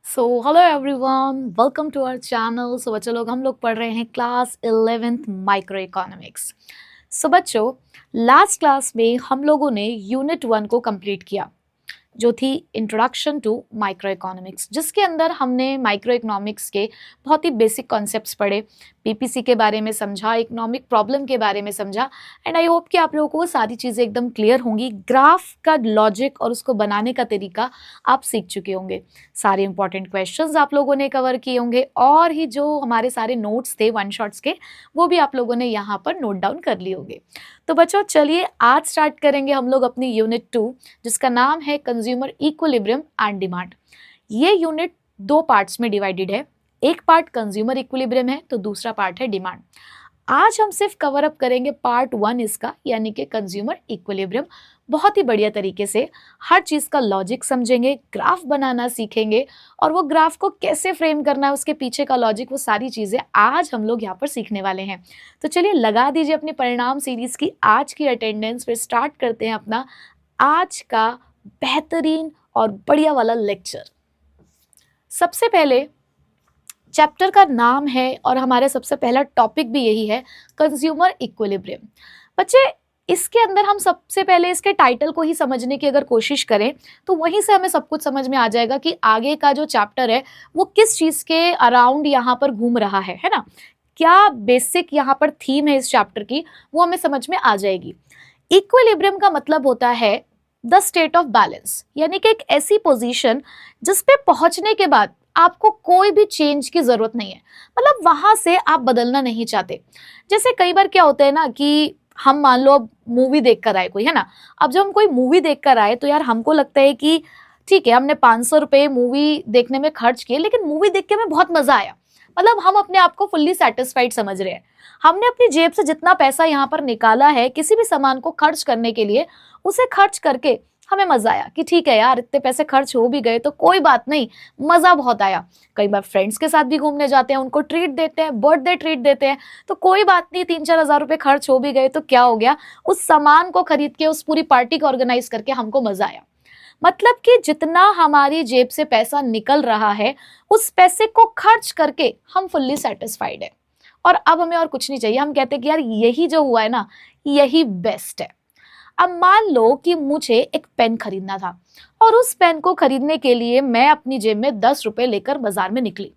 Hello everyone, welcome to our channel. बच्चों लोग हम लोग पढ़ रहे हैं क्लास 11th माइक्रो इकोनॉमिक्स। बच्चों, लास्ट क्लास में हम लोगों ने यूनिट 1 को कंप्लीट किया, जो थी इंट्रोडक्शन टू माइक्रो इकोनॉमिक्स, जिसके अंदर हमने माइक्रो इकोनॉमिक्स के बहुत ही बेसिक कॉन्सेप्ट्स पढ़े, पीपीसी के बारे में समझा, इकोनॉमिक प्रॉब्लम के बारे में समझा। एंड आई होप कि आप लोगों को वो सारी चीज़ें एकदम क्लियर होंगी। ग्राफ का लॉजिक और उसको बनाने का तरीका आप सीख चुके होंगे। सारे इंपॉर्टेंट क्वेश्चंस आप लोगों ने कवर किए होंगे, और ही जो हमारे सारे नोट्स थे वन शॉट्स के, वो भी आप लोगों ने यहाँ पर नोट डाउन कर लिए होंगे। तो बच्चों चलिए आज स्टार्ट करेंगे हम लोग अपनी यूनिट 2, जिसका नाम है कंज्यूमर इक्विलिब्रियम एंड डिमांड। ये यूनिट दो पार्ट्स में डिवाइडेड है। एक पार्ट कंज्यूमर इक्विलिब्रियम है तो दूसरा पार्ट है डिमांड। आज हम सिर्फ कवर अप करेंगे पार्ट 1 इसका, यानी कि कंज्यूमर इक्विलिब्रियम। बहुत ही बढ़िया तरीके से हर चीज़ का लॉजिक समझेंगे, ग्राफ बनाना सीखेंगे, और वो ग्राफ को कैसे फ्रेम करना है, उसके पीछे का लॉजिक, वो सारी चीज़ें आज हम लोग यहाँ पर सीखने वाले हैं। तो चलिए लगा दीजिए अपनी परिणाम सीरीज़ की आज की अटेंडेंस, फिर स्टार्ट करते हैं अपना आज का बेहतरीन और बढ़िया वाला लेक्चर। सबसे पहले चैप्टर का नाम है और हमारे सबसे पहला टॉपिक भी यही है, कंज्यूमर इक्विलिब्रियम। बच्चे, इसके अंदर हम सबसे पहले इसके टाइटल को ही समझने की अगर कोशिश करें तो वहीं से हमें सब कुछ समझ में आ जाएगा कि आगे का जो चैप्टर है वो किस चीज़ के अराउंड यहाँ पर घूम रहा है ना। क्या बेसिक यहाँ पर थीम है इस चैप्टर की, वो हमें समझ में आ जाएगी। इक्विलिब्रियम का मतलब होता है द स्टेट ऑफ बैलेंस, यानी कि एक ऐसी पोजीशन जिस पे पहुंचने के बाद आपको कोई भी चेंज की जरूरत नहीं है, मतलब वहां से आप बदलना नहीं चाहते। जैसे कई बार क्या होता है ना कि हम मान लो अब मूवी देख कर आए कोई, है ना। अब जब हम कोई मूवी देख कर आए तो यार हमको लगता है कि ठीक है, हमने 500 रुपये मूवी देखने में खर्च किए, लेकिन मूवी देख के हमें बहुत मजा आया, मतलब हम अपने आप को फुल्ली सेटिस्फाइड समझ रहे हैं। हमने अपनी जेब से जितना पैसा यहाँ पर निकाला है किसी भी सामान को खर्च करने के लिए, उसे खर्च करके हमें मजा आया कि ठीक है यार, इतने पैसे खर्च हो भी गए तो कोई बात नहीं, मजा बहुत आया। कई बार फ्रेंड्स के साथ भी घूमने जाते हैं, उनको ट्रीट देते हैं, बर्थडे ट्रीट देते हैं, तो कोई बात नहीं, 3-4 हजार रुपए खर्च हो भी गए तो क्या हो गया, उस सामान को खरीद के, उस पूरी पार्टी को ऑर्गेनाइज करके हमको मजा आया। मतलब कि जितना हमारी जेब से पैसा निकल रहा है उस पैसे को खर्च करके हम फुल्ली सेटिस्फाइड है, और अब हमें और कुछ नहीं चाहिए। हम कहते हैं कि यार यही जो हुआ है ना, यही बेस्ट है। अब मान लो कि मुझे एक पेन खरीदना था, और उस पेन को खरीदने के लिए मैं अपनी जेब में 10 रुपए लेकर बाजार में निकली।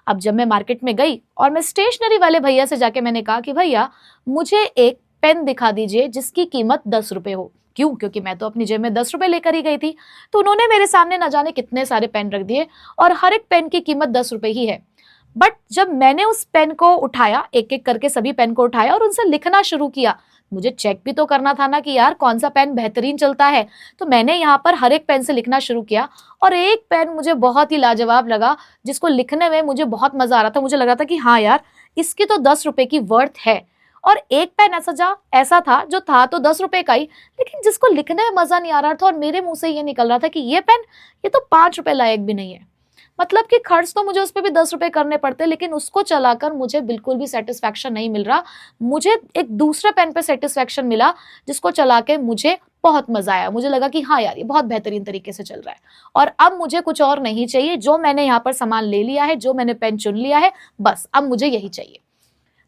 अब जब मैं मार्केट में गई और मैं स्टेशनरी वाले भैया से जाके मैंने कहा कि भैया मुझे एक पेन दिखा दीजिए जिसकी कीमत 10 रुपए हो। क्यों? क्योंकि मैं तो अपनी जेब में 10 रुपए लेकर ही गई थी। तो उन्होंने मेरे सामने न जाने कितने सारे पेन रख दिए, और हर एक पेन की कीमत 10 रुपए ही है। बट जब मैंने उस पेन को उठाया, एक एक करके सभी पेन को उठाया और उनसे लिखना शुरू किया, मुझे चेक भी तो करना था ना कि यार कौन सा पेन बेहतरीन चलता है। तो मैंने यहाँ पर हर एक पेन से लिखना शुरू किया, और एक पेन मुझे बहुत ही लाजवाब लगा, जिसको लिखने में मुझे बहुत मजा आ रहा था। मुझे लग रहा था कि हाँ यार, इसकी तो 10 रुपए की वर्थ है। और एक पेन ऐसा था जो था तो 10 रुपए का ही, लेकिन जिसको लिखने में मजा नहीं आ रहा था, और मेरे मुंह से ये निकल रहा था कि ये पेन, ये तो 5 रुपए लायक भी नहीं है। मतलब कि खर्च तो मुझे उस पर भी 10 रुपए करने पड़ते, लेकिन उसको चलाकर मुझे बिल्कुल भी सेटिस्फैक्शन नहीं मिल रहा। मुझे एक दूसरे पेन पे सेटिस्फैक्शन मिला, जिसको चला के मुझे बहुत मजा आया। मुझे लगा कि हाँ यार, ये बहुत बेहतरीन तरीके से चल रहा है, और अब मुझे कुछ और नहीं चाहिए। जो मैंने यहाँ पर सामान ले लिया है, जो मैंने पेन चुन लिया है, बस अब मुझे यही चाहिए।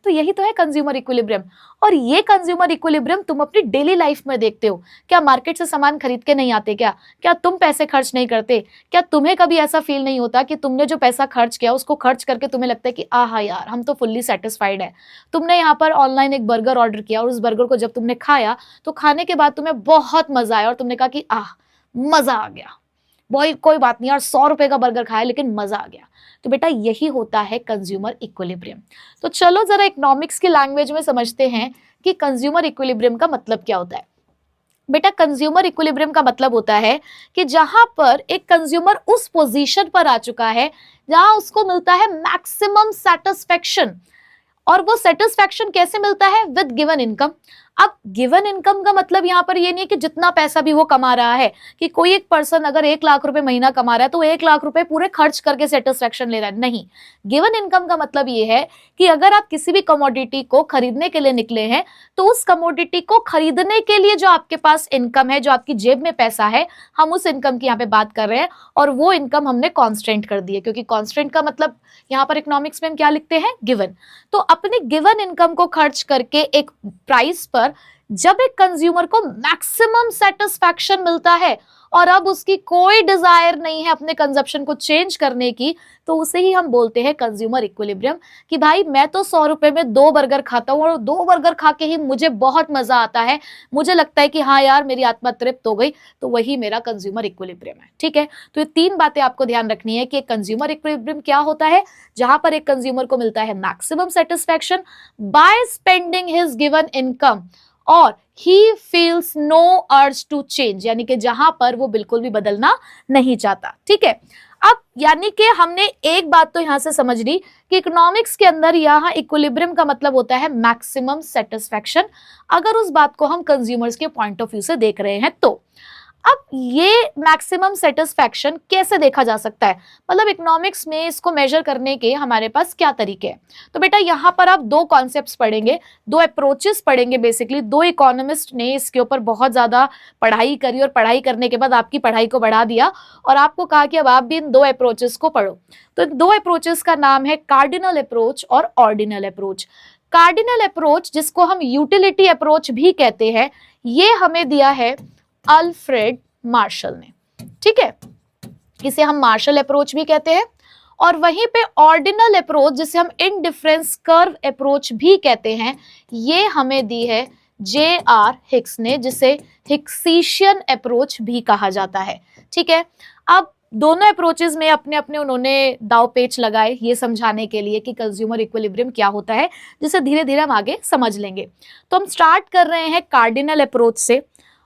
तो यही तो है कंज्यूमर इक्विलिब्रियम। और ये कंज्यूमर इक्विलिब्रियम तुम अपनी डेली लाइफ में देखते हो। क्या मार्केट से सामान खरीद के नहीं आते? क्या तुम पैसे खर्च नहीं करते? क्या तुम्हें कभी ऐसा फील नहीं होता कि तुमने जो पैसा खर्च किया उसको खर्च करके तुम्हें लगता है कि आहा यार, हम तो फुल्ली सेटिस्फाइड है। तुमने यहाँ पर ऑनलाइन एक बर्गर ऑर्डर किया, और उस बर्गर को जब तुमने खाया तो खाने के बाद तुम्हें बहुत मजा आया, और तुमने कहा कि मजा आ गया, कोई बात नहीं यार, 100 रुपए का बर्गर खाया लेकिन मजा आ गया। तो बेटा यही होता है कंज्यूमर इक्विलिब्रियम। तो चलो जरा इकोनॉमिक्स की लैंग्वेज में समझते हैं कि कंज्यूमर इक्विलिब्रियम का मतलब क्या होता है। बेटा कंज्यूमर इक्विलिब्रियम का मतलब होता है कि जहां पर एक कंज्यूमर उस पोजीशन पर आ चुका है जहां उसको मिलता है मैक्सिमम सेटिस्फेक्शन। और वो सेटिस्फेक्शन कैसे मिलता है? With given income. अब गिवन इनकम का मतलब यहाँ पर ये नहीं है कि जितना पैसा भी वो कमा रहा है, कि कोई एक पर्सन अगर 1 लाख रुपए महीना कमा रहा है तो 1 लाख रुपए पूरे खर्च करके सेटिस्फेक्शन ले रहा है, नहीं। गिवन इनकम का मतलब ये है कि अगर आप किसी भी कमोडिटी को खरीदने के लिए निकले हैं तो उस कमोडिटी को खरीदने के लिए जो आपके पास इनकम है, जो आपकी जेब में पैसा है, हम उस इनकम की यहाँ पे बात कर रहे हैं, और वो इनकम हमने कांस्टेंट कर दी है, क्योंकि कांस्टेंट का मतलब यहाँ पर इकोनॉमिक्स में हम क्या लिखते हैं, गिवन। तो अपनी गिवन इनकम को खर्च करके एक प्राइस पर जब एक कंज्यूमर को मैक्सिमम सेटिस्फैक्शन मिलता है और अब उसकी कोई डिजायर नहीं है अपने कंजप्शन को चेंज करने की, तो उसे ही हम बोलते हैं कंज्यूमर इक्विलिब्रियम। कि भाई मैं तो 100 रुपए में 2 बर्गर खाता हूं और 2 बर्गर खा के ही मुझे बहुत मजा आता है, मुझे लगता है कि हाँ यार मेरी आत्मा तृप्त हो गई, तो वही मेरा कंज्यूमर इक्विलिब्रियम है। ठीक है, तो ये 3 बातें आपको ध्यान रखनी है कि कंज्यूमर इक्विलिब्रियम क्या होता है, जहां पर एक कंज्यूमर को मिलता है maximum satisfaction by spending his given income और he feels no urge to change, यानी कि जहां पर वो बिल्कुल भी बदलना नहीं चाहता। ठीक है, अब यानी कि हमने एक बात तो यहां से समझ ली कि इकोनॉमिक्स के अंदर यहां इक्विलिब्रियम का मतलब होता है मैक्सिमम सेटिस्फैक्शन, अगर उस बात को हम कंज्यूमर्स के पॉइंट ऑफ व्यू से देख रहे हैं तो। अब ये मैक्सिमम सेटिस्फैक्शन कैसे देखा जा सकता है, मतलब इकोनॉमिक्स में इसको मेजर करने के हमारे पास क्या तरीके हैं। तो बेटा यहाँ पर आप 2 कॉन्सेप्ट्स पढ़ेंगे, 2 अप्रोचेस पढ़ेंगे। बेसिकली 2 इकोनॉमिस्ट ने इसके ऊपर बहुत ज्यादा पढ़ाई करी और पढ़ाई करने के बाद आपकी पढ़ाई को बढ़ा दिया और आपको कहा कि अब आप भी इन 2 अप्रोचेस को पढ़ो। तो 2 अप्रोचेस का नाम है कार्डिनल अप्रोच और ऑर्डिनल अप्रोच। कार्डिनल अप्रोच, जिसको हम यूटिलिटी अप्रोच भी कहते हैं, ये हमें दिया है अल्फ्रेड मार्शल ने। ठीक है, इसे हम मार्शल अप्रोच भी कहते हैं। और वहीं पे ऑर्डिनल अप्रोच, जिसे हम इनडिफरेंस कर्व अप्रोच भी कहते हैं, ये हमें दी है J.R. हिक्स ने, जिसे हिक्सीशियन अप्रोच भी कहा जाता है। ठीक है, अब दोनों अप्रोचेस में अपने अपने उन्होंने दाव पेच लगाए ये समझाने के लिए कि कंज्यूमर इक्विलिब्रियम क्या होता है, जिसे धीरे धीरे हम आगे समझ लेंगे। तो हम स्टार्ट कर रहे हैं कार्डिनल अप्रोच से,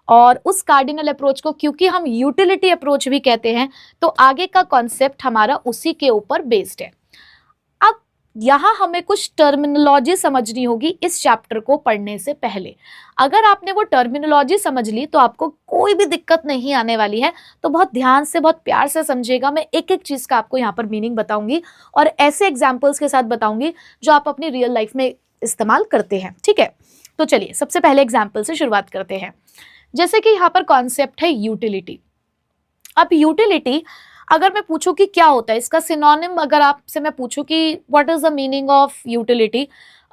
और उस कार्डिनल अप्रोच को क्योंकि हम यूटिलिटी अप्रोच भी कहते हैं, तो आगे का कॉन्सेप्ट हमारा उसी के ऊपर बेस्ड है। अब यहां हमें कुछ टर्मिनोलॉजी समझनी होगी इस चैप्टर को पढ़ने से पहले। अगर आपने वो टर्मिनोलॉजी समझ ली तो आपको कोई भी दिक्कत नहीं आने वाली है। तो बहुत ध्यान से, बहुत प्यार से समझिएगा, मैं एक एक चीज का आपको यहाँ पर मीनिंग बताऊंगी और ऐसे एग्जाम्पल्स के साथ बताऊंगी जो आप अपनी रियल लाइफ में इस्तेमाल करते हैं। ठीक है, तो चलिए सबसे पहले एग्जाम्पल से शुरुआत करते हैं। जैसे कि यहाँ पर कॉन्सेप्ट है यूटिलिटी। अब यूटिलिटी अगर मैं पूछूं कि क्या होता है, इसका सिनोनिम अगर आपसे मैं पूछूं कि what is the meaning of utility,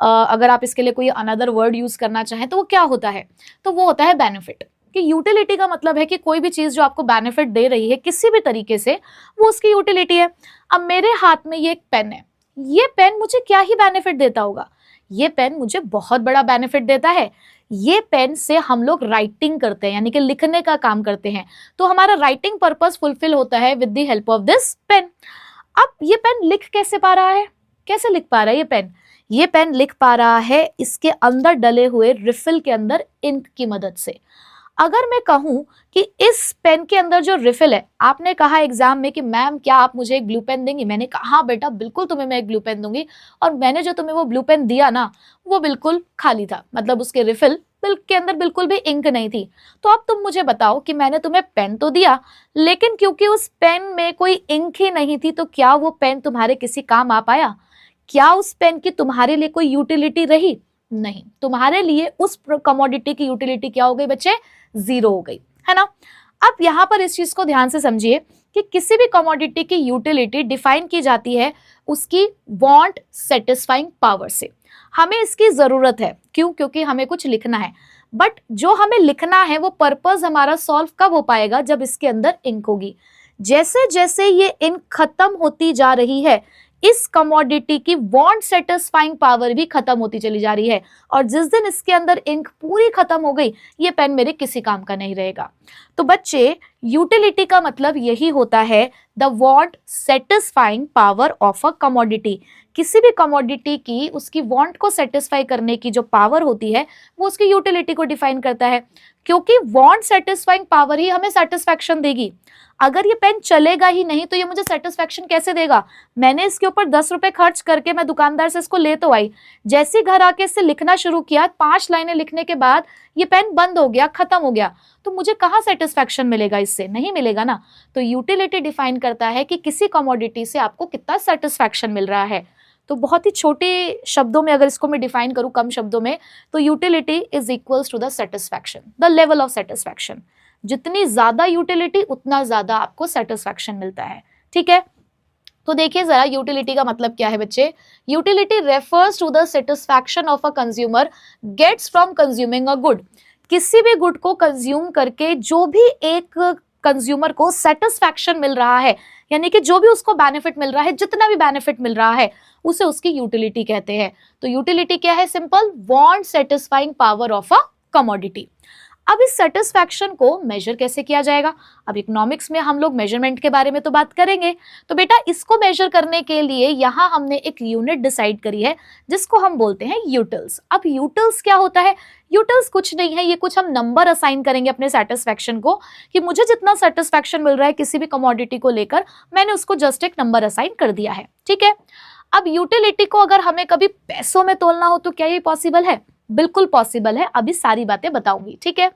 अगर आप इसके लिए कोई अनदर वर्ड यूज करना चाहें तो वो क्या होता है, तो वो होता है बेनिफिट। कि यूटिलिटी का मतलब है कि कोई भी चीज जो आपको बेनिफिट दे रही है किसी भी तरीके से, वो उसकी यूटिलिटी है। अब मेरे हाथ में ये एक पेन है, ये पेन मुझे क्या ही बेनिफिट देता होगा, ये पेन मुझे बहुत बड़ा बेनिफिट देता है। ये पेन से हम लोग राइटिंग करते हैं, यानी कि लिखने का काम करते हैं, तो हमारा राइटिंग पर्पस फुलफिल होता है with the help of this pen. अब ये पेन लिख कैसे पा रहा है, कैसे लिख पा रहा है ये पेन, ये पेन लिख पा रहा है इसके अंदर डले हुए रिफिल के अंदर इंक की मदद से। अगर मैं कहूं कि इस पेन के अंदर जो रिफिल है, आपने कहा एग्जाम में कि मैम क्या आप मुझे एक ब्लू पेन देंगी, मैंने कहा हाँ बेटा बिल्कुल तुम्हें मैं एक ब्लू पेन दूंगी, और मैंने जो तुम्हें वो ब्लू पेन दिया ना वो बिल्कुल खाली था, मतलब उसके रिफिल के अंदर बिल्कुल भी इंक नहीं थी। तो अब तुम मुझे बताओ कि मैंने तुम्हें पेन तो दिया, लेकिन क्योंकि उस पेन में कोई इंक ही नहीं थी, तो क्या वो पेन तुम्हारे किसी काम आ पाया, क्या उस पेन की तुम्हारे लिए कोई यूटिलिटी रही, नहीं। तुम्हारे लिए उस कमोडिटी की यूटिलिटी क्या हो गई बच्चे, 0 हो गई, है ना। अब यहां पर इस चीज को ध्यान से समझिए कि किसी भी कमोडिटी की यूटिलिटी डिफाइन की जाती है उसकी वांट सेटिस्फाइंग पावर से। हमें इसकी जरूरत है, क्यों, क्योंकि हमें कुछ लिखना है, बट जो हमें लिखना है वो पर्पस हमारा सॉल्व कब हो पाएगा, जब इसके अंदर इंक होगी। जैसे जैसे ये इंक खत्म होती जा रही है, इस कमोडिटी की वांट सेटिस्फाइंग पावर भी खत्म होती चली जा रही है, और जिस दिन इसके अंदर इंक पूरी खत्म हो गई, ये पेन मेरे किसी काम का नहीं रहेगा। तो बच्चे यूटिलिटी का मतलब यही होता है, the want satisfying power of a commodity. किसी भी कमोडिटी की उसकी वांट को सेटिस्फाई करने की जो पावर होती है वो उसकी यूटिलिटी को डिफाइन करता है, क्योंकि वांट सेटिस्फाइंग पावर ही हमें सेटिस्फैक्शन देगी। अगर ये पेन चलेगा ही नहीं तो ये मुझे सेटिस्फेक्शन कैसे देगा? मैंने इसके ऊपर 10 रुपए खर्च करके मैं दुकानदार से इसको ले तो आई, जैसे घर आके इससे लिखना शुरू किया, 5 लाइनें लिखने के बाद ये पेन बंद हो गया, खत्म हो गया, तो मुझे कहाँ सेटिस्फेक्शन मिलेगा? इससे नहीं मिलेगा ना। तो यूटिलिटी डिफाइन करता है कि किसी कमोडिटी से आपको कितना सेटिस्फेक्शन मिल रहा है। तो बहुत ही छोटे शब्दों में अगर इसको मैं डिफाइन करूं, कम शब्दों में, तो utility is equals to the satisfaction, the level of satisfaction. जितनी ज्यादा यूटिलिटी उतना ज्यादा आपको सेटिस्फेक्शन मिलता है। ठीक है, तो देखिए जरा यूटिलिटी का मतलब क्या है बच्चे। Utility refers to the satisfaction of a consumer gets from consuming a good. किसी भी गुड को कंज्यूम करके जो भी एक कंज्यूमर को सेटिस्फैक्शन मिल रहा है, यानी कि जो भी उसको बेनिफिट मिल रहा है, जितना भी बेनिफिट मिल रहा है, उसे उसकी यूटिलिटी कहते हैं। तो यूटिलिटी क्या है? Simple, want satisfying power of a commodity. अब इस सेटिस्फैक्शन को मेजर कैसे किया जाएगा? अब इकोनॉमिक्स में हम लोग मेजरमेंट के बारे में तो बात करेंगे, तो बेटा इसको मेजर करने के लिए यहां हमने एक यूनिट डिसाइड करी है जिसको हम बोलते हैं यूटिल्स। अब यूटिल्स क्या होता है? यूटिल्स कुछ नहीं है, ये कुछ हम नंबर असाइन करेंगे अपने सेटिस्फैक्शन को, कि मुझे जितना सेटिस्फैक्शन मिल रहा है किसी भी कमोडिटी को लेकर, मैंने उसको जस्ट एक नंबर असाइन कर दिया है। ठीक है, अब यूटिलिटी को अगर हमें कभी पैसों में तोलना हो तो क्या ये पॉसिबल है? बिल्कुल पॉसिबल है, अभी सारी बातें बताऊंगी। ठीक है,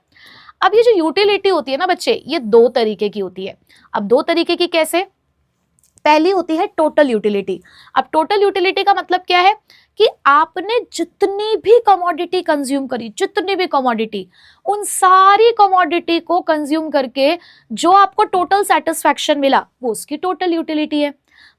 अब ये जो यूटिलिटी होती है ना बच्चे, ये 2 तरीके की होती है। अब 2 तरीके की कैसे? पहली होती है टोटल यूटिलिटी। अब टोटल यूटिलिटी का मतलब क्या है? कि आपने जितनी भी कमोडिटी कंज्यूम करी, जितनी भी कमोडिटी, उन सारी कमोडिटी को कंज्यूम करके जो आपको टोटल सेटिस्फैक्शन मिला, वो उसकी टोटल यूटिलिटी है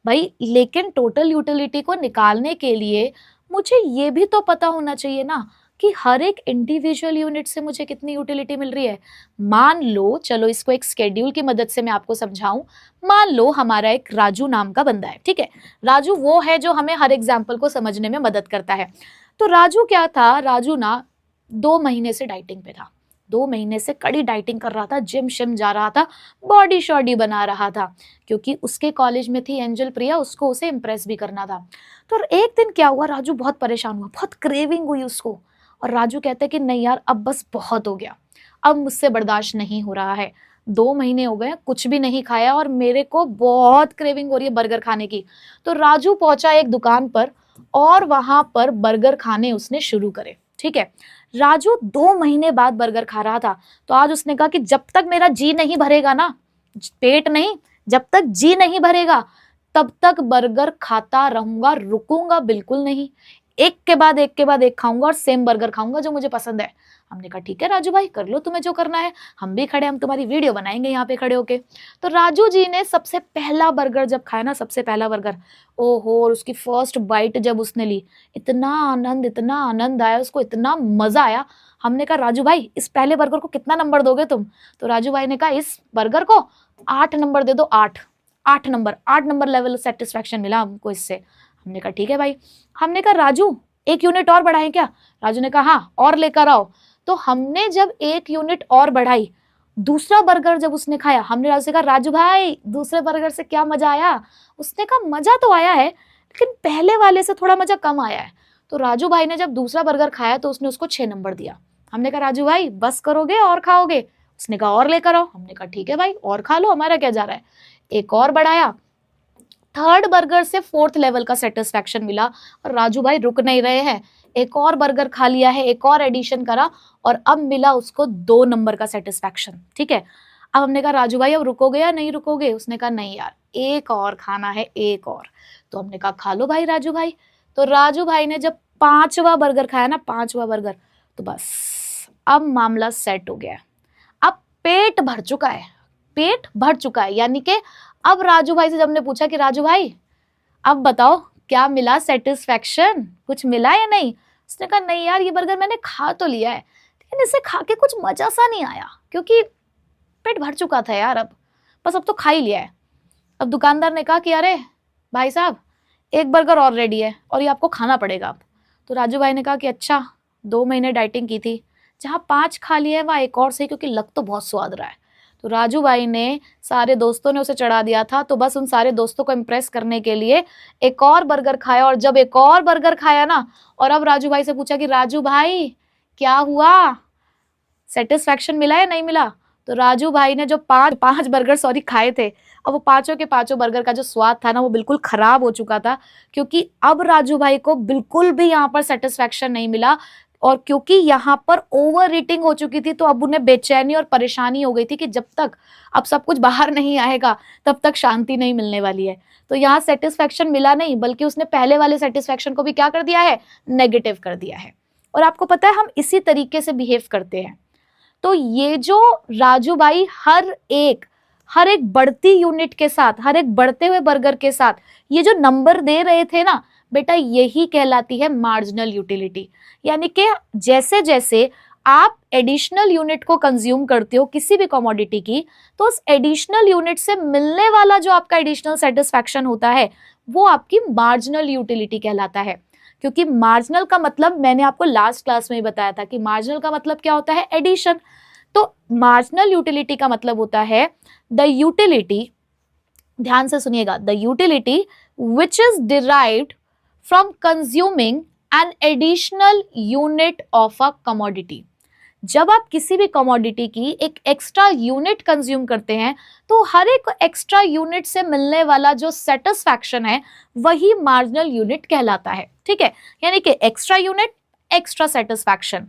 भाई। लेकिन टोटल यूटिलिटी को निकालने के लिए मुझे ये भी तो पता होना चाहिए ना कि हर एक इंडिविजुअल यूनिट से मुझे कितनी यूटिलिटी मिल रही है। मान लो, चलो इसको एक स्केड्यूल की मदद से मैं आपको समझाऊं। मान लो हमारा एक राजू नाम का बंदा है। ठीक है, राजू वो है जो हमें हर एग्जाम्पल को समझने में मदद करता है। तो राजू क्या था? राजू ना 2 महीने से डाइटिंग पे था, 2 महीने से कड़ी डाइटिंग कर रहा था, जिम शिम जा रहा था, बॉडी शॉडी बना रहा था, क्योंकि उसके कॉलेज में थी एंजल प्रिया, उसको उसे इम्प्रेस भी करना था। तो एक दिन क्या हुआ, राजू बहुत परेशान हुआ, बहुत क्रेविंग हुई उसको, और राजू कहते हैं कि नहीं यार, अब बस बहुत हो गया, अब मुझसे बर्दाश्त नहीं हो रहा है, 2 महीने हो गए कुछ भी नहीं खाया और मेरे को बहुत क्रेविंग हो रही है बर्गर खाने की। तो राजू पहुंचा एक दुकान पर और वहां पर बर्गर खाने उसने शुरू करे। ठीक है, राजू 2 महीने बाद बर्गर खा रहा था। तो आज उसने कहा कि जब तक मेरा जी नहीं भरेगा ना, पेट नहीं, जब तक जी नहीं भरेगा तब तक बर्गर खाता रहूंगा, रुकूंगा बिल्कुल नहीं, एक के बाद एक के बाद एक खाऊंगा और सेम बर्गर खाऊंगा जो मुझे पसंद है। हमने कहा ठीक है राजू भाई, कर लो तुम्हें जो करना है, हम भी खड़े, हम तुम्हारी वीडियो बनाएंगे यहाँ पे खड़े होके। तो राजू जी ने सबसे पहला बर्गर जब खाया ना, सबसे पहला बर्गर, ओहो, और उसकी फर्स्ट बाइट जब उसने ली, इतना आनंद आया उसको, इतना मजा आया। हमने कहा राजू भाई, इस पहले बर्गर को कितना नंबर दोगे तुम? तो राजू भाई ने कहा इस बर्गर को 8 नंबर दे दो, 8 नंबर लेवल सेटिस्फैक्शन मिला हमको इससे। हमने कहा ठीक है भाई। हमने कहा राजू, एक यूनिट और बढ़ाएं क्या? राजू ने कहा हाँ, और लेकर आओ। तो हमने जब एक यूनिट और बढ़ाई, दूसरा बर्गर जब उसने खाया, हमने राजू से कहा राजू भाई, दूसरे बर्गर से क्या मजा आया? उसने कहा मजा तो आया है, लेकिन पहले वाले से थोड़ा मजा कम आया है। तो राजू भाई ने जब दूसरा बर्गर खाया तो उसने उसको 6 नंबर दिया। हमने कहा राजू भाई बस करोगे और खाओगे? उसने कहा और लेकर आओ। हमने कहा ठीक है भाई, और खा लो, हमारा क्या जा रहा है। एक और बढ़ाया, 3rd बर्गर से 4th लेवल का सेटिस्फैक्शन मिला और राजू भाई रुक नहीं रहे हैं, एक और बर्गर खा लिया है, एक और एडिशन करा और अब मिला उसको 2 नंबर का सेटिस्फैक्शन। ठीक है, अब हमने कहा राजू भाई अब रुकोगे या नहीं रुकोगे? उसने कहा नहीं यार, एक और खाना है, एक और। तो हमने कहा खा लो भाई राजू भाई। तो राजू भाई ने जब 5वां बर्गर खाया ना, 5वां बर्गर, तो बस अब मामला सेट हो गया। अब पेट भर चुका है, पेट भर चुका है, यानी कि अब राजू भाई से जब हमने पूछा कि राजू भाई अब बताओ क्या मिला सेटिस्फैक्शन, कुछ मिला या नहीं? उसने कहा नहीं यार, ये बर्गर मैंने खा तो लिया है, लेकिन इसे खा के कुछ मजा सा नहीं आया, क्योंकि पेट भर चुका था यार, अब बस अब तो खा ही लिया है। अब दुकानदार ने कहा कि अरे भाई साहब, एक बर्गर और रेडी है और ये आपको खाना पड़ेगा अब। तो राजू भाई ने कहा कि अच्छा, 2 महीने डाइटिंग की थी, जहाँ 5 खा लिए है वहाँ एक और सही, क्योंकि लग तो बहुत स्वाद रहा है। तो राजू भाई ने, सारे दोस्तों ने उसे चढ़ा दिया था, तो बस उन सारे दोस्तों को इम्प्रेस करने के लिए एक और बर्गर खाया। और जब एक और बर्गर खाया ना, और अब राजू भाई से पूछा कि राजू भाई क्या हुआ, सेटिस्फैक्शन मिला या नहीं मिला? तो राजू भाई ने जो पांच बर्गर खाए थे, अब वो पांचों के पांचों बर्गर का जो स्वाद था ना वो बिल्कुल खराब हो चुका था, क्योंकि अब राजू भाई को बिल्कुल भी यहाँ पर सेटिस्फैक्शन नहीं मिला। और क्योंकि यहाँ पर ओवर ईटिंग हो चुकी थी, तो अब उन्हें बेचैनी और परेशानी हो गई थी कि जब तक अब सब कुछ बाहर नहीं आएगा तब तक शांति नहीं मिलने वाली है। तो यहाँ सेटिस्फैक्शन मिला नहीं, बल्कि उसने पहले वाले सेटिस्फैक्शन को भी क्या कर दिया है, नेगेटिव कर दिया है। और आपको पता है हम इसी तरीके से बिहेव करते हैं। तो ये जो राजू भाई हर एक बढ़ती यूनिट के साथ, हर एक बढ़ते हुए बर्गर के साथ ये जो नंबर दे रहे थे ना बेटा, यही कहलाती है मार्जिनल यूटिलिटी। यानी कि जैसे जैसे आप एडिशनल यूनिट को कंज्यूम करते हो किसी भी कमोडिटी की, तो उस एडिशनल यूनिट से मिलने वाला जो आपका एडिशनल सेटिस्फैक्शन होता है वो आपकी मार्जिनल यूटिलिटी कहलाता है। क्योंकि मार्जिनल का मतलब मैंने आपको लास्ट क्लास में ही बताया था कि मार्जिनल का मतलब क्या होता है, एडिशन। तो मार्जिनल यूटिलिटी का मतलब होता है द यूटिलिटी, ध्यान से सुनिएगा, the utility which is derived from consuming an additional unit of a commodity. जब आप किसी भी कमोडिटी की एक एक्स्ट्रा यूनिट कंज्यूम करते हैं तो हर एक एक्स्ट्रा यूनिट से मिलने वाला जो सेटिस्फैक्शन है वही मार्जिनल यूनिट कहलाता है। ठीक है, यानी कि एक्स्ट्रा यूनिट, एक्स्ट्रा सेटिस्फैक्शन।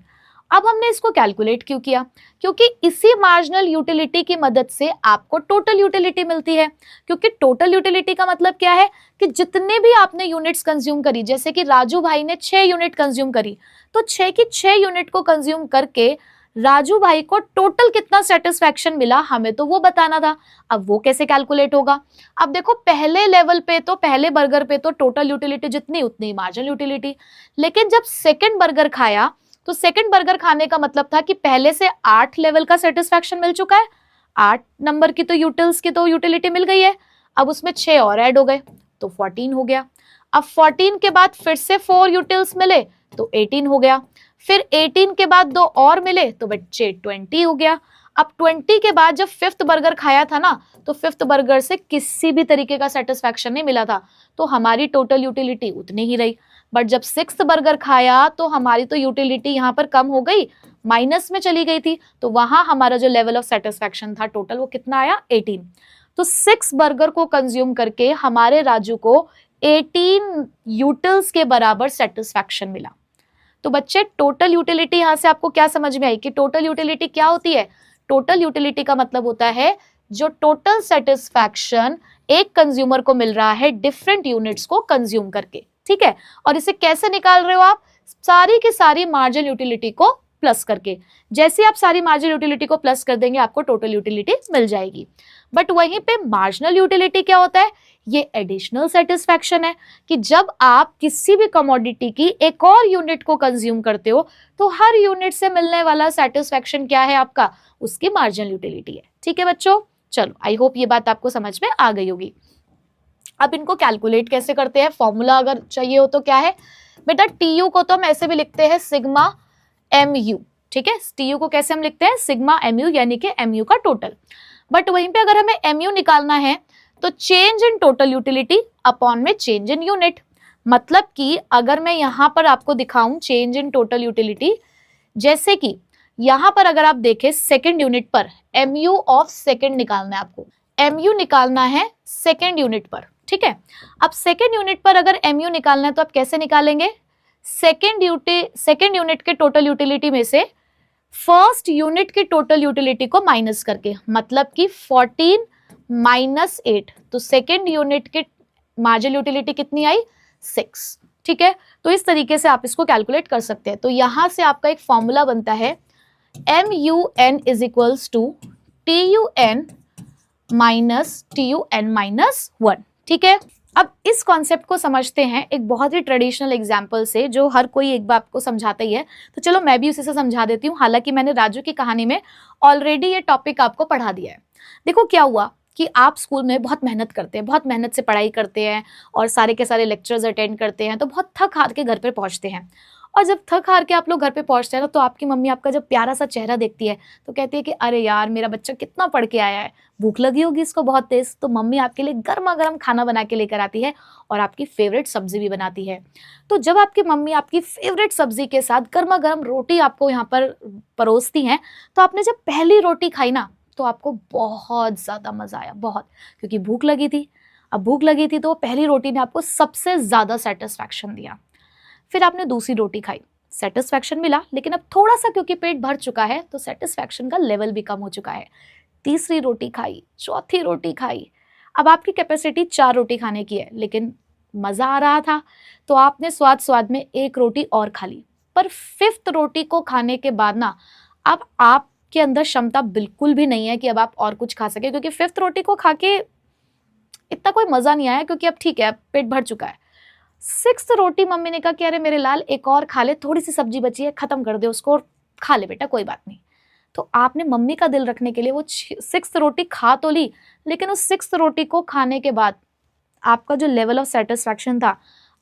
अब हमने इसको कैलकुलेट क्यों किया, क्योंकि इसी मार्जिनल यूटिलिटी की मदद से आपको टोटल यूटिलिटी मिलती है। क्योंकि टोटल यूटिलिटी का मतलब क्या है कि जितने भी आपने यूनिट्स कंज्यूम करी, जैसे कि राजू भाई ने 6 यूनिट कंज्यूम करी, तो 6 की 6 यूनिट को कंज्यूम करके राजू भाई को टोटल कितना सेटिस्फैक्शन मिला हमें तो वो बताना था। अब वो कैसे कैलकुलेट होगा, अब देखो पहले लेवल पे तो, पहले बर्गर पे तो टोटल यूटिलिटी जितनी उतनी मार्जिनल यूटिलिटी, लेकिन जब सेकंड बर्गर खाया तो सेकंड बर्गर खाने का मतलब था कि पहले से 8 लेवल का सेटिस्फैक्शन मिल चुका है, 8 नंबर की तो यूटिलिटी मिल गई है, अब उसमें 6 और ऐड हो गए तो 14 हो गया। अब 14 के बाद फिर से 4 यूटिल्स मिले तो 18 हो गया, फिर 18 के बाद 2 और मिले तो बच्चे 20 हो गया। अब 20 के बाद जब 5th बर्गर खाया था ना, तो 5th बर्गर से किसी भी तरीके का सेटिस्फैक्शन नहीं मिला था, तो हमारी टोटल यूटिलिटी उतनी ही रही। बट जब 6th बर्गर खाया तो हमारी तो यूटिलिटी यहाँ पर कम हो गई, माइनस में चली गई थी, तो वहां हमारा जो लेवल ऑफ सेटिस्फैक्शन था टोटल वो कितना आया, 18। तो 6 बर्गर को कंज्यूम करके हमारे राजू को 18 यूटिल्स के बराबर सेटिस्फैक्शन मिला। तो बच्चे टोटल यूटिलिटी यहां से आपको क्या समझ में आई कि टोटल यूटिलिटी क्या होती है। टोटल यूटिलिटी का मतलब होता है जो टोटल सेटिस्फैक्शन एक कंज्यूमर को मिल रहा है डिफरेंट यूनिट्स को कंज्यूम करके। ठीक है, और इसे कैसे निकाल रहे हो आप, सारी की सारी मार्जिनल यूटिलिटी को प्लस करके। जैसे आप सारी मार्जिनल यूटिलिटी को प्लस कर देंगे आपको टोटल यूटिलिटी मिल जाएगी। बट वहीं पे मार्जिनल यूटिलिटी क्या होता है, ये एडिशनल सेटिस्फैक्शन है कि जब आप किसी भी कमोडिटी की एक और यूनिट को कंज्यूम करते हो तो हर यूनिट से मिलने वाला सेटिस्फैक्शन क्या है आपका, उसकी मार्जिनल यूटिलिटी है। ठीक है बच्चों, चलो आई होप ये बात आपको समझ में आ गई होगी। अब इनको कैलकुलेट कैसे करते हैं, फॉर्मूला अगर चाहिए हो तो क्या है बेटा, टीयू को तो हम ऐसे भी लिखते हैं सिग्मा एमयू। ठीक है, टीयू को कैसे हम लिखते हैं, सिग्मा एमयू, यानी कि एमयू का टोटल। बट वहीं पे अगर हमें एमयू निकालना है तो change in total utility upon में चेंज इन यूनिट। मतलब कि अगर मैं यहां पर आपको दिखाऊं चेंज इन टोटल यूटिलिटी, जैसे कि यहां पर अगर आप देखें सेकंड यूनिट पर एमयू ऑफ सेकंड निकालना है आपको, एमयू निकालना है सेकंड यूनिट पर। ठीक है, अब सेकंड यूनिट पर अगर एमयू निकालना है तो आप कैसे निकालेंगे, सेकंड यूनिट के टोटल यूटिलिटी में से फर्स्ट यूनिट की टोटल यूटिलिटी को माइनस करके, मतलब कि 14 माइनस 8, तो सेकंड यूनिट की मार्जिनल यूटिलिटी कितनी आई, 6। ठीक है, तो इस तरीके से आप इसको कैलकुलेट कर सकते हैं। तो यहां से आपका एक फॉर्मूला बनता है MUN is equals to TUN minus TUN minus 1। ठीक है, अब इस कॉन्सेप्ट को समझते हैं एक बहुत ही ट्रेडिशनल एग्जाम्पल से, जो हर कोई एक बार आपको समझाता ही है, तो चलो मैं भी उसी से समझा देती हूँ। हालांकि मैंने राजू की कहानी में ऑलरेडी ये टॉपिक आपको पढ़ा दिया है। देखो क्या हुआ कि आप स्कूल में बहुत मेहनत करते हैं, बहुत मेहनत से पढ़ाई करते हैं और सारे के सारे लेक्चर्स अटेंड करते हैं, तो बहुत थक हार के घर पे पहुंचते हैं। और जब थक हार के आप लोग घर पे पहुंचते हैं ना, तो आपकी मम्मी आपका जब प्यारा सा चेहरा देखती है तो कहती है कि अरे यार मेरा बच्चा कितना पढ़ के आया है, भूख लगी होगी इसको बहुत तेज, तो मम्मी आपके लिए गर्मा गर्म खाना बना के लेकर आती है और आपकी फेवरेट सब्जी भी बनाती है। तो जब आपकी मम्मी आपकी फेवरेट सब्जी के साथ गर्मा गर्म रोटी आपको यहाँ पर परोसती हैं, तो आपने जब पहली रोटी खाई ना, तो आपको बहुत ज़्यादा मज़ा आया, बहुत, क्योंकि भूख लगी थी। अब भूख लगी थी तो पहली रोटी ने आपको सबसे ज़्यादा सेटिस्फैक्शन दिया। फिर आपने दूसरी रोटी खाई, सेटिस्फैक्शन मिला, लेकिन अब थोड़ा सा क्योंकि पेट भर चुका है तो सेटिस्फैक्शन का लेवल भी कम हो चुका है। तीसरी रोटी खाई, चौथी रोटी खाई, अब आपकी कैपेसिटी 4 रोटी खाने की है, लेकिन मज़ा आ रहा था तो आपने स्वाद स्वाद में एक रोटी और खा ली। पर 5th रोटी को खाने के बाद ना, अब आपके अंदर क्षमता बिल्कुल भी नहीं है कि अब आप और कुछ खा सके, क्योंकि 5th रोटी को खा के इतना कोई मज़ा नहीं आया, क्योंकि अब ठीक है, अब पेट भर चुका है। 6th रोटी मम्मी ने कहा कि अरे मेरे लाल एक और खा ले, थोड़ी सी सब्जी बची है, खत्म कर दे उसको और खा ले बेटा, कोई बात नहीं। तो आपने मम्मी का दिल रखने के लिए वो 6th रोटी खा तो ली, लेकिन उस 6th रोटी को खाने के बाद आपका जो लेवल ऑफ सेटिस्फैक्शन था,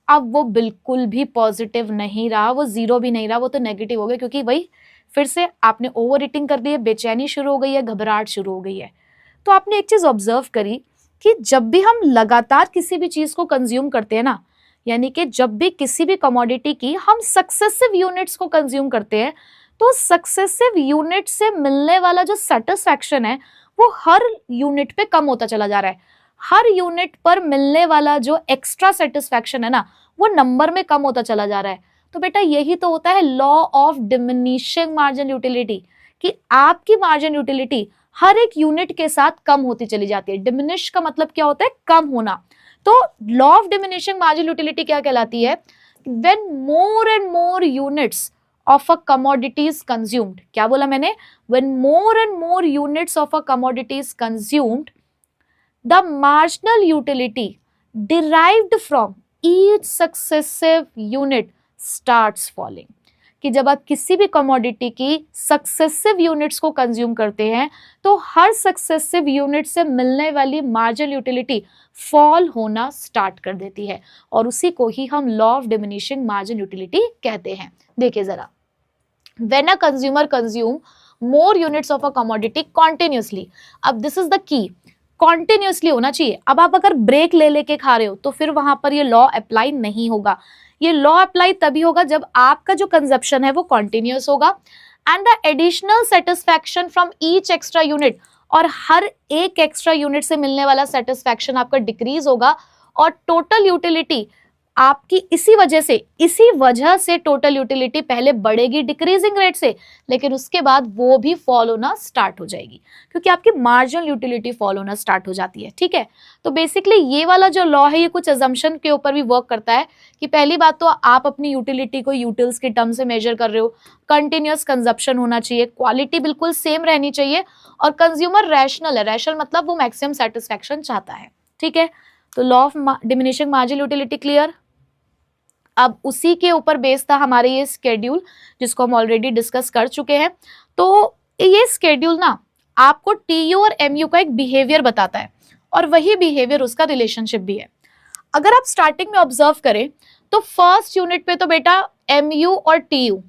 अब वो बिल्कुल भी पॉजिटिव नहीं रहा, वो 0 भी नहीं रहा, वो तो नेगेटिव हो गया, क्योंकि वही फिर से आपने ओवर ईटिंग कर दी है, बेचैनी शुरू हो गई है, घबराहट शुरू हो गई है। तो आपने एक चीज ऑब्जर्व करी कि जब भी हम लगातार किसी भी चीज को कंज्यूम करते हैं ना, यानी कि जब भी किसी भी कमोडिटी की हम सक्सेसिव यूनिट्स को कंज्यूम करते हैं, तो सक्सेसिव यूनिट से मिलने वाला जो सेटिस्फैक्शन है वो हर यूनिट पे कम होता चला जा रहा है। हर यूनिट पर मिलने वाला जो एक्स्ट्रा सेटिस्फैक्शन है ना, वो नंबर में कम होता चला जा रहा है। तो बेटा यही तो होता है law of diminishing margin utility, कि आपकी मार्जिन यूटिलिटी हर एक यूनिट के साथ कम होती चली जाती है। डिमिनिश का मतलब क्या होता है? कम होना। तो law of diminishing margin utility क्या कहलाती है? When more and more units of a commodity is consumed, क्या बोला मैंने? When more and more units of a commodity is consumed, the marginal utility derived from each successive unit starts falling। कि जब आप किसी भी कमोडिटी की successive units को कंज्यूम करते हैं तो हर सक्सेसिव यूनिट से मिलने वाली मार्जिनल यूटिलिटी फॉल होना स्टार्ट कर देती है, और उसी को ही हम law of diminishing margin utility कहते हैं। देखिए जरा, when a consumer consume more units of a commodity continuously, अब this is the key, continuously होना चाहिए। अब आप अगर ब्रेक ले लेके खा रहे हो तो फिर वहां पर ये लॉ अप्लाई नहीं होगा। ये लॉ अप्लाई तभी होगा जब आपका जो कंजप्शन है वो कॉन्टिन्यूस होगा, and the additional satisfaction from each extra unit, और हर एक एक्स्ट्रा यूनिट से मिलने वाला सेटिस्फैक्शन आपका डिक्रीज होगा, और टोटल यूटिलिटी आपकी इसी वजह से टोटल यूटिलिटी पहले बढ़ेगी डिक्रीजिंग रेट से, लेकिन उसके बाद वो भी फॉल होना स्टार्ट हो जाएगी, क्योंकि आपकी मार्जिनल यूटिलिटी फॉल होना स्टार्ट हो जाती है। ठीक है, तो बेसिकली ये वाला जो लॉ है ये कुछ अजम्पशन के ऊपर भी वर्क करता है कि पहली बात तो आप अपनी यूटिलिटी को यूटिल्स के टर्म से मेजर कर रहे हो, कंटिन्यूअस कंजप्शन होना चाहिए, क्वालिटी बिल्कुल सेम रहनी चाहिए, और कंज्यूमर रैशनल है। रैशनल मतलब वो मैक्सिमम सेटिस्फैक्शन चाहता है। ठीक है, तो law of diminishing marginal utility clear. अब उसी के ऊपर बेस था हमारे ये स्केड्यूल, जिसको हम ऑलरेडी डिस्कस कर चुके हैं। तो ये स्केड्यूल ना आपको टीयू और एमयू का एक बिहेवियर बताता है, और वही बिहेवियर उसका रिलेशनशिप भी है। अगर आप स्टार्टिंग में ऑब्जर्व करें तो फर्स्ट यूनिट पे तो बेटा एमयू और टीयू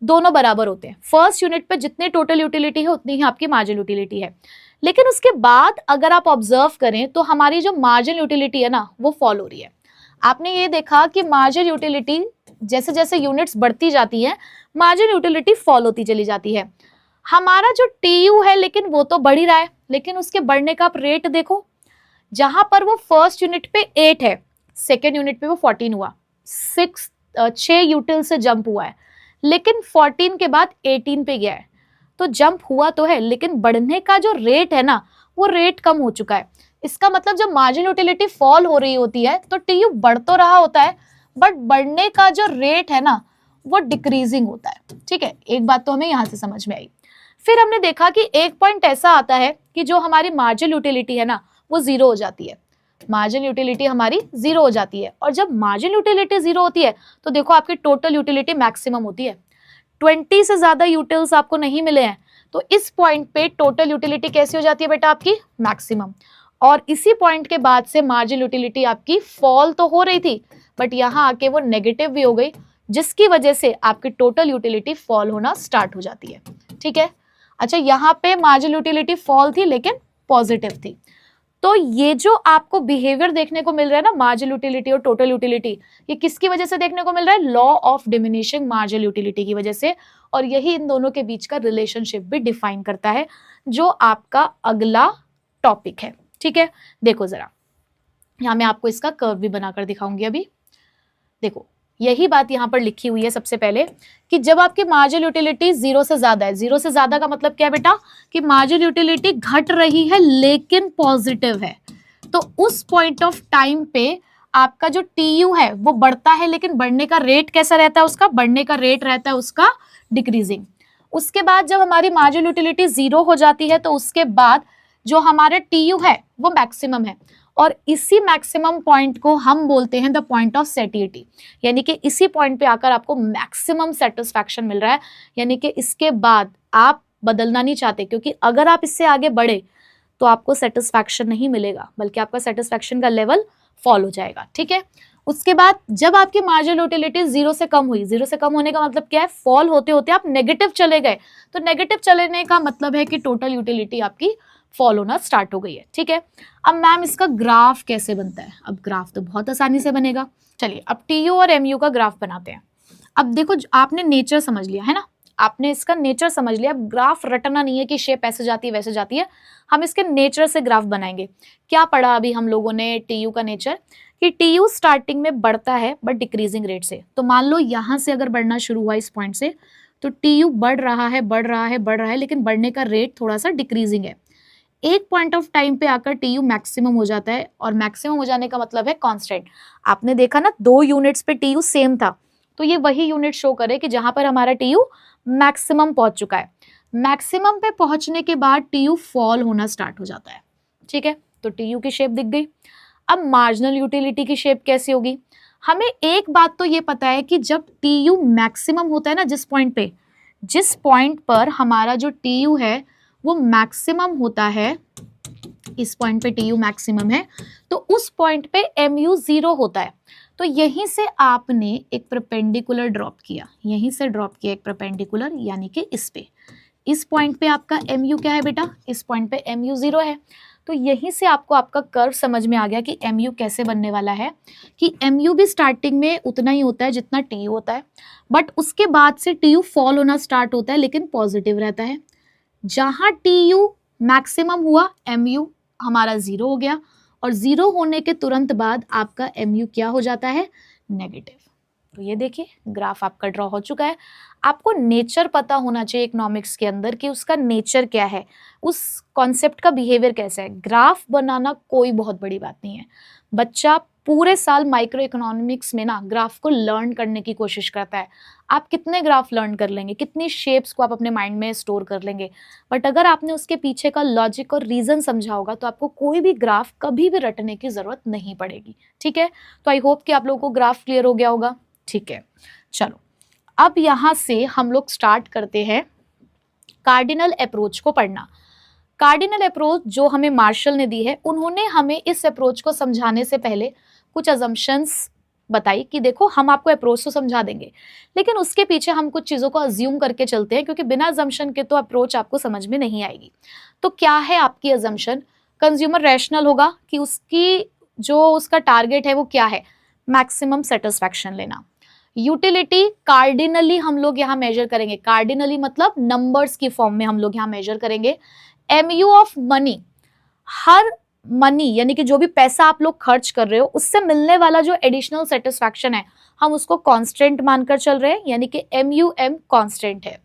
दोनों बराबर होते हैं। फर्स्ट यूनिट पे जितनी टोटल यूटिलिटी है उतनी ही आपकी मार्जिनल यूटिलिटी है, लेकिन उसके बाद अगर आप ऑब्जर्व करें तो हमारी जो मार्जिनल यूटिलिटी है ना वो फॉल हो रही है। आपने ये देखा कि मार्जिनल यूटिलिटी जैसे जैसे यूनिट्स बढ़ती जाती हैं मार्जिनल यूटिलिटी फॉल होती चली जाती है। हमारा जो टीयू है लेकिन वो तो बढ़ ही रहा है, लेकिन उसके बढ़ने का आप रेट देखो, जहां पर वो फर्स्ट यूनिट पे 8 है, सेकेंड यूनिट पे वो 14 हुआ, 6 यूटिल से जंप हुआ है, लेकिन 14 के बाद 18 पे गया है। तो जंप हुआ तो है, लेकिन बढ़ने का जो रेट है ना वो रेट कम हो चुका है। इसका मतलब जब मार्जिनल यूटिलिटी फॉल हो रही होती है तो टीयू बढ़ तो रहा होता है, बट बढ़ने का जो रेट है ना वो डिक्रीजिंग होता है। ठीक है, एक बात तो हमें यहां से समझ में आई। फिर हमने देखा कि एक पॉइंट ऐसा आता है कि जो हमारी मार्जिनल यूटिलिटी है ना वो 0 हो जाती है। मार्जिनल यूटिलिटी हमारी 0 हो जाती है, और जब मार्जिनल यूटिलिटी 0 होती है तो देखो आपकी टोटल यूटिलिटी मैक्सिमम होती है। 20 से ज्यादा यूटिल्स आपको नहीं मिले हैं, तो इस पॉइंट पे टोटल यूटिलिटी कैसी हो जाती है बेटा? आपकी मैक्सिमम। और इसी पॉइंट के बाद से मार्जिनल यूटिलिटी आपकी फॉल तो हो रही थी, बट यहाँ आके वो नेगेटिव भी हो गई, जिसकी वजह से आपकी टोटल यूटिलिटी फॉल होना स्टार्ट हो जाती है। ठीक है, अच्छा यहाँ पे मार्जिनल यूटिलिटी फॉल थी लेकिन पॉजिटिव थी। तो ये जो आपको बिहेवियर देखने को मिल रहा है ना, मार्जिनल यूटिलिटी और टोटल यूटिलिटी, ये किसकी वजह से देखने को मिल रहा है? Law of diminishing marginal utility की वजह से, और यही इन दोनों के बीच का रिलेशनशिप भी डिफाइन करता है। जो आपका अगला टॉपिक है। ठीक है, देखो जरा, यहां मैं आपको इसका कर्व भी बनाकर दिखाऊंगी। अभी देखो, यही बात यहां पर लिखी हुई है सबसे पहले कि जब आपकी मार्जिनल यूटिलिटी 0 से ज्यादा है, 0 से ज्यादा का मतलब क्या है बेटा, कि मार्जिनल यूटिलिटी घट रही है लेकिन पॉजिटिव है, तो उस पॉइंट ऑफ टाइम पे आपका जो टीयू है वो बढ़ता है, लेकिन बढ़ने का रेट कैसा रहता है उसका, बढ़ने का रेट रहता है उसका डिक्रीजिंग। उसके बाद जब हमारी मार्जिनल यूटिलिटी 0 हो जाती है तो उसके बाद जो हमारा टीयू है वो मैक्सिमम है, और इसी मैक्सिमम पॉइंट को हम बोलते हैं द पॉइंट ऑफ सेटिएटी, यानी कि इसी पॉइंट पे आकर आपको मैक्सिमम सेटिस्फैक्शन मिल रहा है, यानी कि इसके बाद आप बदलना नहीं चाहते, क्योंकि अगर आप इससे आगे बढ़े तो आपको सेटिस्फैक्शन नहीं मिलेगा, बल्कि आपका सेटिस्फैक्शन का लेवल फॉल हो जाएगा। ठीक है, उसके बाद जब आपकी मार्जिनल यूटिलिटी 0 से कम हुई, 0 से कम होने का मतलब क्या है, फॉल होते होते आप नेगेटिव चले गए, तो नेगेटिव चलने का मतलब है कि टोटल यूटिलिटी आपकी फॉल होना स्टार्ट हो गई है। ठीक है, अब मैम इसका ग्राफ कैसे बनता है, अब ग्राफ तो बहुत आसानी से बनेगा। चलिए अब टीयू और एमयू का ग्राफ बनाते हैं। अब देखो, आपने नेचर समझ लिया है ना, आपने इसका नेचर समझ लिया। अब ग्राफ रटना नहीं है कि शेप ऐसे जाती है वैसे जाती है, हम इसके नेचर से ग्राफ बनाएंगे। क्या पढ़ा अभी हम लोगों ने टीयू का नेचर, कि टीयू स्टार्टिंग में बढ़ता है बट डिक्रीजिंग रेट से। तो मान लो यहां से अगर बढ़ना शुरू हुआ इस पॉइंट से, तो टीयू बढ़ रहा है बढ़ रहा है बढ़ रहा है, लेकिन बढ़ने का रेट थोड़ा सा डिक्रीजिंग है। एक पॉइंट ऑफ टाइम पे आकर टीयू मैक्सिमम हो जाता है, और मैक्सिमम हो जाने का मतलब है कांस्टेंट। आपने देखा ना 2 यूनिट्स पे टीयू सेम था, तो ये वही यूनिट शो करे कि जहां पर हमारा टीयू मैक्सिमम पहुंच चुका है। मैक्सिमम पे पहुंचने के बाद टीयू फॉल होना स्टार्ट हो जाता है। ठीक है, तो टीयू की शेप दिख गई। अब मार्जिनल यूटिलिटी की शेप कैसी होगी, हमें एक बात तो ये पता है कि जब टीयू मैक्सिमम होता है ना, जिस पॉइंट पर हमारा जो टीयू है वो मैक्सिमम होता है, इस पॉइंट पे टीयू मैक्सिमम है, तो उस पॉइंट पे एमयू 0 होता है। तो यहीं से आपने एक परपेंडिकुलर ड्रॉप किया, यहीं से ड्रॉप किया एक परपेंडिकुलर, यानी कि इस पॉइंट पे आपका एमयू क्या है बेटा, इस पॉइंट पे एमयू 0 है। तो यहीं से आपको आपका कर्व समझ में आ गया कि एमयू कैसे बनने वाला है, कि एमयू भी स्टार्टिंग में उतना ही होता है जितना टीयू होता है, बट उसके बाद से टीयू फॉल होना स्टार्ट होता है, लेकिन पॉजिटिव रहता है। जहां टीयू मैक्सिमम हुआ, एमयू हमारा 0 हो गया, और 0 होने के तुरंत बाद आपका एमयू क्या हो जाता है, नेगेटिव। तो ये देखिए ग्राफ आपका ड्रॉ हो चुका है। आपको नेचर पता होना चाहिए इकोनॉमिक्स के अंदर कि उसका नेचर क्या है, उस कॉन्सेप्ट का बिहेवियर कैसा है। ग्राफ बनाना कोई बहुत बड़ी बात नहीं है। बच्चा पूरे साल माइक्रो इकोनॉमिक्स में ना ग्राफ को लर्न करने की कोशिश करता है। आप कितने ग्राफ लर्न कर लेंगे, कितनी शेप्स को आप अपने माइंड में स्टोर कर लेंगे, बट अगर आपने उसके पीछे का लॉजिक और रीजन समझा होगा तो आपको कोई भी ग्राफ कभी भी रटने की जरूरत नहीं पड़ेगी। ठीक है, तो आई होप कि आप लोगों को ग्राफ क्लियर हो गया होगा। ठीक है, चलो अब यहां से हम लोग स्टार्ट करते हैं कार्डिनल अप्रोच को पढ़ना। कार्डिनल अप्रोच जो हमें मार्शल ने दी है, उन्होंने हमें इस अप्रोच को समझाने से पहले कुछ अजम्पशंस बताई कि देखो हम आपको अप्रोच तो समझा देंगे, लेकिन उसके पीछे हम कुछ चीज़ों को अज्यूम करके चलते हैं, क्योंकि बिना अजम्पशन के तो अप्रोच आपको समझ में नहीं आएगी। तो क्या है आपकी अजम्पशन, कंज्यूमर रैशनल होगा कि उसका टारगेट है वो क्या है, मैक्सिमम सेटिस्फैक्शन लेना। यूटिलिटी कार्डिनली हम लोग यहाँ मेजर करेंगे, कार्डिनली मतलब नंबर्स की फॉर्म में हम लोग यहाँ मेजर करेंगे। MU of money, her money यानी कि जो भी पैसा आप लोग खर्च कर रहे हो उससे मिलने वाला जो एडिशनल सेटिस्फैक्शन है हम उसको कांस्टेंट मानकर चल रहे हैं, यानी कि MUM कांस्टेंट है।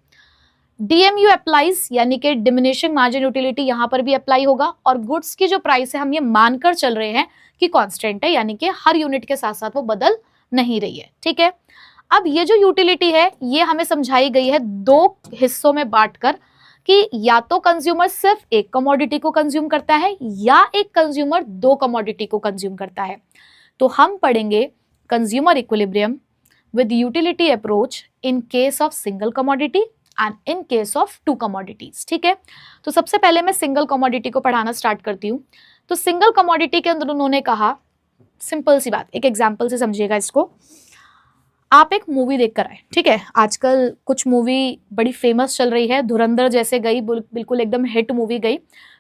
DMU अप्लाइज, यानी कि डिमिनिशिंग मार्जिन यूटिलिटी यहां पर भी अप्लाई होगा, और गुड्स की जो प्राइस है हम ये मानकर चल रहे हैं कि कांस्टेंट है, यानी कि हर यूनिट के साथ साथ वो बदल नहीं रही है। ठीक है, अब ये जो यूटिलिटी है ये हमें समझाई गई है 2 हिस्सों में बांटकर, कि या तो कंज्यूमर सिर्फ एक कमोडिटी को कंज्यूम करता है या एक कंज्यूमर 2 कमोडिटी को कंज्यूम करता है। तो हम पढ़ेंगे consumer equilibrium with utility approach in case of single commodity and in case of 2 commodities. ठीक है, तो सबसे पहले मैं सिंगल कमोडिटी को पढ़ाना स्टार्ट करती हूँ। तो सिंगल कमोडिटी के अंदर उन्होंने कहा, सिंपल सी बात, एक एग्जाम्पल से समझिएगा इसको। आप एक मूवी देख कर आए, ठीक है, आजकल कुछ मूवी बड़ी फेमस चल रही है, धुरंधर जैसे गई, बिल्कुल एकदम हिट मूवी गई,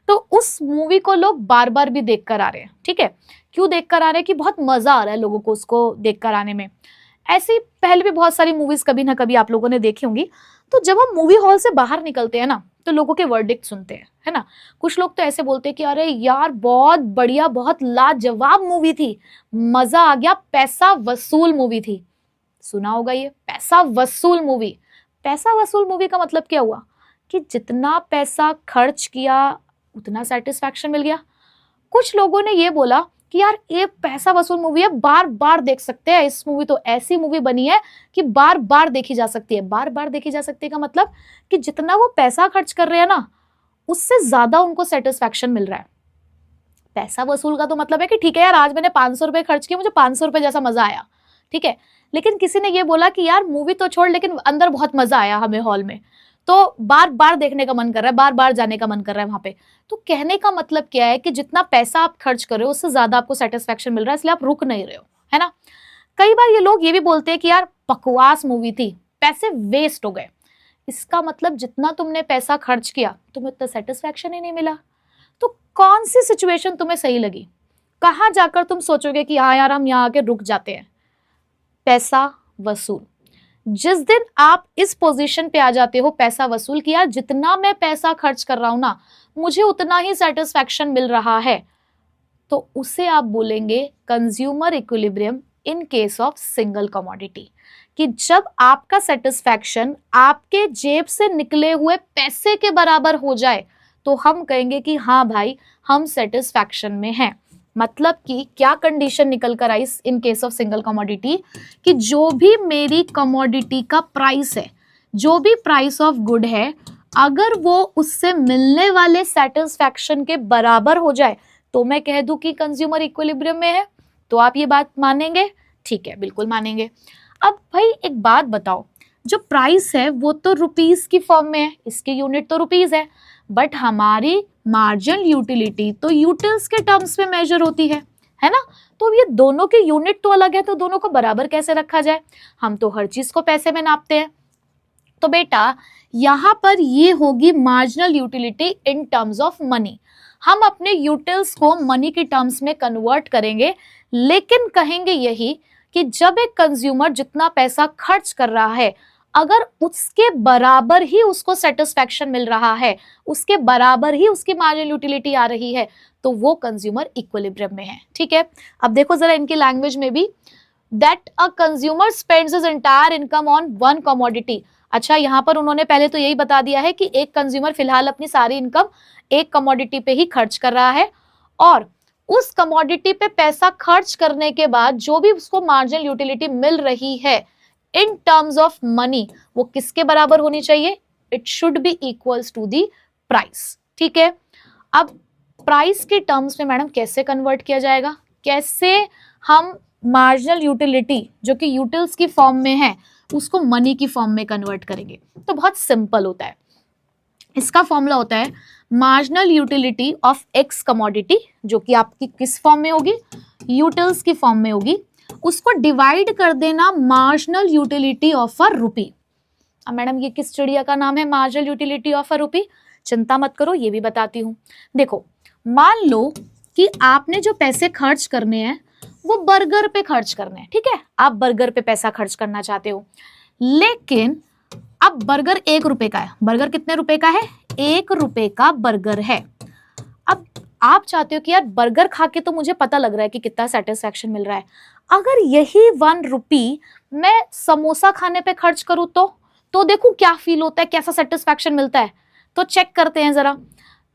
तो उस मूवी को लोग बार बार भी देख कर आ रहे हैं। ठीक है, क्यों देख कर आ रहे हैं, कि बहुत मजा आ रहा है लोगों को उसको देख कर आने में। ऐसी पहले भी बहुत सारी मूवीज कभी ना कभी आप लोगों ने देखी होंगी। तो जब हम मूवी हॉल से बाहर निकलते हैं ना, तो लोगों के वर्डिक्ट सुनते हैं, है ना। कुछ लोग तो ऐसे बोलते हैं कि अरे यार बहुत बढ़िया, बहुत लाजवाब मूवी थी, मजा आ गया, पैसा वसूल मूवी थी। सुना होगा ये, पैसा वसूल मूवी। पैसा वसूल मूवी का मतलब क्या हुआ कि जितना पैसा खर्च किया उतना सेटिस्फैक्शन मिल गया। कुछ लोगों ने ये बोला कि यार ये पैसा वसूल मूवी है, बार बार देख सकते हैं, इस मूवी तो ऐसी मूवी बनी है कि बार बार देखी जा सकती है। बार बार देखी जा सकती है का मतलब कि जितना वो पैसा खर्च कर रहे हैं ना, उससे ज्यादा उनको सेटिस्फैक्शन मिल रहा है। पैसा वसूल का तो मतलब है कि ठीक है यार, आज मैंने 500 रुपए खर्च किए, मुझे 500 रुपए जैसा मजा आया, ठीक है। लेकिन किसी ने ये बोला कि यार मूवी तो छोड़, लेकिन अंदर बहुत मजा आया हमें हॉल में, तो बार बार देखने का मन कर रहा है, बार बार जाने का मन कर रहा है वहां पे। तो कहने का मतलब क्या है कि जितना पैसा आप खर्च कर रहे हो उससे ज्यादा आपको सेटिस्फैक्शन मिल रहा है, इसलिए आप रुक नहीं रहे हो, है ना। कई बार ये लोग ये भी बोलते हैं कि यार बकवास मूवी थी, पैसे वेस्ट हो गए। इसका मतलब जितना तुमने पैसा खर्च किया तुम्हें उतना सेटिस्फैक्शन ही नहीं मिला। तो कौन सी सिचुएशन तुम्हें सही लगी? कहां जाकर तुम सोचोगे कि हाँ यार हम यहाँ आके रुक जाते हैं? पैसा वसूल। जिस दिन आप इस पोजीशन पे आ जाते हो पैसा वसूल किया, जितना मैं पैसा खर्च कर रहा हूं ना मुझे उतना ही सेटिस्फैक्शन मिल रहा है, तो उसे आप बोलेंगे consumer equilibrium in case of single commodity. कि जब आपका सेटिस्फैक्शन आपके जेब से निकले हुए पैसे के बराबर हो जाए तो हम कहेंगे कि हाँ भाई हम सेटिस्फैक्शन में हैं। मतलब कि क्या कंडीशन निकल कर आई in case of single commodity, कि जो भी मेरी कमोडिटी का प्राइस है, जो भी प्राइस ऑफ गुड है, अगर वो उससे मिलने वाले सेटिस्फैक्शन के बराबर हो जाए तो मैं कह दूं कि कंज्यूमर इक्विलिब्रियम में है। तो आप ये बात मानेंगे? ठीक है, बिल्कुल मानेंगे। अब भाई एक बात बताओ, जो प्राइस है वो तो रुपीस की फॉर्म में है, इसकी यूनिट तो रुपीस है, बट हमारी मार्जिनल यूटिलिटी तो यूटिल्स के टर्म्स में मेजर होती है ना। तो ये दोनों की यूनिट तो अलग है, तो दोनों को बराबर कैसे रखा जाए? हम तो हर चीज को पैसे में नापते हैं। तो बेटा यहां पर ये होगी marginal utility in terms of money. हम अपने यूटिल्स को मनी के टर्म्स में कन्वर्ट करेंगे, लेकिन कहेंगे यही कि जब एक कंज्यूमर जितना पैसा खर्च कर रहा है अगर उसके बराबर ही उसको सेटिस्फैक्शन मिल रहा है, उसके बराबर ही उसकी मार्जिनल यूटिलिटी आ रही है, तो वो कंज्यूमर इक्विलिब्रियम में है। ठीक है, अब देखो जरा इनकी लैंग्वेज में भी, that a consumer spends his entire income on one commodity. अच्छा, यहां पर उन्होंने पहले तो यही बता दिया है कि एक कंज्यूमर फिलहाल अपनी सारी इनकम एक कमोडिटी पे ही खर्च कर रहा है, और उस कमोडिटी पे पैसा खर्च करने के बाद जो भी उसको मार्जिनल यूटिलिटी मिल रही है इन टर्म्स ऑफ मनी, वो किसके बराबर होनी चाहिए? It should be equals to the price. ठीक है, अब प्राइस के टर्म्स में मैडम कैसे कन्वर्ट किया जाएगा? कैसे हम मार्जिनल यूटिलिटी जो कि यूटिल्स की फॉर्म में है उसको मनी की फॉर्म में कन्वर्ट करेंगे? तो बहुत सिंपल होता है, इसका फॉर्मूला होता है marginal utility of x commodity, जो कि आपकी किस फॉर्म में होगी? यूटिल्स की फॉर्म में होगी, उसको डिवाइड कर देना मार्जिनल यूटिलिटी ऑफ अ रुपी। अब मैडम ये किस चिड़िया का नाम है मार्जिनल यूटिलिटी ऑफ अ रुपी? चिंता मत करो, ये भी बताती हूँ। देखो, मान लो कि आपने जो पैसे खर्च करने हैं वो बर्गर पे खर्च करने हैं, ठीक है, आप बर्गर पे पैसा खर्च करना चाहते हो, लेकिन अब बर्गर 1 रुपए का है। बर्गर कितने रुपए का है? 1 रुपए का बर्गर है। अब आप चाहते हो कि यार बर्गर खा के तो मुझे पता लग रहा है कि कितना सेटिस्फैक्शन मिल रहा है, अगर यही 1 रुपी मैं समोसा खाने पे खर्च करूं तो देखूं क्या फील होता है, कैसा सेटिस्फैक्शन मिलता है। तो चेक करते हैं जरा।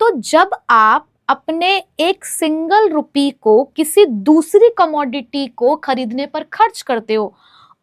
तो जब आप अपने एक सिंगल रुपी को किसी दूसरी कमोडिटी को खरीदने पर खर्च करते हो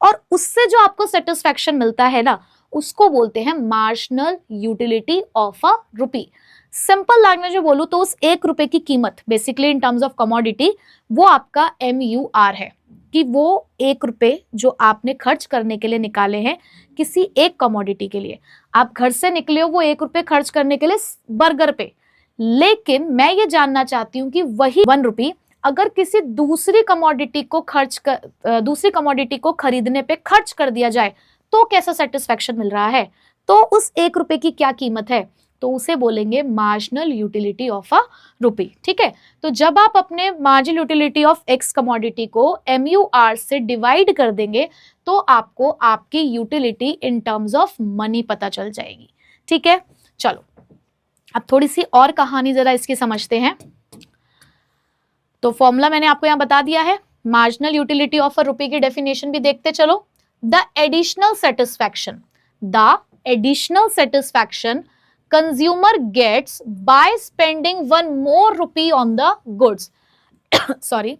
और उससे जो आपको सेटिस्फैक्शन मिलता है ना, उसको बोलते हैं marginal utility of a rupee. Simple language में बोलूं तो उस 1 रुपए की कीमत basically in terms of commodity वो आपका MUR है, कि वो 1 रुपए जो आपने खर्च करने के लिए निकाले हैं किसी एक कमोडिटी के लिए, आप घर से निकले हो वो 1 रुपए खर्च करने के लिए बर्गर पे, लेकिन मैं ये जानना चाहती हूँ कि वही 1 रुपी अगर किसी दूसरी कमोडिटी को खरीदने पे खर्च कर दिया जाए तो कैसा सेटिस्फैक्शन मिल रहा है? तो उस 1 रुपए की क्या कीमत है तो उसे बोलेंगे मार्जिनल यूटिलिटी ऑफ अ रुपी। ठीक है, तो जब आप अपने marginal utility of x commodity को MUR से डिवाइड कर देंगे तो आपको आपकी utility in terms of money पता चल जाएगी। ठीक है, चलो अब थोड़ी सी और कहानी जरा इसकी समझते हैं। तो फॉर्मूला मैंने आपको यहां बता दिया है, marginal utility of a rupee की डेफिनेशन भी देखते चलो। The additional satisfaction consumer gets by spending 1 more rupee on the goods. Sorry,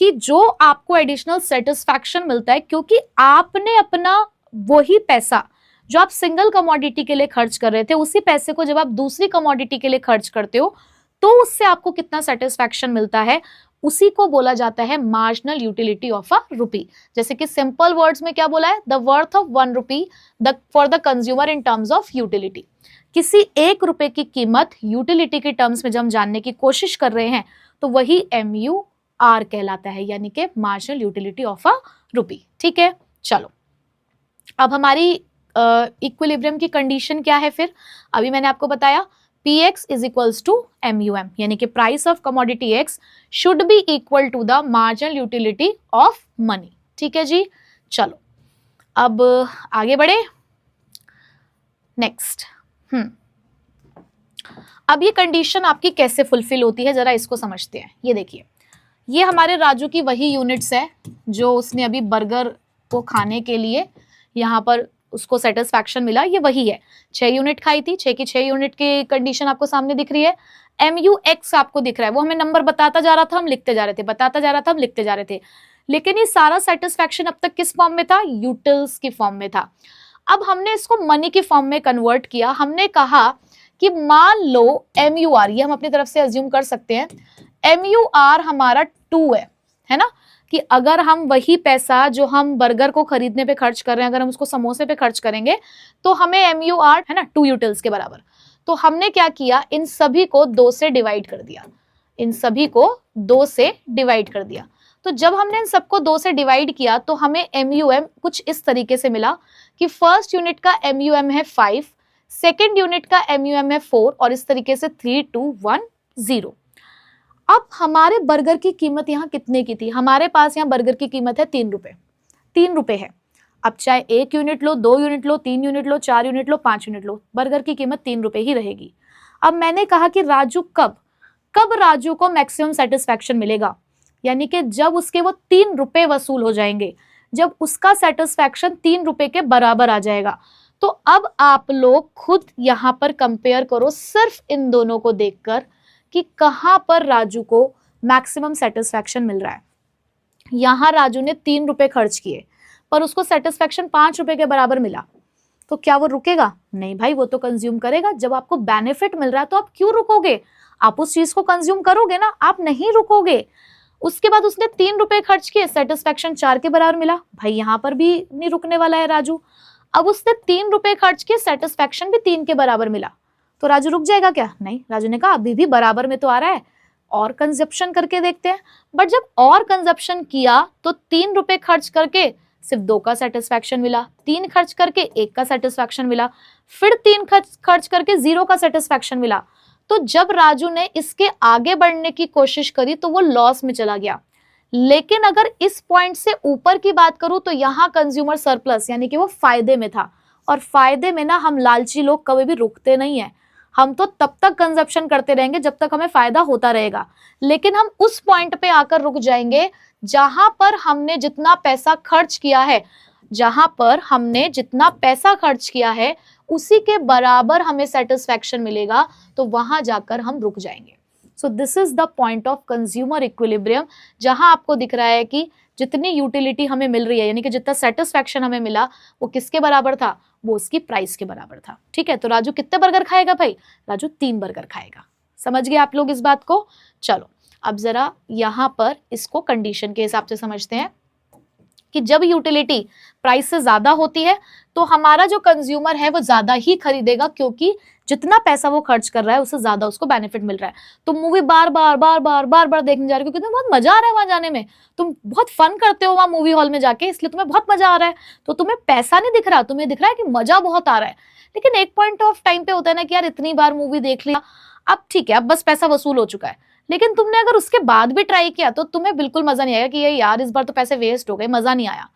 कि जो आपको एडिशनल सेटिस्फैक्शन मिलता है क्योंकि आपने अपना वही पैसा जो आप सिंगल कमोडिटी के लिए खर्च कर रहे थे, उसी पैसे को जब आप दूसरी कमोडिटी के लिए खर्च करते हो तो उससे आपको कितना सेटिस्फैक्शन मिलता है, उसी को बोला जाता है मार्जिनल यूटिलिटी ऑफ अ रुपी। जैसे कि सिंपल वर्ड्स में क्या बोला है, the worth of 1 rupee for the consumer in terms of utility. किसी 1 रुपए की कीमत यूटिलिटी के टर्म्स में जब हम जानने की कोशिश कर रहे हैं तो वही MUR कहलाता है, यानी कि मार्जिनल यूटिलिटी ऑफ अ रुपी। ठीक है, चलो अब हमारी इक्विलिब्रियम की कंडीशन क्या है फिर, अभी मैंने आपको बताया Px is equals to MUM, यानी कि price of commodity X should be equal to the marginal utility of money. ठीक है जी, चलो अब आगे बढ़े नेक्स्ट। अब ये कंडीशन आपकी कैसे फुलफिल होती है जरा इसको समझते हैं। ये देखिए, ये हमारे राजू की वही यूनिट्स है जो उसने अभी बर्गर को खाने के लिए यहाँ पर उसको सेटिस्फैक्शन मिला, ये वही है। 6 यूनिट खाई थी, 6 की 6 यूनिट की कंडीशन आपको सामने दिख रही है। MUX आपको दिख रहा है, वो हमें नंबर बताता जा रहा था, हम लिखते जा रहे थे, बताता जा रहा था, हम लिखते जा रहे थे। लेकिन ये सारा सेटिस्फैक्शन अब तक किस फॉर्म में था, यूटिल्स की फॉर्म में था। अब हमने इसको मनी की फॉर्म में कन्वर्ट किया। हमने कहा कि मान लो MUR, ये हम अपनी तरफ से अज्यूम कर सकते हैं, MUR हमारा 2 है ना, कि अगर हम वही पैसा जो हम बर्गर को खरीदने पे खर्च कर रहे हैं अगर हम उसको समोसे पे खर्च करेंगे तो हमें MUR है ना 2 यूटिल्स के बराबर। तो हमने क्या किया, इन सभी को 2 से डिवाइड कर दिया, इन सभी को 2 से डिवाइड कर दिया। तो जब हमने इन सबको 2 से डिवाइड किया तो हमें MUM कुछ इस तरीके से मिला कि फर्स्ट यूनिट का MUM है 5, सेकेंड यूनिट का MUM है 4 और इस तरीके से 3, 2, 1, 0। अब हमारे बर्गर की कीमत यहाँ कितने की थी, हमारे पास यहाँ बर्गर की कीमत है 3 रुपए, 3 रुपए है। अब चाहे 1 यूनिट लो, 2 यूनिट लो, 3 यूनिट लो, 4 यूनिट लो, 5 यूनिट लो, बर्गर की कीमत 3 रुपए ही रहेगी। अब मैंने कहा कि राजू कब राजू को मैक्सिमम सेटिस्फैक्शन मिलेगा, यानी कि जब उसके वो 3 रुपए वसूल हो जाएंगे, जब उसका सेटिस्फैक्शन 3 रुपए के बराबर आ जाएगा। तो अब आप लोग खुद यहाँ पर कंपेयर करो सिर्फ इन दोनों को देखकर कि कहां पर राजू को मैक्सिमम सेटिस्फैक्शन मिल रहा है। यहां राजू ने 3 रुपए खर्च किए पर उसको सेटिस्फैक्शन 5 रुपए के बराबर मिला, तो क्या वो रुकेगा? नहीं भाई, वो तो कंज्यूम करेगा। जब आपको बेनिफिट मिल रहा है तो आप क्यों रुकोगे, आप उस चीज को कंज्यूम करोगे ना, आप नहीं रुकोगे। उसके बाद उसने 3 रुपए खर्च किए, सेटिस्फैक्शन 4 के बराबर मिला, भाई यहां पर भी नहीं रुकने वाला है राजू। अब उसने 3 रुपए खर्च किए, सेटिस्फैक्शन भी 3 के बराबर मिला, तो राजू रुक जाएगा क्या? नहीं, राजू ने कहा अभी भी बराबर में तो आ रहा है, और कंजप्शन करके देखते हैं। बट जब और कंजप्शन किया तो 3 रुपए खर्च करके सिर्फ 2 का सेटिस्फैक्शन मिला, 3 खर्च करके 1 का सेटिस्फैक्शन मिला, फिर 3 खर्च करके 0 का सेटिस्फैक्शन मिला। तो जब राजू ने इसके आगे बढ़ने की कोशिश करी तो वो लॉस में चला गया। लेकिन अगर इस पॉइंट से ऊपर की बात करूं तो यहाँ कंज्यूमर सरप्लस, यानी कि वो फायदे में था। और फायदे में ना हम लालची लोग कभी भी रुकते नहीं है, हम तो तब तक कंजप्शन करते रहेंगे जब तक हमें फायदा होता रहेगा। लेकिन हम उस पॉइंट पे आकर रुक जाएंगे जहां पर हमने जितना पैसा खर्च किया है, जहां पर हमने जितना पैसा खर्च किया है उसी के बराबर हमें सेटिस्फैक्शन मिलेगा, तो वहां जाकर हम रुक जाएंगे। So this is the point of consumer equilibrium, जहां आपको दिख रहा है कि जितनी यूटिलिटी हमें मिल रही है, यानी कि जितना सेटिस्फैक्शन हमें मिला, वो किसके बराबर था? वो उसकी प्राइस के बराबर था। ठीक है, तो राजू कितने बर्गर खाएगा भाई? राजू 3 बर्गर खाएगा। समझ गए आप लोग इस बात को? चलो अब जरा यहां पर इसको कंडीशन के हिसाब से समझते हैं कि जब यूटिलिटी प्राइस से ज्यादा होती है तो हमारा जो कंज्यूमर है वो ज्यादा ही खरीदेगा, क्योंकि जितना पैसा वो खर्च कर रहा है उससे ज्यादा उसको बेनिफिट मिल रहा है। तुम मूवी बार बार देखने जा रहे हो क्योंकि तुम्हें बहुत मजा आ रहा है वहां जाने में, तुम बहुत फन करते हो वहां मूवी हॉल में जाके, इसलिए तुम्हें बहुत मजा आ रहा है। तो तुम्हें पैसा नहीं दिख रहा, तुम्हें दिख रहा है कि मजा बहुत आ रहा है। लेकिन एक पॉइंट ऑफ टाइम पे होता है ना कि यार इतनी बार मूवी देख लिया, अब ठीक है, अब बस पैसा वसूल हो चुका है। लेकिन तुमने अगर उसके बाद भी ट्राई किया तो तुम्हें बिल्कुल मजा नहीं आएगा कि ये यार इस बार तो पैसे वेस्ट हो गए, मजा नहीं आया।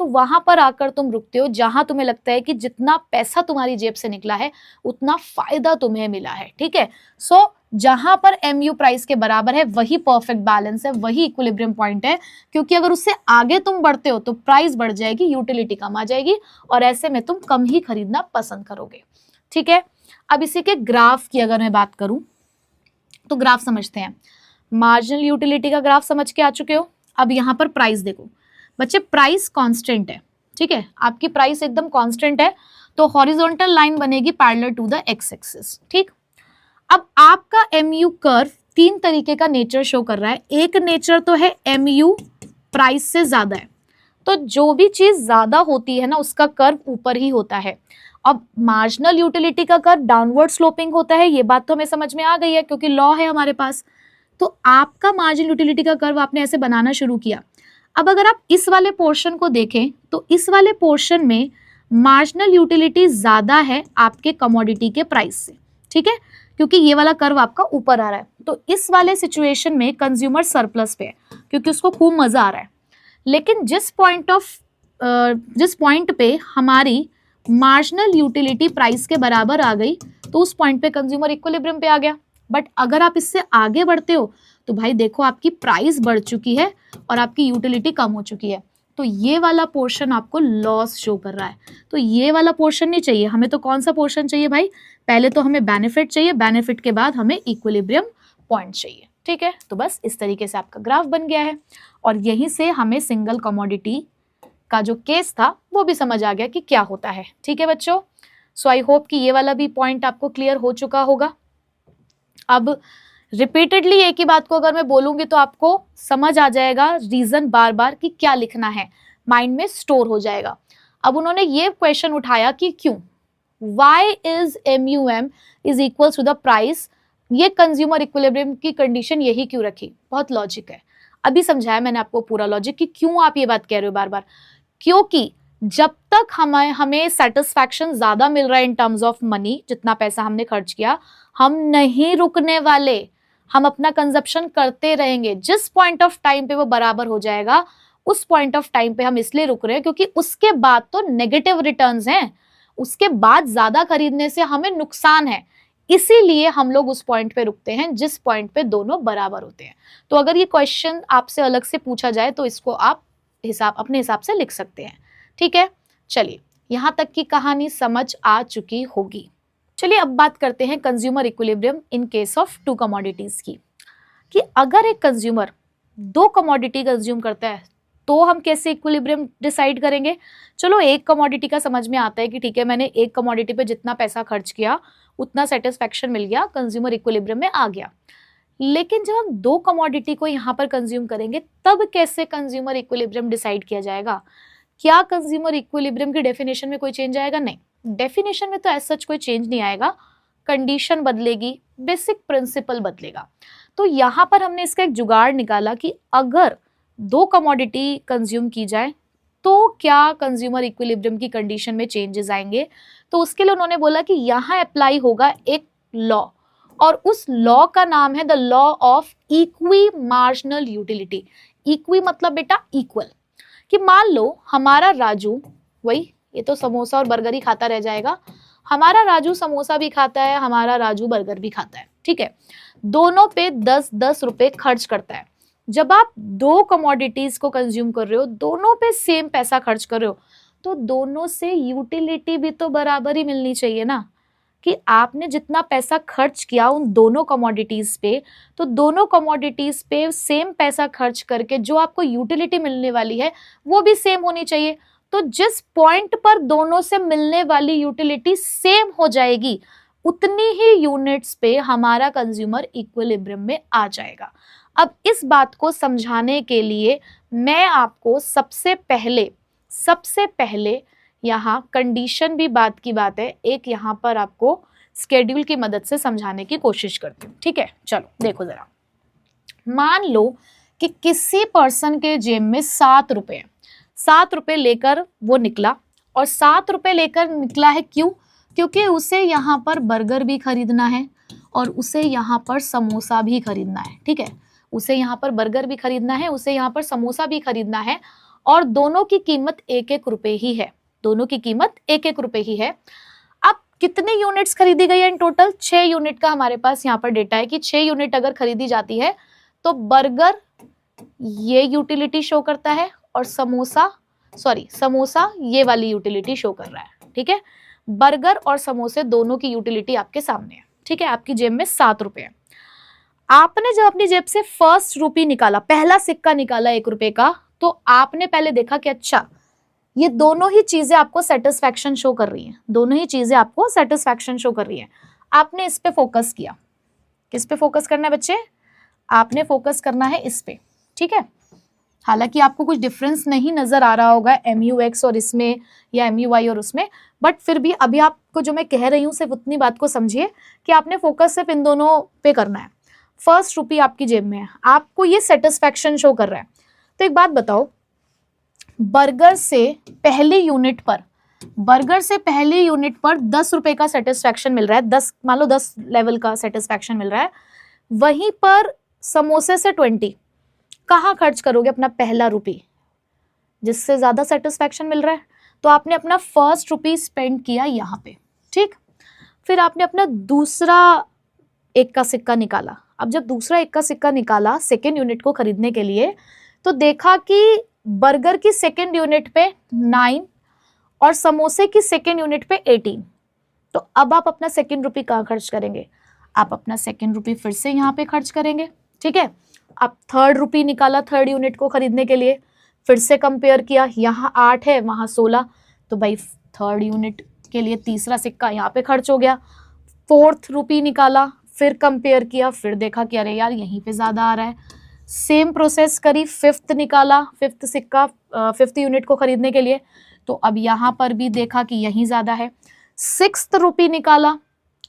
तो वहां पर आकर तुम रुकते हो जहां तुम्हें लगता है कि जितना पैसा तुम्हारी जेब से निकला है उतना फायदा तुम्हें मिला है, ठीक है। सो जहां पर MU प्राइस के बराबर है वही परफेक्ट बैलेंस है, वही इक्विलिब्रियम पॉइंट है। क्योंकि अगर उससे आगे तुम बढ़ते हो तो प्राइस बढ़ जाएगी, यूटिलिटी कम आ जाएगी, और ऐसे में तुम कम ही खरीदना पसंद करोगे, ठीक है। अब इसी के ग्राफ की अगर मैं बात करूं तो ग्राफ समझते हैं। मार्जिनल यूटिलिटी का ग्राफ समझ के आ चुके हो। अब यहां पर प्राइस देखो बच्चे, प्राइस कांस्टेंट है, ठीक है, आपकी प्राइस एकदम कांस्टेंट है, तो हॉरिजॉन्टल लाइन बनेगी parallel to the X axis, ठीक। अब आपका MU कर्व 3 तरीके का नेचर शो कर रहा है। एक नेचर तो है MU प्राइस से ज्यादा है, तो जो भी चीज ज्यादा होती है ना उसका कर्व ऊपर ही होता है। अब मार्जिनल यूटिलिटी का कर्व डाउनवर्ड स्लोपिंग होता है, ये बात तो हमें समझ में आ गई है क्योंकि लॉ है हमारे पास। तो आपका मार्जिनल यूटिलिटी का कर्व आपने ऐसे बनाना शुरू किया। अब अगर आप इस वाले पोर्शन को देखें तो इस वाले पोर्शन में मार्जिनल यूटिलिटी ज्यादा है आपके कमोडिटी के प्राइस से, ठीक है, क्योंकि ये वाला कर्व आपका ऊपर आ रहा है। तो इस वाले सिचुएशन में कंज्यूमर सरप्लस पे है क्योंकि उसको खूब मजा आ रहा है। लेकिन जिस पॉइंट पे हमारी मार्जिनल यूटिलिटी प्राइस के बराबर आ गई तो उस पॉइंट पे कंज्यूमर इक्विलिब्रियम पे आ गया। बट अगर आप इससे आगे बढ़ते हो तो भाई देखो आपकी प्राइस बढ़ चुकी है और आपकी यूटिलिटी कम हो चुकी है, तो ये वाला पोर्शन आपको लॉस शो कर रहा है। तो ये वाला पोर्शन नहीं चाहिए हमें। तो कौन सा पोर्शन चाहिए भाई? पहले तो हमें बेनिफिट चाहिए, बेनिफिट के बाद हमें इक्विलिब्रियम पॉइंट चाहिए, ठीक है। तो बस इस तरीके से आपका ग्राफ बन गया है और यहीं से हमें सिंगल कमोडिटी का जो केस था वो भी समझ आ गया कि क्या होता है, ठीक है बच्चों। सो आई होप कि ये वाला भी पॉइंट आपको क्लियर हो चुका होगा। अब रिपीटेडली एक ही बात को अगर मैं बोलूंगी तो आपको समझ आ जाएगा रीजन बार बार कि क्या लिखना है, माइंड में स्टोर हो जाएगा। अब उन्होंने ये क्वेश्चन उठाया कि क्यों, why is MUM is equal to the price, ये कंज्यूमर इक्विलिब्रियम की कंडीशन यही क्यों रखी। बहुत लॉजिक है, अभी समझाया मैंने आपको पूरा लॉजिक कि क्यों आप ये बात कह रहे हो बार बार। क्योंकि जब तक हमें सेटिस्फैक्शन ज्यादा मिल रहा है इन टर्म्स ऑफ मनी, जितना पैसा हमने खर्च किया, हम नहीं रुकने वाले, हम अपना कंजप्शन करते रहेंगे। जिस पॉइंट ऑफ टाइम पे वो बराबर हो जाएगा उस पॉइंट ऑफ टाइम पे हम इसलिए रुक रहे हैं क्योंकि उसके बाद तो नेगेटिव रिटर्न्स हैं, उसके बाद ज्यादा खरीदने से हमें नुकसान है। इसीलिए हम लोग उस पॉइंट पे रुकते हैं जिस पॉइंट पे दोनों बराबर होते हैं। तो अगर ये क्वेश्चन आपसे अलग से पूछा जाए तो इसको आप अपने हिसाब से लिख सकते हैं, ठीक है। चलिए, यहां तक की कहानी समझ आ चुकी होगी। चलिए अब बात करते हैं consumer equilibrium in case of 2 commodities की, कि अगर एक कंज्यूमर 2 कमोडिटी कंज्यूम करता है तो हम कैसे इक्विलिब्रियम डिसाइड करेंगे। चलो एक कमोडिटी का समझ में आता है कि ठीक है, मैंने एक कमोडिटी पे जितना पैसा खर्च किया उतना सेटिस्फैक्शन मिल गया, कंज्यूमर इक्विलिब्रियम में आ गया। लेकिन जब हम 2 कमोडिटी को यहाँ पर कंज्यूम करेंगे तब कैसे कंज्यूमर इक्विलिब्रियम डिसाइड किया जाएगा। क्या कंज्यूमर इक्विलिब्रियम की डेफिनेशन में कोई चेंज आएगा? नहीं, डेफिनेशन में तो ऐसा सच कोई चेंज नहीं आएगा, कंडीशन बदलेगी, बेसिक प्रिंसिपल बदलेगा। तो यहाँ पर हमने इसका एक जुगाड़ निकाला कि अगर 2 कमोडिटी कंज्यूम की जाए तो क्या कंज्यूमर इक्विलिब्रियम की कंडीशन में चेंजेस आएंगे। तो उसके लिए उन्होंने बोला कि यहाँ अप्लाई होगा एक लॉ, और उस लॉ का नाम है the law of equi marginal utility. Equi मतलब बेटा इक्वल, कि मान लो हमारा राजू, वही ये तो समोसा और बर्गर ही खाता रह जाएगा, हमारा राजू समोसा भी खाता है, हमारा राजू बर्गर भी खाता है, ठीक है, दोनों पे 10-10 रुपए खर्च करता है। जब आप 2 कमोडिटीज को कंज्यूम कर रहे हो, दोनों पे सेम पैसा खर्च कर रहे हो, तो दोनों से यूटिलिटी भी तो बराबर ही मिलनी चाहिए ना, कि आपने जितना पैसा खर्च किया उन दोनों कमोडिटीज पे, तो दोनों कमोडिटीज पे सेम पैसा खर्च करके जो आपको यूटिलिटी मिलने वाली है वो भी सेम होनी चाहिए। तो जिस पॉइंट पर दोनों से मिलने वाली यूटिलिटी सेम हो जाएगी उतनी ही यूनिट्स पे हमारा कंज्यूमर इक्विलिब्रियम में आ जाएगा। अब इस बात को समझाने के लिए मैं आपको सबसे पहले यहाँ कंडीशन भी बात की बात है, एक यहाँ पर आपको स्केड्यूल की मदद से समझाने की कोशिश करती हूँ, ठीक है। चलो देखो जरा, मान लो कि किसी पर्सन के जेब में 7 रुपए है, 7 रुपए लेकर वो निकला, और 7 रुपए लेकर निकला है क्यों? क्योंकि उसे यहाँ पर बर्गर भी खरीदना है और उसे यहाँ पर समोसा भी खरीदना है, ठीक है। उसे यहाँ पर बर्गर भी खरीदना है, उसे यहाँ पर समोसा भी खरीदना है, और दोनों की कीमत 1-1 रुपए ही है, दोनों की कीमत 1-1 रुपए ही है। अब कितने यूनिट्स खरीदी गई है इन टोटल? 6 यूनिट का हमारे पास यहाँ पर डेटा है कि 6 यूनिट अगर खरीदी जाती है तो बर्गर ये यूटिलिटी शो करता है और समोसा ये वाली यूटिलिटी शो कर रहा है, ठीक है। बर्गर और समोसे दोनों की यूटिलिटी आपके सामने है, ठीक है। आपकी जेब में 7 रुपए है। आपने जब अपनी जेब से फर्स्ट रुपी निकाला, पहला सिक्का निकाला 1 रुपए का, तो आपने पहले देखा कि अच्छा ये दोनों ही चीजें आपको सेटिस्फैक्शन शो कर रही हैं, दोनों ही चीजें आपको सेटिस्फैक्शन शो कर रही हैं। आपने इस पे फोकस किया। किस पे फोकस करना है बच्चे? आपने फोकस करना है इस पे, ठीक है। हालांकि आपको कुछ डिफरेंस नहीं नजर आ रहा होगा MUX और इसमें या MUY और उसमें, बट फिर भी अभी आपको जो मैं कह रही हूँ सिर्फ उतनी बात को समझिए कि आपने फोकस सिर्फ इन दोनों पे करना है। फर्स्ट रुपी आपकी जेब में है, आपको ये सेटिस्फैक्शन शो कर रहा है। तो एक बात बताओ, बर्गर से पहली यूनिट पर 10 रुपए का सेटिस्फैक्शन मिल रहा है, 10 मान लो 10 लेवल का सेटिस्फैक्शन मिल रहा है। वहीं पर समोसे से 20 कहाँ खर्च करोगे अपना पहला रुपी? जिससे ज्यादा सेटिस्फैक्शन मिल रहा है। तो आपने अपना फर्स्ट रुपी स्पेंड किया यहाँ पे, ठीक। फिर आपने अपना दूसरा 1 का सिक्का निकाला। अब जब दूसरा 1 का सिक्का निकाला सेकेंड यूनिट को खरीदने के लिए, तो देखा कि बर्गर की सेकेंड यूनिट पे 9 और समोसे की सेकेंड यूनिट पे 18। तो अब आप अपना सेकेंड रुपी कहाँ खर्च करेंगे? आप अपना सेकेंड रुपी फिर से यहाँ पे खर्च करेंगे, ठीक है। आप थर्ड रुपी निकाला थर्ड यूनिट को खरीदने के लिए, फिर से कंपेयर किया, यहाँ 8 है वहाँ 16, तो भाई थर्ड यूनिट के लिए तीसरा सिक्का यहाँ पे खर्च हो गया। फोर्थ रुपी निकाला, फिर कंपेयर किया, फिर देखा कि अरे यार यहीं पे ज्यादा आ रहा है। सेम प्रोसेस करी, फिफ्थ निकाला, फिफ्थ सिक्का फिफ्थ यूनिट को खरीदने के लिए, तो अब यहाँ पर भी देखा कि यहीं ज्यादा है। सिक्स्थ रुपी निकाला,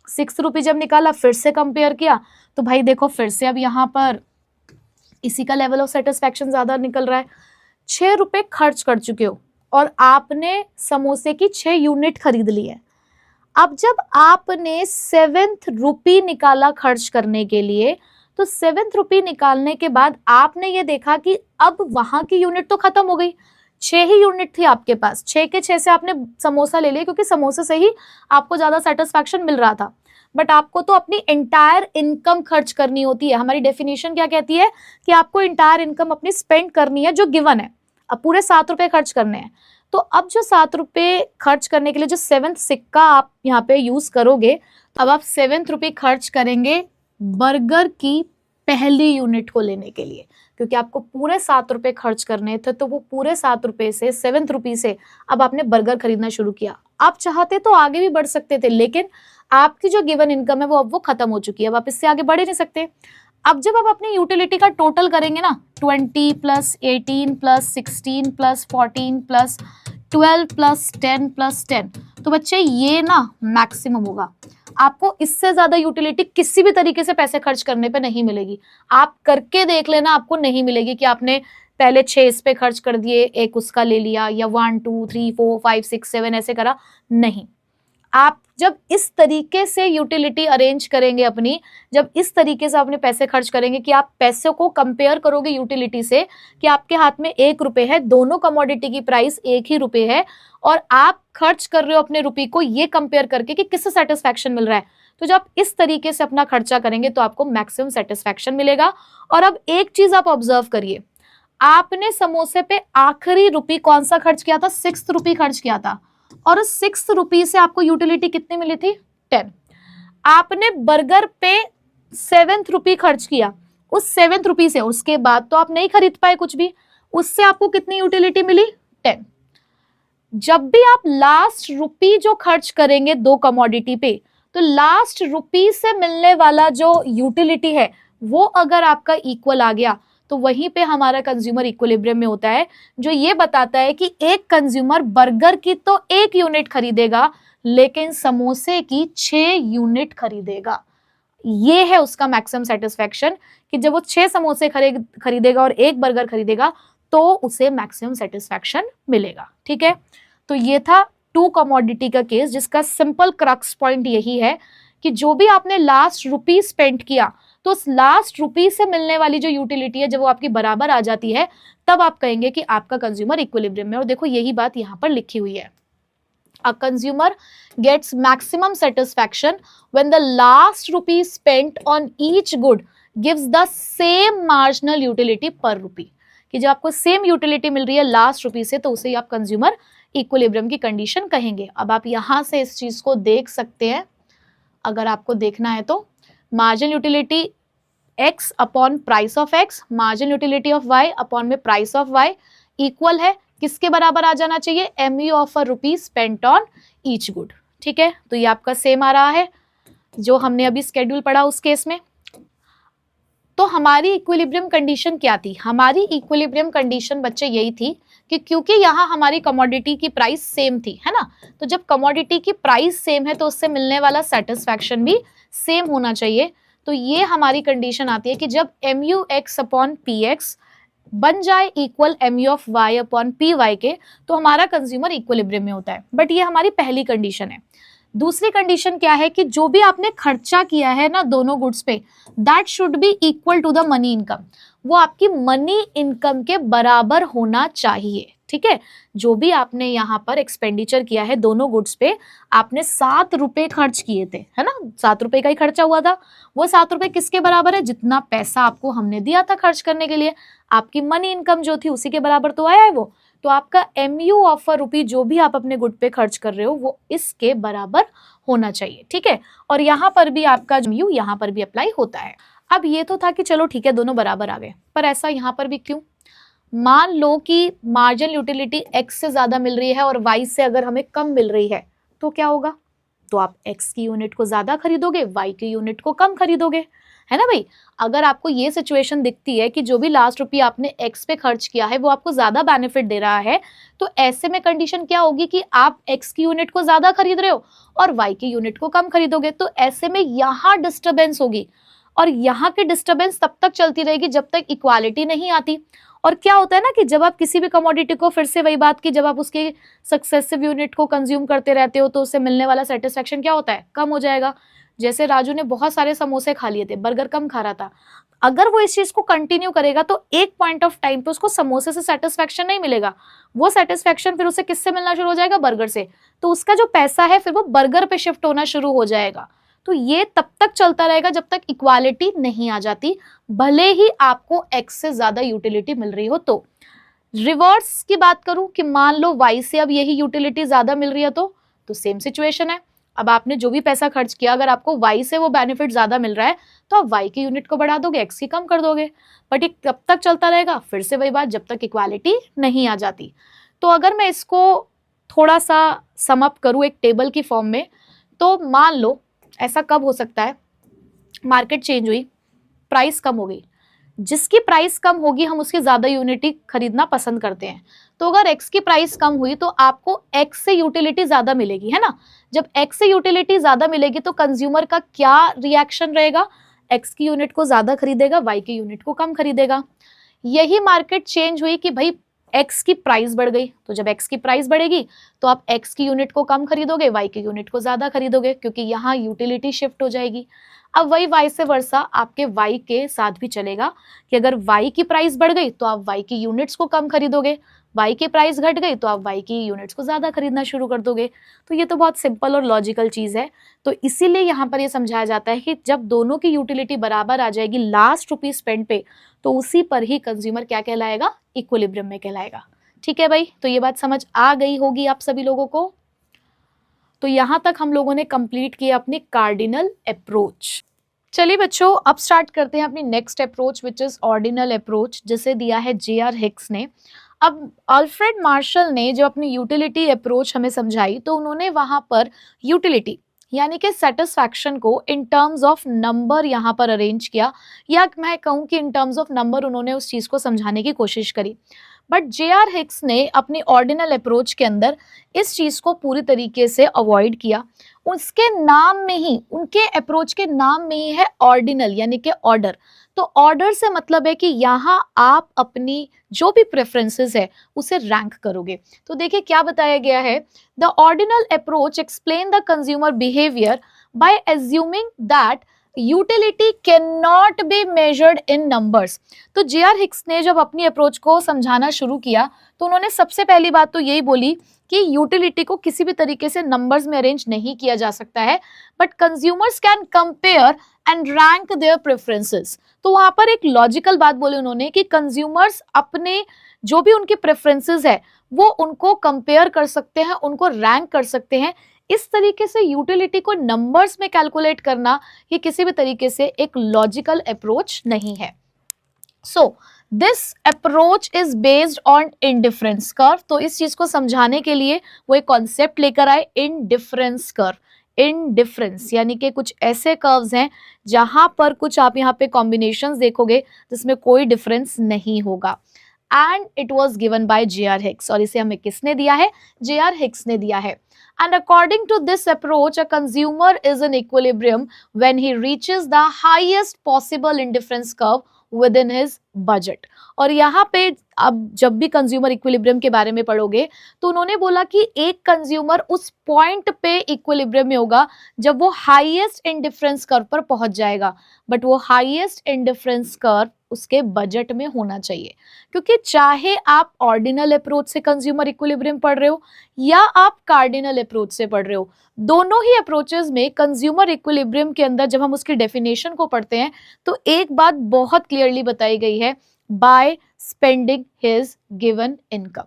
6 रुपी जब निकाला फिर से कंपेयर किया, तो भाई देखो फिर से अब यहाँ पर इसी का लेवल ऑफ सेटिस्फैक्शन ज्यादा निकल रहा है। 6 रुपए खर्च कर चुके हो और आपने समोसे की 6 यूनिट खरीद ली है। अब जब आपने 7th रुपी निकाला खर्च करने के लिए, तो 7th रुपी निकालने के बाद आपने ये देखा कि अब वहां की यूनिट तो खत्म हो गई, 6 ही यूनिट थी आपके पास, 6 के 6 से आपने समोसा ले लिया क्योंकि समोसे से ही आपको ज्यादा सेटिस्फैक्शन मिल रहा था। बट आपको तो अपनी एंटायर इनकम खर्च करनी होती है। हमारी डेफिनेशन क्या कहती है कि आपको एंटायर इनकम अपनी स्पेंड करनी है जो गिवन है। अब पूरे 7 रुपए खर्च करने हैं, तो अब जो 7 रुपए खर्च करने के लिए जो 7th सिक्का आप यहाँ पे यूज करोगे, अब आप 7th रुपए खर्च करेंगे बर्गर की पहली यूनिट को लेने के लिए, क्योंकि आपको पूरे 7 रुपए खर्च करने थे। तो वो पूरे 7 रुपए से 7th रुपी से अब आपने बर्गर खरीदना शुरू किया। आप चाहते तो आगे भी बढ़ सकते थे, लेकिन आपकी जो गिवन इनकम है वो अब वो खत्म हो चुकी है, अब आप इससे आगे बढ़ ही नहीं सकते। अब जब आप अपनी यूटिलिटी का टोटल करेंगे ना, 20 + 18 + 16 + 14 + 12 + 10 + 10, तो बच्चे ये ना मैक्सिमम होगा। आपको इससे ज्यादा यूटिलिटी किसी भी तरीके से पैसे खर्च करने पे नहीं मिलेगी। आप करके देख लेना, आपको नहीं मिलेगी कि आपने पहले 6 इस पे खर्च कर दिए, एक उसका ले लिया, या 1 2 3 4 5 6 7 ऐसे करा। नहीं, आप जब इस तरीके से यूटिलिटी अरेंज करेंगे अपनी, जब इस तरीके से अपने पैसे खर्च करेंगे कि आप पैसे को कंपेयर करोगे यूटिलिटी से, कि आपके हाथ में 1 रुपए है, दोनों कमोडिटी की प्राइस 1 ही रुपए है, और आप खर्च कर रहे हो अपने रुपए को ये कंपेयर करके कि किससे सेटिस्फैक्शन मिल रहा है। तो जब इस तरीके से अपना खर्चा करेंगे तो आपको मैक्सिमम सेटिस्फैक्शन मिलेगा। और अब एक चीज आप ऑब्जर्व करिए, आपने समोसे पे आखिरी रुपी कौन सा खर्च किया था? 6 रुपी खर्च किया था, और उस 6 रुपी से आपको यूटिलिटी कितनी मिली थी? 10। आपने बर्गर पे 7th रुपी खर्च किया, उस 7th रुपी से, उसके बाद तो आप नहीं खरीद पाए कुछ भी, उससे आपको कितनी यूटिलिटी मिली? 10। जब भी आप लास्ट रुपी जो खर्च करेंगे 2 कमोडिटी पे, तो लास्ट रुपी से मिलने वाला जो यूटिलिटी है वो अगर आपका इक्वल आ गया, तो वहीं पे हमारा कंज्यूमर इक्विलिब्रियम में होता है, जो ये बताता है कि एक कंज्यूमर बर्गर की तो 1 यूनिट खरीदेगा लेकिन समोसे की 6 यूनिट खरीदेगा। ये है उसका मैक्सिमम सेटिस्फेक्शन कि जब वो 6 समोसे खरीदेगा और 1 बर्गर खरीदेगा तो उसे मैक्सिमम सेटिस्फेक्शन मिलेगा। ठीक है, तो ये था 2 कमोडिटी का केस, जिसका सिंपल क्रक्स पॉइंट यही है कि जो भी आपने लास्ट रुपी स्पेंड किया, तो उस लास्ट रुपी से मिलने वाली जो यूटिलिटी है, जब वो आपकी बराबर आ जाती है, तब आप कहेंगे कि आपका कंज्यूमर इक्विलिब्रियम में। और देखो यही बात यहां पर लिखी हुई है, a consumer gets maximum satisfaction when the last rupee spent on each good gives the same marginal utility per rupee। कि जब आपको सेम यूटिलिटी मिल रही है लास्ट रुपी से, तो उसे आप कंज्यूमर इक्विलिब्रियम की कंडीशन कहेंगे। अब आप यहां से इस चीज को देख सकते हैं, अगर आपको देखना है तो marginal utility x upon price of x, marginal utility of y upon में प्राइस ऑफ y इक्वल है किसके बराबर आ जाना चाहिए, MU of a rupee spent on each good. ठीक है, तो ये आपका सेम आ रहा है जो हमने अभी स्केड्यूल पढ़ा उस केस में। तो हमारी इक्विलिब्रियम कंडीशन क्या थी, हमारी इक्विलिब्रियम कंडीशन बच्चे यही थी कि क्योंकि यहाँ हमारी कमोडिटी की प्राइस सेम थी, है ना, तो जब कमोडिटी की प्राइस सेम है तो उससे मिलने वाला सेटिस्फैक्शन भी सेम होना चाहिए। तो ये हमारी कंडीशन आती है कि जब MU x upon P X बन जाए equal MU of y upon P Y के, तो हमारा कंज्यूमर इक्विलिब्रियम में होता है। बट ये हमारी पहली कंडीशन है। दूसरी कंडीशन क्या है कि जो भी आपने खर्चा किया है ना दोनों गुड्स पे, that should be equal to the money income, वो आपकी मनी इनकम के बराबर होना चाहिए। ठीक है, जो भी आपने यहाँ पर एक्सपेंडिचर किया है दोनों गुड्स पे, आपने 7 रुपए खर्च किए थे, है ना, 7 रुपए का ही खर्चा हुआ था, वो 7 रुपए किसके बराबर है, जितना पैसा आपको हमने दिया था खर्च करने के लिए, आपकी मनी इनकम जो थी उसी के बराबर तो आया है वो। तो आपका MU ऑफ अ रुपी जो भी आप अपने गुड पे खर्च कर रहे हो वो इसके बराबर होना चाहिए। ठीक है, और यहाँ पर भी आपका MU यहाँ पर भी अप्लाई होता है। अब ये तो था कि चलो ठीक है दोनों बराबर आ गए, पर ऐसा यहाँ पर भी क्यों, मान लो कि मार्जिनल यूटिलिटी x से ज्यादा मिल रही है और y से अगर हमें कम मिल रही है तो क्या होगा, तो आप x की यूनिट को ज्यादा खरीदोगे, y की यूनिट को कम खरीदोगे, है ना भाई। अगर आपको ये सिचुएशन दिखती है कि जो भी लास्ट रुपया आपने x पे खर्च किया है वो आपको ज्यादा बेनिफिट दे रहा है, तो ऐसे में कंडीशन क्या होगी कि आप x की यूनिट को ज्यादा खरीद रहे हो और y की यूनिट को कम खरीदोगे, तो ऐसे में यहाँ डिस्टर्बेंस होगी, और यहाँ की डिस्टर्बेंस तब तक चलती रहेगी जब तक इक्वालिटी नहीं आती। और क्या होता है ना कि जब आप किसी भी कमोडिटी को, फिर से वही बात की, जब आप उसके सक्सेसिव यूनिट को कंज्यूम करते रहते हो तो उससे मिलने वाला सेटिस्फेक्शन क्या होता है, कम हो जाएगा। जैसे राजू ने बहुत सारे समोसे खा लिए थे, बर्गर कम खा रहा था, अगर वो इस चीज को कंटिन्यू करेगा तो एक पॉइंट ऑफ टाइम पे उसको समोसे से सेटिस्फेक्शन नहीं मिलेगा, वो सेटिस्फेक्शन फिर उसे किससे मिलना शुरू हो जाएगा, बर्गर से। तो उसका जो पैसा है फिर वो बर्गर पे शिफ्ट होना शुरू हो जाएगा। तो ये तब तक चलता रहेगा जब तक इक्वालिटी नहीं आ जाती, भले ही आपको x से ज्यादा यूटिलिटी मिल रही हो। तो रिवर्स की बात करूं कि मान लो y से अब यही यूटिलिटी ज्यादा मिल रही है, तो सेम सिचुएशन है। अब आपने जो भी पैसा खर्च किया, अगर आपको y से वो बेनिफिट ज्यादा मिल रहा है तो आप y की यूनिट को बढ़ा दोगे, x की कम कर दोगे। बट ये कब तक चलता रहेगा, फिर से वही बात, जब तक इक्वालिटी नहीं आ जाती। तो अगर मैं इसको थोड़ा सा सम अप करूं एक टेबल की फॉर्म में, तो मान लो ऐसा कब हो सकता है, मार्केट चेंज हुई, प्राइस कम हो गई, जिसकी प्राइस कम होगी हम उसकी ज्यादा यूनिटी खरीदना पसंद करते हैं। तो अगर x की प्राइस कम हुई तो आपको x से यूटिलिटी ज्यादा मिलेगी, है ना। जब x से यूटिलिटी ज्यादा मिलेगी तो कंज्यूमर का क्या रिएक्शन रहेगा, x की यूनिट को ज्यादा खरीदेगा, y की यूनिट को कम खरीदेगा। यही मार्केट चेंज हुई कि भाई x की प्राइस बढ़ गई, तो जब x की प्राइस बढ़ेगी तो आप x की यूनिट को कम खरीदोगे, y की यूनिट को ज्यादा खरीदोगे, क्योंकि यहाँ यूटिलिटी शिफ्ट हो जाएगी। अब वही y से वर्सा आपके y के साथ भी चलेगा कि अगर y की प्राइस बढ़ गई तो आप y की यूनिट्स को कम खरीदोगे, y की प्राइस घट गई तो आप y की यूनिट्स को ज्यादा खरीदना शुरू कर दोगे। तो ये तो बहुत सिंपल और लॉजिकल चीज है। तो इसीलिए यहाँ पर ये समझाया जाता है कि जब दोनों की यूटिलिटी बराबर आ जाएगी लास्ट रुपी स्पेंड पे, तो उसी पर ही कंज्यूमर क्या कहलाएगा, इक्विलिब्रियम में कहलाएगा। ठीक है भाई, तो ये बात समझ आ गई होगी आप सभी लोगों को। तो यहां तक हम लोगों ने कंप्लीट किया अपनी कार्डिनल अप्रोच। चलिए बच्चों, अब स्टार्ट करते हैं अपनी next approach which is ordinal approach, जिसे दिया है J.R. हिक्स ने। अब अल्फ्रेड मार्शल ने जो अपनी यूटिलिटी अप्रोच हमें समझाई, तो उन्होंने वहां पर यूटिलिटी यानी कि सेटिस्फैक्शन को इन टर्म्स ऑफ नंबर यहाँ पर अरेंज किया, या मैं कहूँ कि इन टर्म्स ऑफ नंबर उन्होंने उस चीज़ को समझाने की कोशिश करी। But JR. हिक्स ने अपनी ऑर्डिनल अप्रोच के अंदर इस चीज़ को पूरी तरीके से अवॉइड किया। उसके नाम में ही, उनके अप्रोच के नाम में ही है ऑर्डिनल, यानी कि ऑर्डर। तो ऑर्डर से मतलब है कि यहाँ आप अपनी जो भी प्रेफरेंसेस है उसे रैंक करोगे। तो देखिए क्या बताया गया है, the ordinal approach explain the consumer behaviour by assuming that utility cannot be measured in numbers. तो जे.आर. हिक्स ने जब अपनी अप्रोच को समझाना शुरू किया तो उन्होंने सबसे पहली बात तो यही बोली कि यूटिलिटी को किसी भी तरीके से नंबर्स में अरेंज नहीं किया जा सकता है, but consumers can compare and rank their preferences. तो वहां पर एक लॉजिकल बात बोली उन्होंने कि कंज्यूमर्स अपने जो भी उनके प्रेफरेंसेस है वो उनको कंपेयर कर सकते हैं, उनको रैंक कर सकते हैं। इस तरीके से यूटिलिटी को नंबर्स में कैलकुलेट करना ये किसी भी तरीके से एक लॉजिकल अप्रोच नहीं है। So this approach is based on indifference curve. तो इस चीज को समझाने के लिए वो एक कॉन्सेप्ट लेकर आए, इंडिफरेंस कर्व। इंडिफरेंस यानी कि कुछ ऐसे कर्व्स हैं जहां पर कुछ आप यहाँ पे कॉम्बिनेशंस देखोगे जिसमें कोई डिफरेंस नहीं होगा। And it was given by JR. Hicks, और इसे हमें किसने दिया है, जे.आर. हिक्स ने दिया है। And according to this approach, a consumer is in equilibrium when he reaches the highest possible indifference curve within his budget. और यहाँ पे अब जब भी कंज्यूमर इक्विलिब्रियम के बारे में पढ़ोगे तो उन्होंने बोला कि एक कंज्यूमर उस पॉइंट पे इक्विलिब्रियम में होगा जब वो हाईएस्ट इंडिफरेंस कर्व पर पहुंच जाएगा, बट वो हाईएस्ट इंडिफरेंस कर्व उसके बजट में होना चाहिए। क्योंकि चाहे आप ऑर्डिनल अप्रोच से कंज्यूमर इक्विलिब्रियम पढ़ रहे हो या आप कार्डिनल अप्रोच से पढ़ रहे हो, दोनों ही अप्रोचेस में कंज्यूमर इक्विलिब्रियम के अंदर जब हम उसकी डेफिनेशन को पढ़ते हैं तो एक बात बहुत क्लियरली बताई गई है, by spending his given income,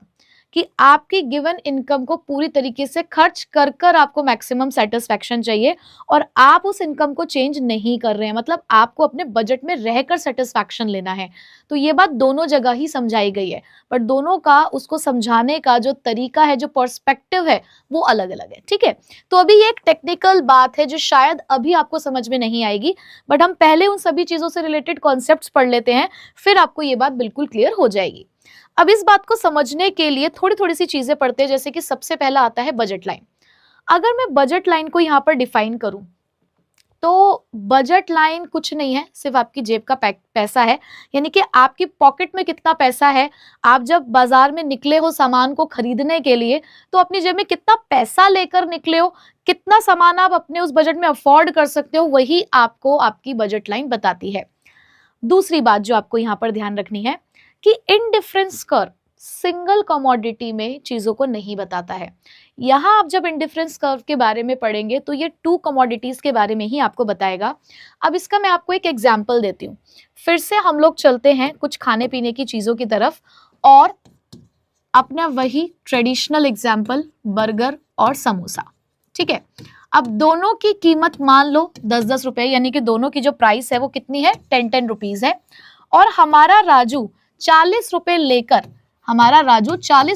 कि आपकी गिवन इनकम को पूरी तरीके से खर्च कर कर आपको मैक्सिमम सेटिस्फैक्शन चाहिए और आप उस इनकम को चेंज नहीं कर रहे हैं, मतलब आपको अपने बजट में रहकर सेटिस्फैक्शन लेना है। तो ये बात दोनों जगह ही समझाई गई है, पर दोनों का उसको समझाने का जो तरीका है, जो पर्सपेक्टिव है, वो अलग अलग है। ठीक है, तो अभी ये एक टेक्निकल बात है जो शायद अभी आपको समझ में नहीं आएगी, बट हम पहले उन सभी चीजों से रिलेटेड कॉन्सेप्ट्स पढ़ लेते हैं, फिर आपको ये बात बिल्कुल क्लियर हो जाएगी। अब इस बात को समझने के लिए थोड़ी थोड़ी सी चीजें पढ़ते हैं, जैसे कि सबसे पहला आता है बजट लाइन। अगर मैं बजट लाइन को यहाँ पर डिफाइन करूं तो बजट लाइन कुछ नहीं है, सिर्फ आपकी जेब का पैसा है, यानी कि आपकी पॉकेट में कितना पैसा है। आप जब बाजार में निकले हो सामान को खरीदने के लिए तो अपनी जेब में कितना पैसा लेकर निकले हो, कितना सामान आप अपने उस बजट में अफोर्ड कर सकते हो, वही आपको आपकी बजट लाइन बताती है। दूसरी बात जो आपको यहाँ पर ध्यान रखनी है कि इंडिफरेंस कर्व सिंगल कमोडिटी में चीजों को नहीं बताता है। यहां आप जब इंडिफरेंस कर्व के बारे में पढ़ेंगे तो ये 2 कमोडिटीज के बारे में ही आपको बताएगा। अब इसका मैं आपको एक एग्जांपल देती हूँ। फिर से हम लोग चलते हैं कुछ खाने पीने की चीजों की तरफ और अपना वही ट्रेडिशनल एग्जाम्पल बर्गर और समोसा। ठीक है, अब दोनों की कीमत मान लो 10-10 रुपए, यानी कि दोनों की जो प्राइस है वो कितनी है, 10-10 रुपीज है। और हमारा राजू 40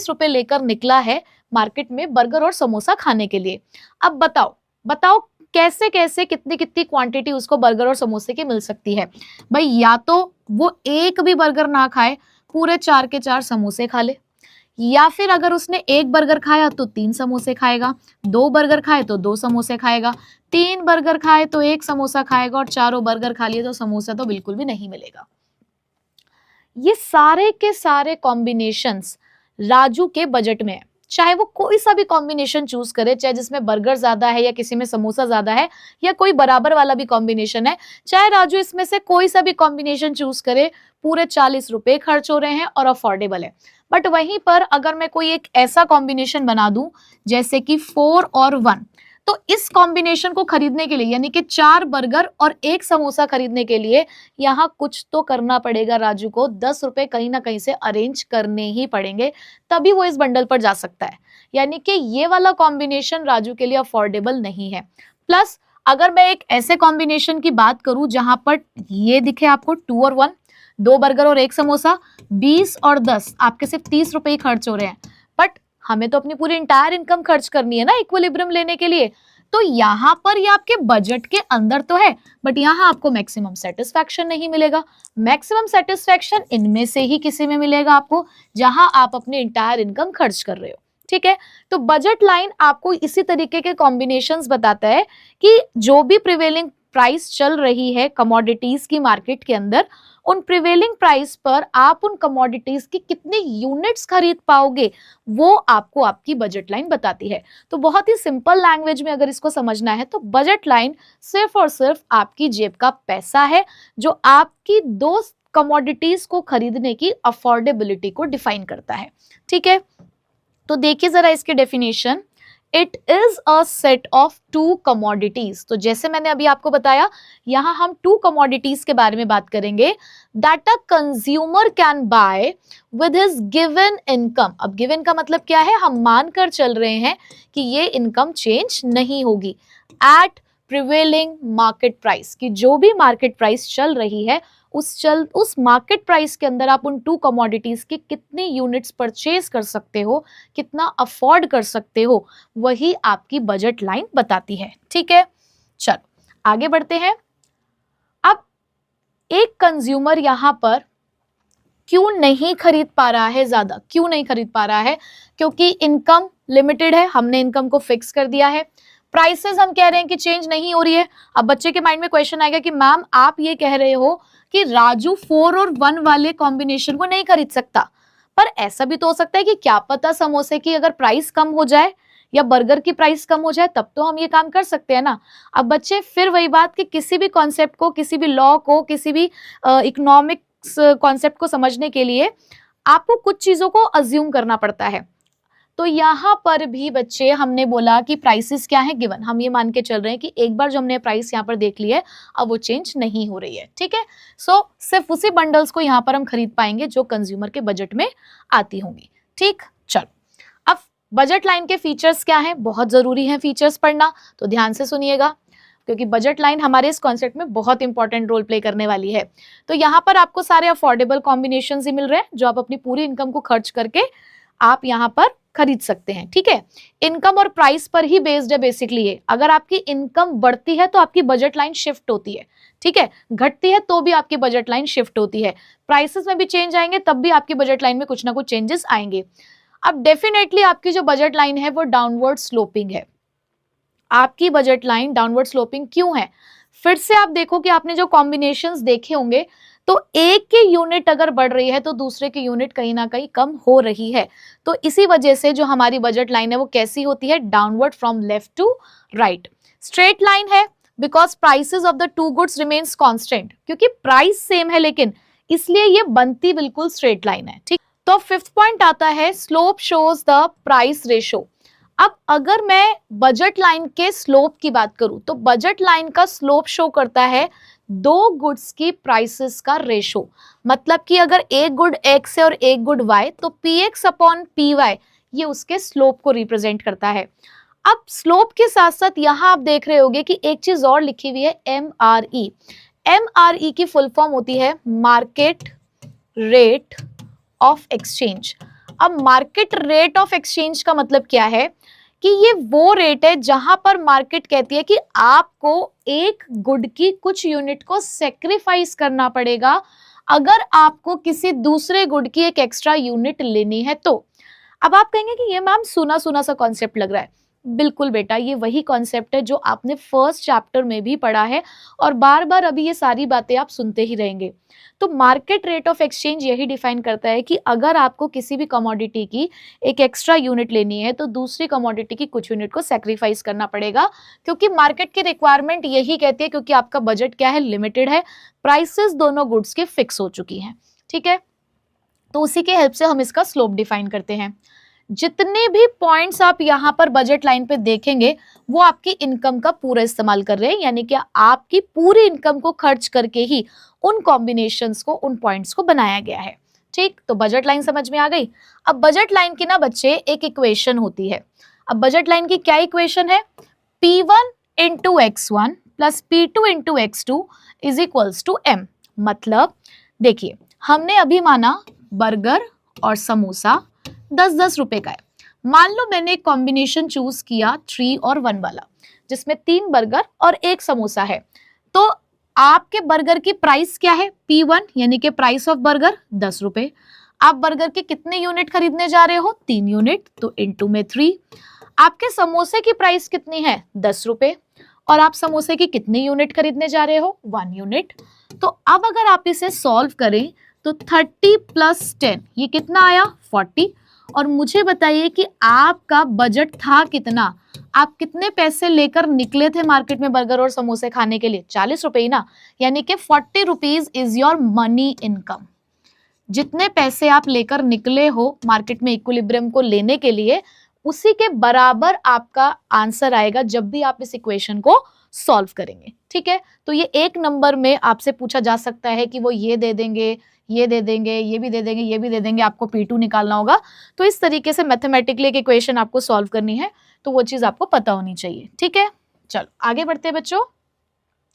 रुपए लेकर निकला है मार्केट में बर्गर और समोसा खाने के लिए। अब बताओ कैसे कैसे कितनी कितनी क्वांटिटी उसको बर्गर और समोसे की मिल सकती है। भाई या तो वो एक भी बर्गर ना खाए, पूरे 4 के 4 समोसे खा ले, या फिर अगर उसने एक बर्गर खाया तो 3 समोसे खाएगा, 2 बर्गर खाए तो 2 समोसे खाएगा, 3 बर्गर खाए तो 1 समोसा खाएगा, और चारों बर्गर खा लिए तो समोसा तो बिल्कुल भी नहीं मिलेगा। ये सारे के सारे कॉम्बिनेशंस राजू के बजट में है। चाहे वो कोई सा भी कॉम्बिनेशन चूज करे, चाहे जिसमें बर्गर ज्यादा है या किसी में समोसा ज्यादा है या कोई बराबर वाला भी कॉम्बिनेशन है, चाहे राजू इसमें से कोई सा भी कॉम्बिनेशन चूज करे, पूरे 40 रुपए खर्च हो रहे हैं और अफोर्डेबल है। बट वहीं पर अगर मैं कोई एक ऐसा कॉम्बिनेशन बना दूं जैसे कि 4 और 1, तो इस कॉम्बिनेशन को खरीदने के लिए, यानी कि 4 बर्गर और 1 समोसा खरीदने के लिए यहाँ कुछ तो करना पड़ेगा राजू को, 10 रुपए कहीं ना कहीं से अरेंज करने ही पड़ेंगे, तभी वो इस बंडल पर जा सकता है। यानी कि ये वाला कॉम्बिनेशन राजू के लिए अफोर्डेबल नहीं है। प्लस अगर मैं एक ऐसे कॉम्बिनेशन की बात करूं जहां पर ये दिखे आपको 2 और 1, 2 बर्गर और 1 समोसा, 20 और 10, आपके सिर्फ 30 रुपए ही खर्च हो रहे हैं, बट हमें तो अपनी पूरी इंटायर इनकम खर्च करनी है ना इक्विलिब्रियम लेने के लिए। तो यहाँ पर ये आपके बजट के अंदर तो है, बट यहाँ आपको मैक्सिमम सेटिस्फैक्शन नहीं मिलेगा। मैक्सिमम सेटिस्फैक्शन इनमें से ही किसी में मिलेगा आपको, जहां आप अपनी इंटायर इनकम खर्च कर रहे हो। ठीक है, तो बजट लाइन आपको इसी तरीके के कॉम्बिनेशंस बताता है कि जो भी प्रिवेलिंग प्राइस चल रही है कमोडिटीज की मार्केट के अंदर, उन प्रिवेलिंग प्राइस पर आप उन कमोडिटीज की कितनी यूनिट्स खरीद पाओगे, वो आपको आपकी बजट लाइन बताती है। तो बहुत ही सिंपल लैंग्वेज में अगर इसको समझना है तो बजट लाइन सिर्फ और सिर्फ आपकी जेब का पैसा है, जो आपकी दो कमोडिटीज को खरीदने की अफोर्डेबिलिटी को डिफाइन करता है। ठीक है, तो देखिए जरा इसके definition. It is a set of to commodities. तो जैसे मैंने अभी आपको बताया, यहां हम टू कमोडिटीज के बारे में बात करेंगे that a consumer can buy with his given income. अब गिवन का मतलब क्या है, हम मानकर चल रहे हैं कि ये इनकम चेंज नहीं होगी एट प्रिवेलिंग मार्केट प्राइस, कि जो भी मार्केट प्राइस चल रही है उस मार्केट प्राइस के अंदर आप उन टू कमोडिटीज की कितनी यूनिट्स परचेज कर सकते हो, कितना अफोर्ड कर सकते हो, वही आपकी बजट लाइन बताती है। ठीक है, चलो आगे बढ़ते हैं। अब एक कंज्यूमर यहां पर क्यों नहीं खरीद पा रहा है, ज्यादा क्यों नहीं खरीद पा रहा है, क्योंकि इनकम लिमिटेड है, हमने इनकम को फिक्स कर दिया है। प्राइसेस हम कह रहे हैं कि चेंज नहीं हो रही है। अब बच्चे के माइंड में क्वेश्चन आएगा कि मैम आप ये कह रहे हो कि राजू 4 और 1 वाले कॉम्बिनेशन को नहीं खरीद सकता, पर ऐसा भी तो हो सकता है कि क्या पता समोसे की अगर प्राइस कम हो जाए या बर्गर की प्राइस कम हो जाए, तब तो हम ये काम कर सकते हैं ना। अब बच्चे फिर वही बात कि किसी भी कॉन्सेप्ट को, किसी भी लॉ को, किसी भी इकोनॉमिक्स कॉन्सेप्ट को समझने के लिए आपको कुछ चीजों को अज्यूम करना पड़ता है। तो यहाँ पर भी बच्चे हमने बोला कि प्राइसेस क्या है, गिवन, हम ये मान के चल रहे हैं कि एक बार जो हमने प्राइस यहाँ पर देख ली है अब वो चेंज नहीं हो रही है। ठीक है, सो सिर्फ उसी बंडल्स को यहाँ पर हम खरीद पाएंगे जो कंज्यूमर के बजट में आती होंगी। ठीक, चलो अब बजट लाइन के फीचर्स क्या हैं, बहुत जरूरी है फीचर्स पढ़ना, तो ध्यान से सुनिएगा क्योंकि बजट लाइन हमारे इस कॉन्सेप्ट में बहुत इंपॉर्टेंट रोल प्ले करने वाली है। तो यहाँ पर आपको सारे अफोर्डेबल कॉम्बिनेशन ही मिल रहे हैं जो आप अपनी पूरी इनकम को खर्च करके आप यहाँ पर खरीद सकते हैं। ठीक है, इनकम और प्राइस पर ही बेस्ड है बेसिकली ये। अगर आपकी इनकम बढ़ती है तो आपकी बजट लाइन शिफ्ट होती है, ठीक है, घटती है तो भी आपकी बजट लाइन शिफ्ट होती है। प्राइसेस में भी चेंज आएंगे तब भी आपकी बजट लाइन में कुछ ना कुछ चेंजेस आएंगे। अब डेफिनेटली आपकी जो बजट लाइन है वो डाउनवर्ड स्लोपिंग है। आपकी बजट लाइन डाउनवर्ड स्लोपिंग क्यों है, फिर से आप देखो कि आपने जो कॉम्बिनेशंस देखे होंगे तो एक की यूनिट अगर बढ़ रही है तो दूसरे की यूनिट कहीं ना कहीं कम हो रही है। तो इसी वजह से जो हमारी बजट लाइन है वो कैसी होती है, downward from left to right. Straight line है because prices of the two goods remains constant, क्योंकि प्राइस सेम है लेकिन इसलिए ये बनती बिल्कुल स्ट्रेट लाइन है। ठीक, तो फिफ्थ पॉइंट आता है slope shows the price ratio. अब अगर मैं बजट लाइन के स्लोप की बात करूं तो बजट लाइन का स्लोप शो करता है दो गुड्स की प्राइसेस का रेशो। मतलब कि अगर एक गुड एक्स है और एक गुड वाई तो P X upon P Y ये उसके स्लोप को रिप्रेजेंट करता है। अब स्लोप के साथ साथ यहां आप देख रहे होंगे कि एक चीज और लिखी हुई है MRE। MRE की फुल फॉर्म होती है मार्केट रेट ऑफ एक्सचेंज। अब मार्केट रेट ऑफ एक्सचेंज का मतलब क्या है कि ये वो रेट है जहां पर मार्केट कहती है कि आपको एक गुड की कुछ यूनिट को सेक्रीफाइस करना पड़ेगा अगर आपको किसी दूसरे गुड की एक एक्स्ट्रा यूनिट लेनी है तो। अब आप कहेंगे कि ये मैम सुना सुना सा कॉन्सेप्ट लग रहा है। बिल्कुल बेटा, ये वही कॉन्सेप्ट है जो आपने फर्स्ट चैप्टर में भी पढ़ा है और बार बार अभी ये सारी बातें आप सुनते ही रहेंगे। तो मार्केट रेट ऑफ एक्सचेंज यही डिफाइन करता है कि अगर आपको किसी भी कमोडिटी की एक एक्स्ट्रा यूनिट लेनी है तो दूसरी कमोडिटी की कुछ यूनिट को सैक्रिफाइस करना पड़ेगा, क्योंकि मार्केट की रिक्वायरमेंट यही कहती है, क्योंकि आपका बजट क्या है, लिमिटेड है, प्राइसेस दोनों गुड्स की फिक्स हो चुकी हैं। ठीक है, तो उसी के हेल्प से हम इसका स्लोप डिफाइन करते हैं। जितने भी पॉइंट्स आप यहां पर बजट लाइन पे देखेंगे वो आपकी इनकम का पूरा इस्तेमाल कर रहे हैं, यानी कि आपकी पूरी इनकम को खर्च करके ही उन कॉम्बिनेशंस को, उन पॉइंट्स को बनाया गया है। ठीक, तो बजट लाइन समझ में आ गई। अब बजट लाइन की ना बच्चे एक इक्वेशन होती है। अब बजट लाइन की क्या इक्वेशन है, P1 into X1 plus P2 into X2 is equals to M। मतलब देखिए, हमने अभी माना बर्गर और समोसा 10-10 रुपए का है। मान लो मैंने एक कॉम्बिनेशन चूज किया 3 और 1 वाला, जिसमें 3 बर्गर और 1 समोसा है, तो आपके बर्गर की प्राइस क्या है, P1 यानी कि प्राइस ऑफ बर्गर 10 रुपए। आप बर्गर के कितने यूनिट खरीदने जा रहे हो, 3 यूनिट, तो इनटू में 3। आपके समोसे की प्राइस कितनी है, 10 रुपए, और आप समोसे की कितनी यूनिट खरीदने जा रहे हो, 1 यूनिट। तो अब अगर आप इसे सॉल्व करें तो 30 प्लस 10 ये कितना आया, 40। और मुझे बताइए कि आपका बजट था कितना, आप कितने पैसे लेकर निकले थे मार्केट में बर्गर और समोसे खाने के लिए, 40 रुपए ही ना, यानी कि 40 rupees is your money income. जितने पैसे आप लेकर निकले हो मार्केट में इक्विलिब्रियम को लेने के लिए, उसी के बराबर आपका आंसर आएगा जब भी आप इस इक्वेशन को सॉल्व करेंगे। ठीक है, तो ये एक नंबर में आपसे पूछा जा सकता है कि वो ये दे देंगे, ये दे देंगे, ये भी दे देंगे, ये भी दे देंगे, आपको P2 निकालना होगा। तो इस तरीके से मैथमेटिकली एक इक्वेशन आपको सॉल्व करनी है, तो वो चीज आपको पता होनी चाहिए। ठीक है, चलो आगे बढ़ते हैं बच्चों,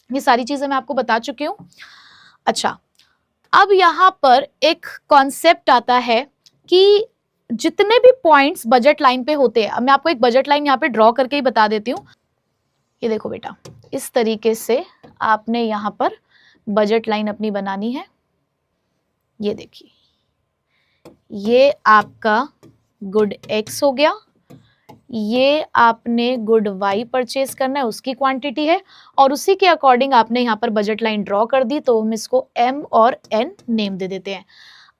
ये सारी चीजें मैं आपको बता चुकी हूँ। अच्छा, अब यहाँ पर एक कॉन्सेप्ट आता है कि जितने भी पॉइंट्स बजट लाइन पे होते हैं, मैं आपको एक बजट लाइन यहाँ पे ड्रॉ करके ही बता देती हूँ। ये देखो बेटा, इस तरीके से आपने यहाँ पर बजट लाइन अपनी बनानी है। ये देखिए, ये आपका गुड X हो गया, ये आपने गुड Y परचेज करना है, उसकी क्वांटिटी है, और उसी के अकॉर्डिंग आपने यहाँ पर बजट लाइन ड्रॉ कर दी, तो हम इसको M और N नेम दे देते हैं।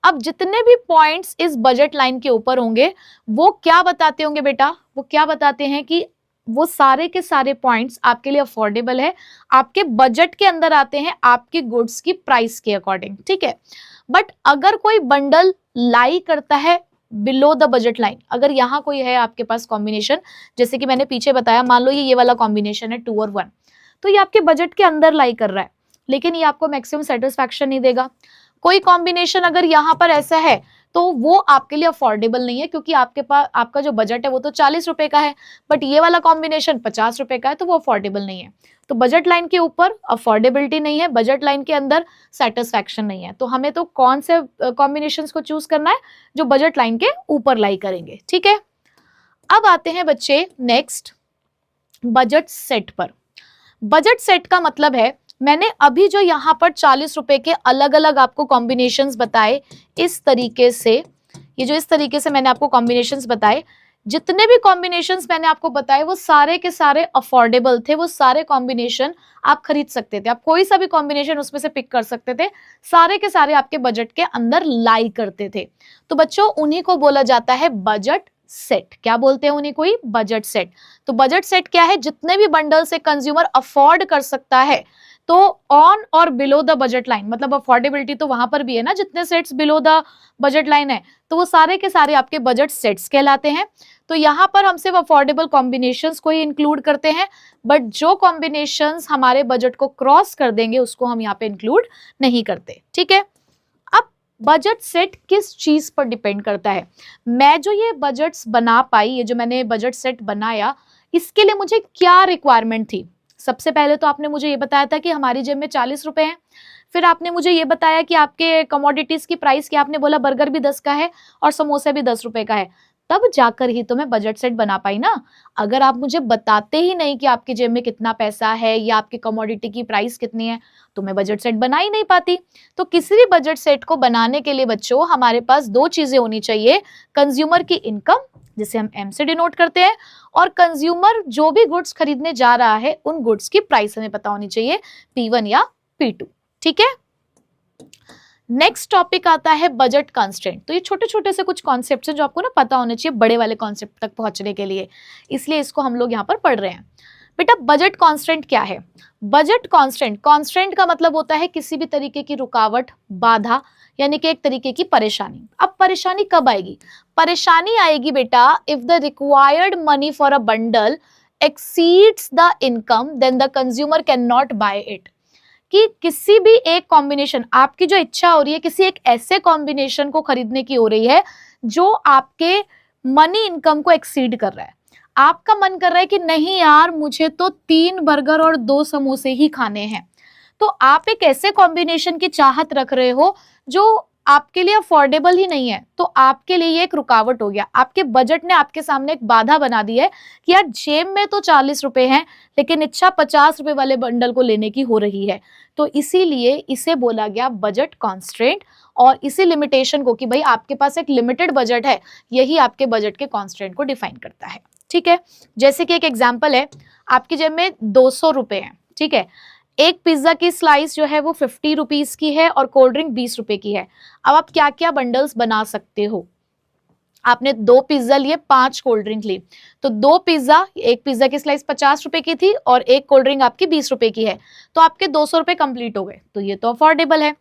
अब जितने भी पॉइंट्स इस बजट लाइन के ऊपर होंगे वो क्या बताते होंगे बेटा, वो क्या बताते हैं कि वो सारे के सारे पॉइंट्स आपके लिए अफोर्डेबल है, आपके बजट के अंदर आते हैं, आपके गुड्स की प्राइस के अकॉर्डिंग। ठीक है, बट अगर कोई बंडल लाई करता है बिलो द बजट लाइन, अगर यहाँ कोई है आपके पास कॉम्बिनेशन, जैसे कि मैंने पीछे बताया, मान लो ये वाला कॉम्बिनेशन है 2 और 1, तो ये आपके बजट के अंदर लाई कर रहा है, लेकिन ये आपको मैक्सिमम सेटिस्फैक्शन नहीं देगा। कोई कॉम्बिनेशन अगर यहाँ पर ऐसा है तो वो आपके लिए अफोर्डेबल नहीं है, क्योंकि आपके पास आपका जो बजट है वो तो 40 रुपए का है, बट ये वाला कॉम्बिनेशन 50 रुपए का है, तो वो अफोर्डेबल नहीं है। तो बजट लाइन के ऊपर अफोर्डेबिलिटी नहीं है, बजट लाइन के अंदर सेटिस्फैक्शन नहीं है, तो हमें तो कौन से कॉम्बिनेशंस को चूज करना है, जो बजट लाइन के ऊपर लाई करेंगे। ठीक है, अब आते हैं बच्चे नेक्स्ट बजट सेट पर। बजट सेट का मतलब है, मैंने अभी जो यहाँ पर 40 रुपए के अलग अलग आपको कॉम्बिनेशंस बताए, इस तरीके से, ये जो इस तरीके से मैंने आपको कॉम्बिनेशंस बताए, जितने भी कॉम्बिनेशंस मैंने आपको बताए वो सारे के सारे अफोर्डेबल थे, वो सारे कॉम्बिनेशन आप खरीद सकते थे, आप कोई सा भी कॉम्बिनेशन उसमें से पिक कर सकते थे, सारे के सारे आपके बजट के अंदर लाई करते थे। तो बच्चों उन्हीं को बोला जाता है बजट सेट। क्या बोलते हैं उन्हीं को ही, बजट सेट। तो बजट सेट क्या है, जितने भी बंडल से कंज्यूमर अफोर्ड कर सकता है, तो ऑन और बिलो द बजट लाइन, मतलब अफोर्डेबिलिटी तो वहां पर भी है ना, जितने sets below the budget line है, तो वो सारे के सारे आपके बजट सेट्स कहलाते हैं। तो यहाँ पर हम सिर्फ अफोर्डेबल कॉम्बिनेशंस को ही इंक्लूड करते हैं, बट जो कॉम्बिनेशंस हमारे बजट को क्रॉस कर देंगे उसको हम यहाँ पे इंक्लूड नहीं करते। ठीक है, अब बजट सेट किस चीज पर डिपेंड करता है, मैं जो ये बजट्स बना पाई, ये जो मैंने बजट सेट बनाया, इसके लिए मुझे क्या रिक्वायरमेंट थी। सबसे पहले तो आपने मुझे ये बताया था कि हमारी जेब में 40 रुपए हैं, फिर आपने मुझे ये बताया कि आपके कमोडिटीज की प्राइस क्या, आपने बोला बर्गर भी 10 का है और समोसा भी 10 रुपए का है, तब जाकर ही तो मैं बजट सेट बना पाई ना। अगर आप मुझे बताते ही नहीं कि आपकी जेब में कितना पैसा है या आपकी कमोडिटी की प्राइस कितनी है, तो मैं बजट सेट बना ही नहीं पाती। तो किसी भी बजट सेट को बनाने के लिए बच्चों हमारे पास 2 चीजें होनी चाहिए, कंज्यूमर की इनकम जिसे हम M से डिनोट करते हैं, और कंज्यूमर जो भी गुड्स खरीदने जा रहा है उन गुड्स की प्राइस हमें पता होनी चाहिए, P1 या P2। ठीक है, नेक्स्ट टॉपिक आता है बजट कंस्ट्रेंट। तो ये छोटे छोटे से कुछ कॉन्सेप्ट्स हैं जो आपको ना पता होने चाहिए बड़े वाले कॉन्सेप्ट तक पहुंचने के लिए, इसलिए इसको हम लोग यहाँ पर पढ़ रहे हैं। बेटा बजट कांस्टेंट क्या है, बजट कांस्टेंट, कांस्टेंट का मतलब होता है किसी भी तरीके की रुकावट, बाधा, यानी कि एक तरीके की परेशानी। अब परेशानी कब आएगी, परेशानी आएगी बेटा if the required money for a bundle exceeds the income then the consumer cannot buy it. कि किसी भी एक कॉम्बिनेशन, आपकी जो इच्छा हो रही है किसी एक ऐसे कॉम्बिनेशन को खरीदने की हो रही है जो आपके मनी इनकम को एक्सीड कर रहा है, आपका मन कर रहा है कि नहीं यार मुझे तो 3 बर्गर और 2 समोसे ही खाने हैं, तो आप एक ऐसे कॉम्बिनेशन की चाहत रख रहे हो जो आपके लिए अफोर्डेबल ही नहीं है, तो आपके लिए ये एक रुकावट हो गया। आपके बजट ने आपके सामने एक बाधा बना दी है कि यार जेब में तो 40 रुपए हैं, लेकिन इच्छा 50 रुपए वाले बंडल को लेने की हो रही है। तो इसीलिए इसे बोला गया बजट कॉन्स्ट्रेंट, और इसी लिमिटेशन को कि भाई आपके पास एक लिमिटेड बजट है, यही आपके बजट के कॉन्स्ट्रेंट को डिफाइन करता है। ठीक है, जैसे कि एक एग्जाम्पल है, आपकी जेब में 200 रुपए है, ठीक है, एक पिज्जा की स्लाइस जो है वो 50 रुपीज की है और कोल्ड ड्रिंक 20 रुपए की है। अब आप क्या क्या बंडल्स बना सकते हो? आपने 2 पिज्जा लिए, 5 कोल्ड ड्रिंक ली, तो 2 पिज्जा, एक पिज्जा की स्लाइस 50 रुपए की थी और एक कोल्ड ड्रिंक आपकी 20 रुपए की है, तो आपके 200 रुपए कंप्लीट हो गए, तो ये तो अफोर्डेबल है।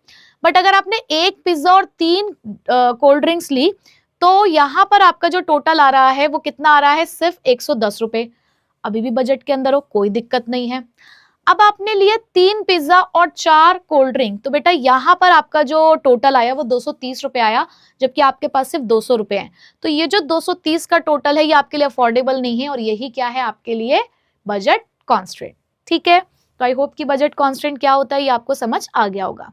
बट अगर आपने एक पिज्जा और 3 कोल्ड ड्रिंक्स ली, तो यहां पर आपका जो टोटल आ रहा है वो कितना आ रहा है? सिर्फ 110 रुपए। अभी भी बजट के अंदर हो, कोई दिक्कत नहीं है। अब आपने लिए 3 पिज्जा और 4 कोल्ड ड्रिंक, तो बेटा यहाँ पर आपका जो टोटल आया वो 230 रुपए आया, जबकि आपके पास सिर्फ 200 रुपए हैं। तो ये जो 230 का टोटल है ये आपके लिए अफोर्डेबल नहीं है, और यही क्या है आपके लिए? Budget constraint. ठीक है, तो आई होप कि बजट कॉन्स्ट्रेंट क्या होता है ये आपको समझ आ गया होगा।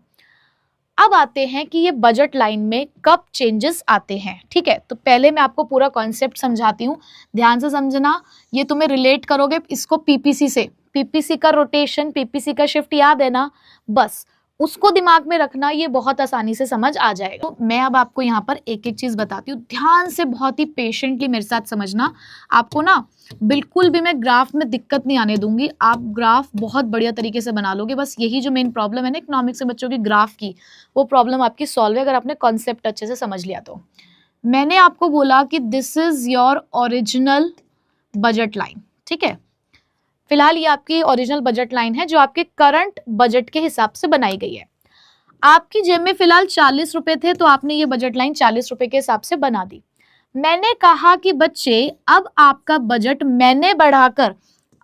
अब आते हैं कि ये बजट लाइन में कब चेंजेस आते हैं। ठीक है, तो पहले मैं आपको पूरा कॉन्सेप्ट समझाती हूँ, ध्यान से समझना। ये तुम्हें रिलेट करोगे इसको पीपीसी से, पीपीसी का रोटेशन, पीपीसी का शिफ्ट याद है ना, बस उसको दिमाग में रखना, ये बहुत आसानी से समझ आ जाएगा। तो मैं अब आपको यहाँ पर एक एक चीज बताती हूँ, ध्यान से बहुत ही पेशेंटली मेरे साथ समझना। आपको ना बिल्कुल भी मैं ग्राफ में दिक्कत नहीं आने दूंगी, आप ग्राफ बहुत बढ़िया तरीके से बना लोगे। बस यही जो मेन प्रॉब्लम है ना इकोनॉमिक्स में बच्चों की, ग्राफ की, वो प्रॉब्लम आपकी सॉल्व है अगर आपने कॉन्सेप्ट अच्छे से समझ लिया। तो मैंने आपको बोला कि this is your original budget line. ठीक है, फिलहाल ये आपकी ओरिजिनल बजट लाइन है जो आपके करंट बजट के हिसाब से बनाई गई है। आपकी जेब में फिलहाल 40 रुपए थे, तो आपने ये बजट लाइन 40 रुपए के हिसाब से बना दी। मैंने कहा कि बच्चे अब आपका बजट मैंने बढ़ाकर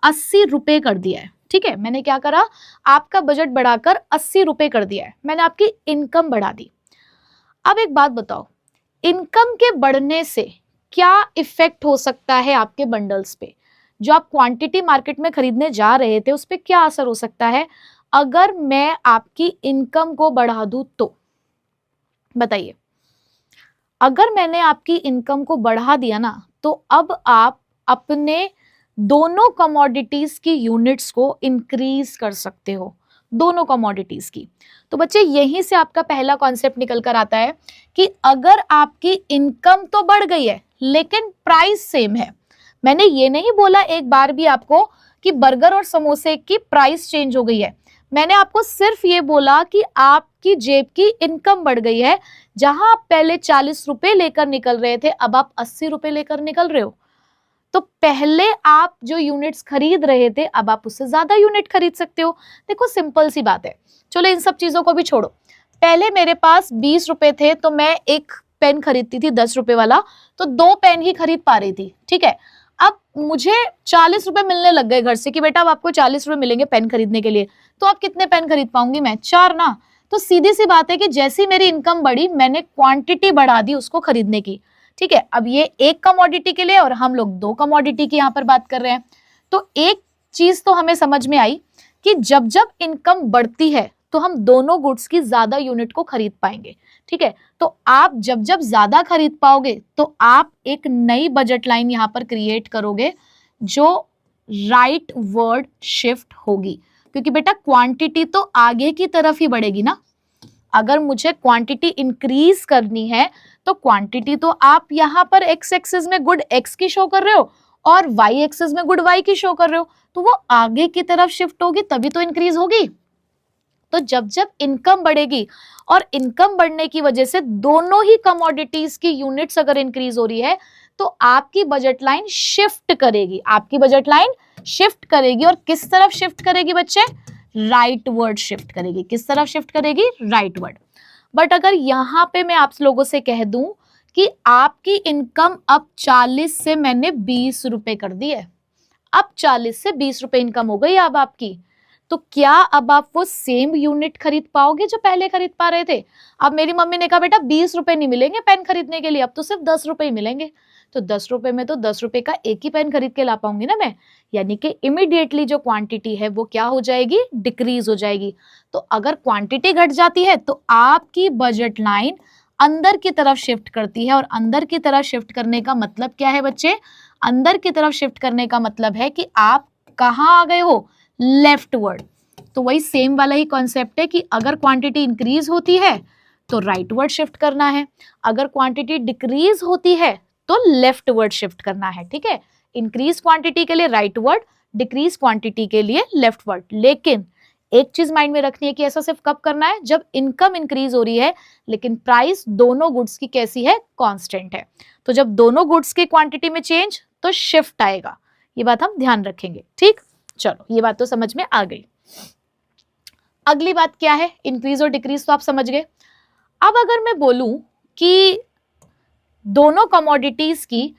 80 रुपए कर दिया है। ठीक है, मैंने क्या करा? आपका बजट बढ़ाकर 80 रुपए कर दिया है, मैंने आपकी इनकम बढ़ा दी। अब एक बात बताओ, इनकम के बढ़ने से क्या इफेक्ट हो सकता है आपके बंडल्स पे? जो आप क्वांटिटी मार्केट में खरीदने जा रहे थे उस पे क्या असर हो सकता है अगर मैं आपकी इनकम को बढ़ा दूं? तो बताइए, अगर मैंने आपकी इनकम को बढ़ा दिया ना, तो अब आप अपने दोनों कमोडिटीज की यूनिट्स को इंक्रीज कर सकते हो, दोनों कमोडिटीज की। तो बच्चे यहीं से आपका पहला कॉन्सेप्ट निकल कर आता है कि अगर आपकी इनकम तो बढ़ गई है लेकिन प्राइस सेम है। मैंने ये नहीं बोला एक बार भी आपको कि बर्गर और समोसे की प्राइस चेंज हो गई है, मैंने आपको सिर्फ ये बोला कि आपकी जेब की इनकम बढ़ गई है। जहां आप पहले 40 रुपए लेकर निकल रहे थे, अब आप 80 रुपए लेकर निकल रहे हो। तो पहले आप जो यूनिट्स खरीद रहे थे, अब आप उससे ज्यादा यूनिट खरीद सकते हो। देखो सिंपल सी बात है, चलो इन सब चीजों को भी छोड़ो। पहले मेरे पास 20 रुपए थे, तो मैं एक पेन खरीदती थी 10 रुपए वाला, तो 2 पेन ही खरीद पा रही थी। ठीक है, अब मुझे 40 रुपए मिलने लग गए घर से कि बेटा अब आपको 40 रुपए मिलेंगे पेन खरीदने के लिए, तो आप कितने पेन खरीद पाऊंगी? मैं 4 ना। तो सीधी सी बात है कि जैसी मेरी इनकम बढ़ी, मैंने क्वांटिटी बढ़ा दी उसको खरीदने की। ठीक है, अब ये एक कमोडिटी के लिए और हम लोग 2 कमोडिटी की यहाँ पर बात कर रहे हैं। तो एक चीज तो हमें समझ में आई कि जब जब इनकम बढ़ती है तो हम दोनों गुड्स की ज्यादा यूनिट को खरीद पाएंगे। ठीक है, तो आप जब जब ज्यादा खरीद पाओगे तो आप एक नई बजट लाइन यहाँ पर क्रिएट करोगे जो राइट वर्ड शिफ्ट होगी, क्योंकि बेटा क्वांटिटी तो आगे की तरफ ही बढ़ेगी ना। अगर मुझे क्वांटिटी इंक्रीज करनी है तो क्वांटिटी तो आप यहाँ पर एक्स एक्सिस में गुड एक्स की शो कर रहे हो और वाई एक्सिस में गुड वाई की शो कर रहे हो, तो वो आगे की तरफ शिफ्ट होगी तभी तो इंक्रीज होगी। तो जब जब इनकम बढ़ेगी और इनकम बढ़ने की वजह से दोनों ही कमोडिटीज की यूनिट्स अगर इंक्रीज हो रही है तो आपकी बजट लाइन शिफ्ट करेगी, आपकी बजट लाइन शिफ्ट करेगी। और किस तरफ शिफ्ट करेगी बच्चे? राइट वर्ड शिफ्ट करेगी। किस तरफ शिफ्ट करेगी? Right word. बट अगर यहां पे मैं आप लोगों से कह दूं कि आपकी इनकम अब 40 से मैंने 20 रुपए कर दी है, अब 40 से 20 रुपए इनकम हो गई अब आपकी, तो क्या अब आप वो सेम यूनिट खरीद पाओगे जो पहले खरीद पा रहे थे? अब मेरी मम्मी ने कहा बेटा 20 रुपए नहीं मिलेंगे पेन खरीदने के लिए, अब तो सिर्फ 10 रुपए ही मिलेंगे। तो 10 रुपए में तो 10 रुपए का एक ही पेन खरीद के ला पाऊंगी ना मैं, यानी कि इमीडिएटली जो क्वांटिटी है वो क्या हो जाएगी, डिक्रीज हो जाएगी। तो अगर क्वांटिटी घट जाती है तो आपकी बजट लाइन अंदर की तरफ शिफ्ट करती है, और अंदर की तरफ शिफ्ट करने का मतलब क्या है बच्चे, अंदर की तरफ शिफ्ट करने का मतलब है कि आप कहाँ आ गए हो, लेफ्टवर्ड। तो वही सेम वाला ही कॉन्सेप्ट है कि अगर क्वांटिटी इंक्रीज होती है तो राइटवर्ड शिफ्ट करना है, अगर क्वांटिटी डिक्रीज होती है तो लेफ्टवर्ड शिफ्ट करना है। ठीक है, इंक्रीज क्वांटिटी के लिए राइटवर्ड, डिक्रीज क्वांटिटी के लिए लेफ्टवर्ड। लेकिन एक चीज माइंड में रखनी है कि ऐसा सिर्फ कब करना है, जब इनकम इंक्रीज हो रही है लेकिन प्राइस दोनों गुड्स की कैसी है, कांस्टेंट है। तो जब दोनों गुड्स की क्वांटिटी में चेंज तो शिफ्ट आएगा, ये बात हम ध्यान रखेंगे। ठीक, चलो ये बात तो समझ में आ गई। अगली बात क्या है, इंक्रीज और डिक्रीज तो आप समझ गए। अब अगर मैं बोलूं कि दोनों कमोडिटीज की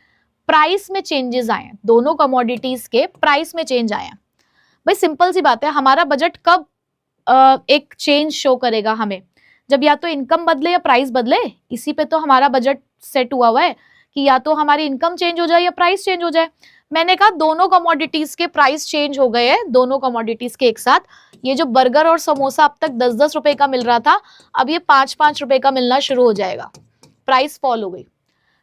प्राइस में चेंजेस आए, दोनों कमोडिटीज के प्राइस में चेंज आए, भाई सिंपल सी बात है, हमारा बजट कब एक चेंज शो करेगा हमें, जब या तो इनकम बदले या प्राइस बदले। इसी पे तो हमारा बजट सेट हुआ है कि या तो हमारी इनकम चेंज हो जाए या प्राइस चेंज हो जाए। मैंने कहा दोनों कमोडिटीज के प्राइस चेंज हो गए हैं, दोनों कमोडिटीज के एक साथ। ये जो बर्गर और समोसा अब तक 10-10 रुपए का मिल रहा था, अब ये 5-5 रुपए का मिलना शुरू हो जाएगा, प्राइस फॉल हो गई।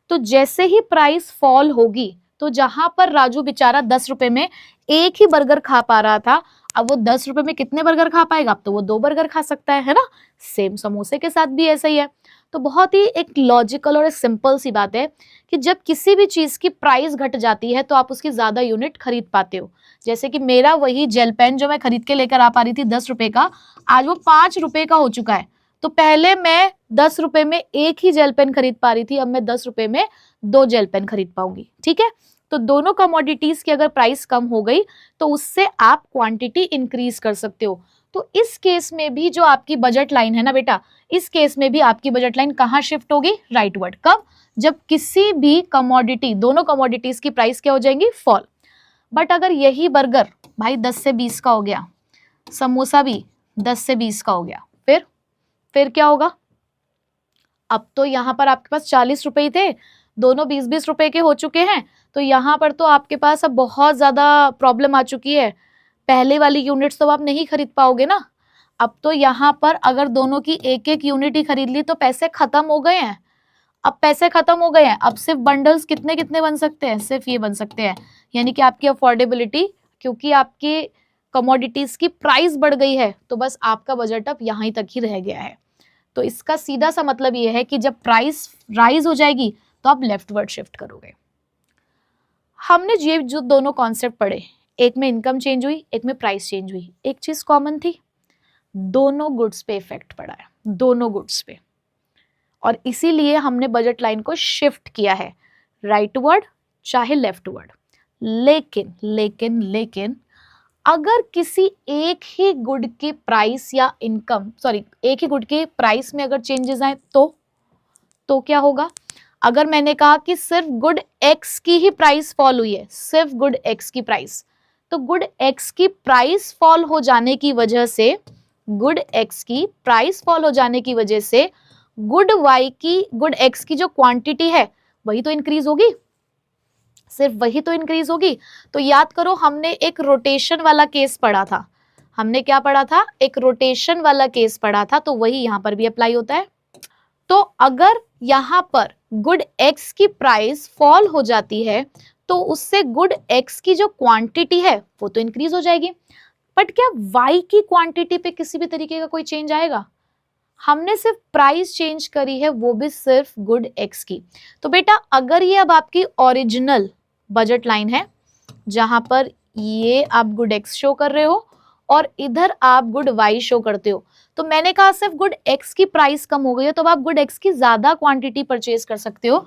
तो जैसे ही प्राइस फॉल होगी तो जहां पर राजू बेचारा 10 रुपए में एक ही बर्गर खा पा रहा था, अब वो 10 रुपए में कितने बर्गर खा पाएगा, अब तो वो 2 बर्गर खा सकता है ना। सेम समोसे के साथ भी ऐसा ही है। तो बहुत ही एक लॉजिकल और सिंपल सी बात है कि जब किसी भी चीज की प्राइस घट जाती है तो आप उसकी ज्यादा यूनिट खरीद पाते हो। जैसे कि मेरा वही जेल पेन जो मैं खरीद के लेकर आ पा रही थी 10 रुपए का, आज वो 5 रुपए का हो चुका है। तो पहले मैं 10 रुपए में एक ही जेल पेन खरीद पा रही थी, अब मैं 10 रुपए में 2 जेल पेन खरीद पाऊंगी। ठीक है, तो दोनों कमोडिटीज की अगर प्राइस कम हो गई तो उससे आप क्वांटिटी इंक्रीज कर सकते हो। तो इस केस में भी जो आपकी बजट लाइन है ना बेटा, इस केस में भी आपकी बजट लाइन कहाँ शिफ्ट होगी, राइटवर्ड। कब, जब किसी भी कमोडिटी, दोनों कमोडिटीज की प्राइस क्या हो जाएंगी, फॉल। बट अगर यही बर्गर भाई 10 से 20 का हो गया, समोसा भी 10 से 20 का हो गया, फिर क्या होगा, अब तो यहां पर आपके पास 40 रुपए ही थे, दोनों 20-20 रुपए के हो चुके हैं। तो यहाँ पर तो आपके पास अब बहुत ज्यादा प्रॉब्लम आ चुकी है, पहले वाली यूनिट्स तो आप नहीं खरीद पाओगे ना। अब तो यहाँ पर अगर दोनों की एक एक यूनिट ही खरीद ली तो पैसे खत्म हो गए हैं। अब पैसे खत्म हो गए हैं, अब सिर्फ बंडल्स कितने कितने बन सकते हैं, सिर्फ ये बन सकते हैं। यानी कि आपकी अफोर्डेबिलिटी, क्योंकि आपकी कमोडिटीज की प्राइस बढ़ गई है तो बस आपका बजट अब यहाँ तक ही रह गया है। तो इसका सीधा सा मतलब ये है कि जब प्राइस राइज हो जाएगी तो आप लेफ्टवर्ड शिफ्ट करोगे। हमने ये जो दोनों कॉन्सेप्ट पढ़े, एक में इनकम चेंज हुई, एक में प्राइस चेंज हुई, एक चीज कॉमन थी, दोनों गुड्स पे इफेक्ट पड़ा है, दोनों गुड्स पे। और इसीलिए हमने बजट लाइन को शिफ्ट किया है, राइटवर्ड चाहे लेफ्टवर्ड। लेकिन लेकिन लेकिन अगर किसी एक ही गुड की प्राइस या इनकम, सॉरी, एक ही गुड के प्राइस में अगर चेंजेस आए तो क्या होगा। अगर मैंने कहा कि सिर्फ गुड एक्स की ही प्राइस फॉल हुई है, सिर्फ गुड एक्स की प्राइस, तो गुड एक्स की प्राइस फॉल हो जाने की वजह से, गुड एक्स की प्राइस फॉल हो जाने की वजह से गुड वाई की, गुड एक्स की जो क्वांटिटी है वही तो इंक्रीज होगी, सिर्फ वही तो इंक्रीज होगी। तो याद करो हमने एक रोटेशन वाला केस पढ़ा था, हमने क्या पढ़ा था, एक रोटेशन वाला केस पढ़ा था, तो वही यहां पर भी अप्लाई होता है। तो अगर यहां पर गुड एक्स की प्राइस फॉल हो जाती है तो उससे गुड एक्स की जो क्वांटिटी है वो तो इंक्रीज हो जाएगी। बट क्या वाई की क्वांटिटी पे किसी भी तरीके का कोई चेंज आएगा, हमने सिर्फ प्राइस चेंज करी है, वो भी सिर्फ गुड एक्स की। तो बेटा अगर ये अब आपकी ओरिजिनल बजट लाइन है जहां पर ये आप गुड एक्स शो कर रहे हो और इधर आप गुड वाई शो करते हो, तो मैंने कहा सिर्फ गुड एक्स की प्राइस कम हो गई है तो अब आप गुड एक्स की ज्यादा क्वांटिटी परचेज कर सकते हो,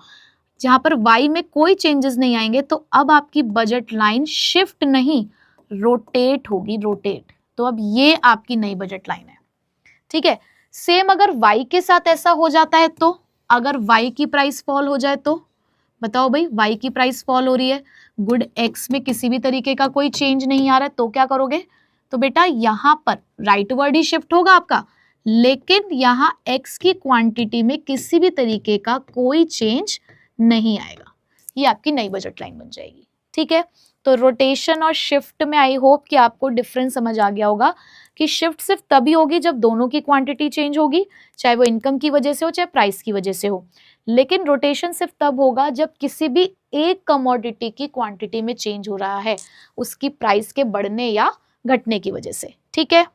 जहां पर वाई में कोई चेंजेस नहीं आएंगे। तो अब आपकी बजट लाइन शिफ्ट नहीं रोटेट होगी, रोटेट। तो अब ये आपकी नई बजट लाइन है। ठीक है, सेम अगर वाई के साथ ऐसा हो जाता है तो, अगर वाई की प्राइस फॉल हो जाए तो बताओ भाई, वाई की प्राइस फॉल हो रही है, गुड एक्स में किसी भी तरीके का कोई चेंज नहीं आ रहा है, तो क्या करोगे, तो बेटा यहां पर राइटवर्ड ही शिफ्ट होगा आपका, लेकिन यहां एक्स की क्वांटिटी में किसी भी तरीके का कोई चेंज नहीं आएगा। ये आपकी नई बजट लाइन बन जाएगी। ठीक है, तो रोटेशन और शिफ्ट में आई होप कि आपको डिफरेंस समझ आ गया होगा कि शिफ्ट सिर्फ तभी होगी जब दोनों की क्वांटिटी चेंज होगी, चाहे वो इनकम की वजह से हो चाहे प्राइस की वजह से हो। लेकिन रोटेशन सिर्फ तब होगा जब किसी भी एक कमोडिटी की क्वांटिटी में चेंज हो रहा है, उसकी प्राइस के बढ़ने या घटने की वजह से। ठीक है,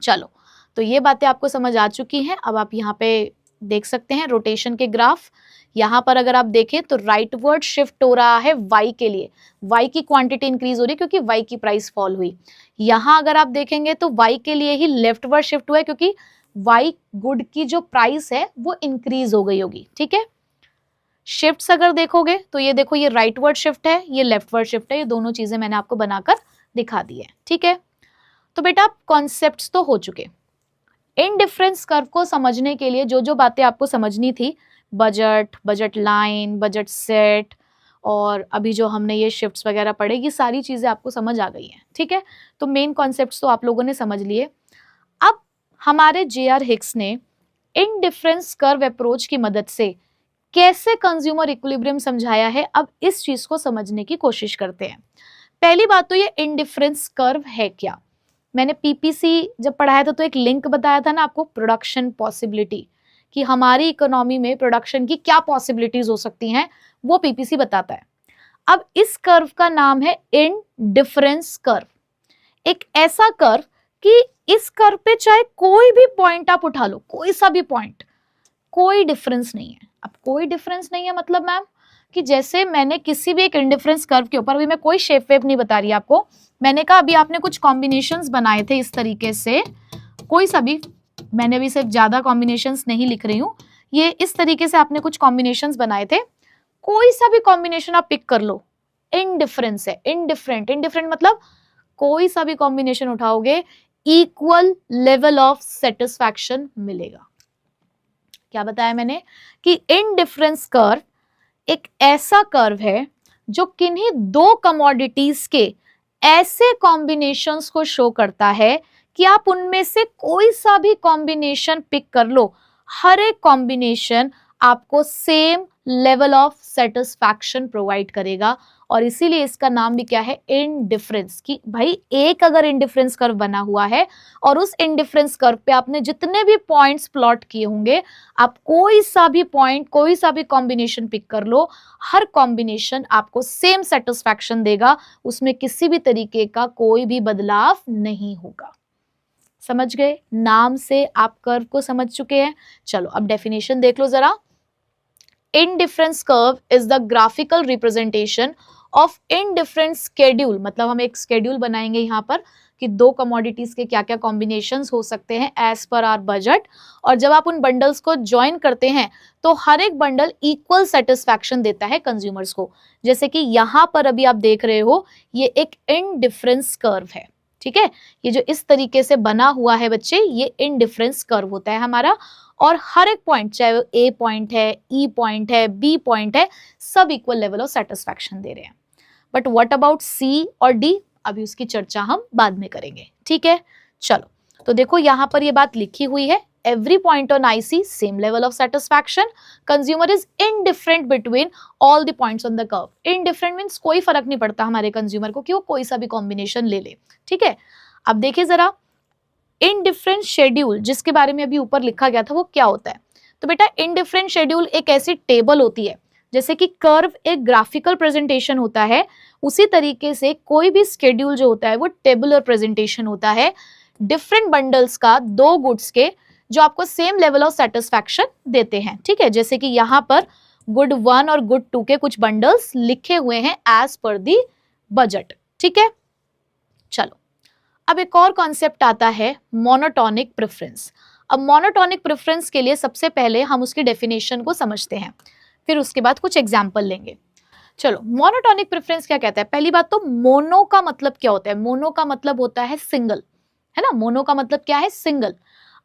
चलो, तो ये बातें आपको समझ आ चुकी हैं। अब आप यहाँ पे देख सकते हैं रोटेशन के ग्राफ। यहाँ पर अगर आप देखें तो राइटवर्ड शिफ्ट हो रहा है y के लिए, y की क्वांटिटी इंक्रीज हो रही है क्योंकि y की प्राइस फॉल हुई। यहाँ अगर आप देखेंगे तो y के लिए ही लेफ्टवर्ड शिफ्ट हुआ है क्योंकि y गुड की जो प्राइस है वो इंक्रीज हो गई होगी। ठीक है, शिफ्ट्स अगर देखोगे तो ये देखो, ये राइटवर्ड शिफ्ट है, ये लेफ्टवर्ड शिफ्ट है, ये दोनों चीजें मैंने आपको बनाकर दिखा दी है। ठीक है, तो बेटा कॉन्सेप्ट्स तो हो चुके। इनडिफरेंस कर्व को समझने के लिए जो जो बातें आपको समझनी थी, budget, budget line, budget set, और अभी जो हमने ये शिफ्ट्स वगैरह पढ़े, ये सारी चीजें आपको समझ आ गई हैं। ठीक है, तो मेन कॉन्सेप्ट्स तो आप लोगों ने समझ लिए। अब हमारे जे.आर. हिक्स ने इनडिफरेंस कर्व अप्रोच की मदद से कैसे कंज्यूमर इक्विलिब्रियम समझाया है, अब इस चीज को समझने की कोशिश करते हैं। पहली बात तो ये इनडिफरेंस कर्व है क्या। मैंने पीपीसी जब पढ़ाया था तो एक लिंक बताया था ना आपको, प्रोडक्शन पॉसिबिलिटी, कि हमारी इकोनॉमी में प्रोडक्शन की क्या पॉसिबिलिटीज हो सकती हैं, वो पीपीसी बताता है। अब इस कर्व का नाम है इनडिफरेंस कर्व। एक ऐसा कर्व कि इस कर्व पे चाहे कोई भी पॉइंट आप उठा लो, कोई सा भी पॉइंट, कोई डिफरेंस नहीं है। अब कोई डिफरेंस नहीं है मतलब मैम कि जैसे मैंने किसी भी एक इंडिफरेंस कर्व के ऊपर, अभी मैं कोई शेप वेप नहीं बता रही आपको, मैंने कहा अभी आपने कुछ कॉम्बिनेशंस बनाए थे इस तरीके से, कोई सा भी, मैंने भी सिर्फ ज्यादा कॉम्बिनेशंस नहीं लिख रही हूं, ये इस तरीके से आपने कुछ कॉम्बिनेशंस बनाए थे, कोई सा भी कॉम्बिनेशन आप पिक कर लो, इनडिफरेंस है। इनडिफरेंट, इनडिफरेंट मतलब कोई सा भी कॉम्बिनेशन उठाओगे इक्वल लेवल ऑफ सेटिस्फैक्शन मिलेगा। क्या बताया मैंने कि इनडिफरेंस कर्व एक ऐसा कर्व है जो किन्हीं दो कमोडिटीज के ऐसे कॉम्बिनेशंस को शो करता है कि आप उनमें से कोई सा भी कॉम्बिनेशन पिक कर लो, हर एक कॉम्बिनेशन आपको same level of satisfaction provide करेगा। और इसीलिए इसका नाम भी क्या है, इनडिफरेंस। कि भाई एक अगर इनडिफरेंस कर्व बना हुआ है और उस इनडिफरेंस कर्व पे आपने जितने भी पॉइंट्स प्लॉट किए होंगे, आप कोई सा भी पॉइंट, कोई सा भी कॉम्बिनेशन पिक कर लो, हर कॉम्बिनेशन आपको सेम सेटिस्फैक्शन देगा, उसमें किसी भी तरीके का कोई भी बदलाव नहीं होगा। समझ गए, नाम से आप कर्व को समझ चुके हैं। चलो अब डेफिनेशन देख लो जरा। Indifference curve is the graphical representation of indifferent schedule, मतलब हम एक स्केड्यूल बनाएंगे यहाँ पर कि दो कमोडिटीज के क्या क्या कॉम्बिनेशंस हो सकते हैं एज पर आवर बजट, और जब आप उन बंडल्स को ज्वाइन करते हैं तो हर एक बंडल इक्वल सेटिस्फैक्शन देता है कंज्यूमर्स को। जैसे कि यहाँ पर अभी आप देख रहे हो, ये एक इनडिफरेंस कर्व है। ठीक है, ये जो इस तरीके से बना हुआ है बच्चे, ये इनडिफरेंस कर्व होता है हमारा, और हर एक पॉइंट, चाहे वो ए पॉइंट है, ई पॉइंट है, बी पॉइंट है, सब इक्वल लेवल ऑफ सेटिस्फैक्शन दे रहे हैं। बट व्हाट अबाउट सी और डी, अभी उसकी चर्चा हम बाद में करेंगे। ठीक है, चलो, तो देखो यहाँ पर ये बात लिखी हुई है, every point on IC same level of satisfaction, consumer is indifferent between all the points on the curve। indifferent means कोई फर्क नहीं पड़ता हमारे कंज्यूमर को कि वो कोई सा भी कॉम्बिनेशन ले ले। ठीक है, अब देखिए जरा, इनडिफरेंट शेड्यूल जिसके बारे में अभी ऊपर लिखा गया था वो क्या होता है। तो बेटा इनडिफरेंट शेड्यूल एक ऐसी टेबल होती है, जैसे कि कर्व एक ग्राफिकल प्रेजेंटेशन होता है, उसी तरीके से कोई भी शेड्यूल जो होता है वो टेबुलर प्रेजेंटेशन होता है डिफरेंट बंडल्स का, दो गुड्स के, जो आपको सेम लेवल ऑफ सेटिस्फैक्शन देते हैं। ठीक है, जैसे कि यहाँ पर गुड 1 और गुड 2 के कुछ बंडल्स लिखे हुए हैं एज पर दी बजट। ठीक है, चलो अब एक और कॉन्सेप्ट आता है मोनोटोनिक प्रेफरेंस। अब मोनोटोनिक प्रेफरेंस के लिए सबसे पहले हम उसकी डेफिनेशन को समझते हैं, फिर उसके बाद कुछ एग्जाम्पल लेंगे। चलो, मोनोटोनिक प्रेफरेंस क्या कहता है। पहली बात तो मोनो का मतलब क्या होता है। मोनो का मतलब होता है सिंगल, है ना। मोनो का मतलब क्या है, सिंगल।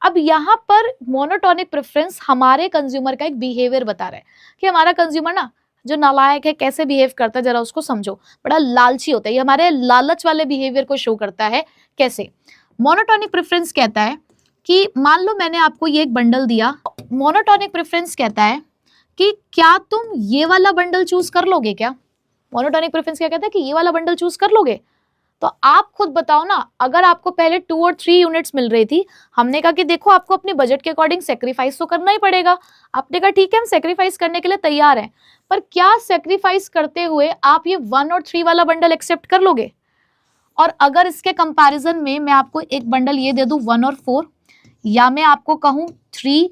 अब यहाँ पर मोनोटोनिक प्रेफरेंस हमारे कंज्यूमर का एक बिहेवियर बता रहा है कि हमारा कंज्यूमर ना जो नालायक है कैसे बिहेव करता है, जरा उसको समझो, बड़ा लालची होता है। ये हमारे लालच वाले बिहेवियर को शो करता है। कैसे? मोनोटोनिक प्रेफरेंस कहता है कि मान लो मैंने आपको ये एक बंडल दिया। मोनोटोनिक प्रेफरेंस कहता है कि क्या तुम ये वाला बंडल चूज कर लोगे क्या? मोनोटोनिक प्रेफरेंस क्या कहता है कि ये वाला बंडल चूज कर लोगे? तो आप खुद बताओ ना, अगर आपको पहले 2 और 3 यूनिट्स मिल रही थी, हमने कहा कि देखो आपको अपने बजट के अकॉर्डिंग सेक्रीफाइस तो करना ही पड़ेगा। आपने कहा ठीक है हम सेक्रीफाइस करने के लिए तैयार हैं, पर क्या सेक्रीफाइस करते हुए आप ये 1 और 3 वाला बंडल एक्सेप्ट कर लोगे? और अगर इसके कंपैरिजन में मैं आपको एक बंडल ये दे दूं 1 और 4, या मैं आपको कहूं 3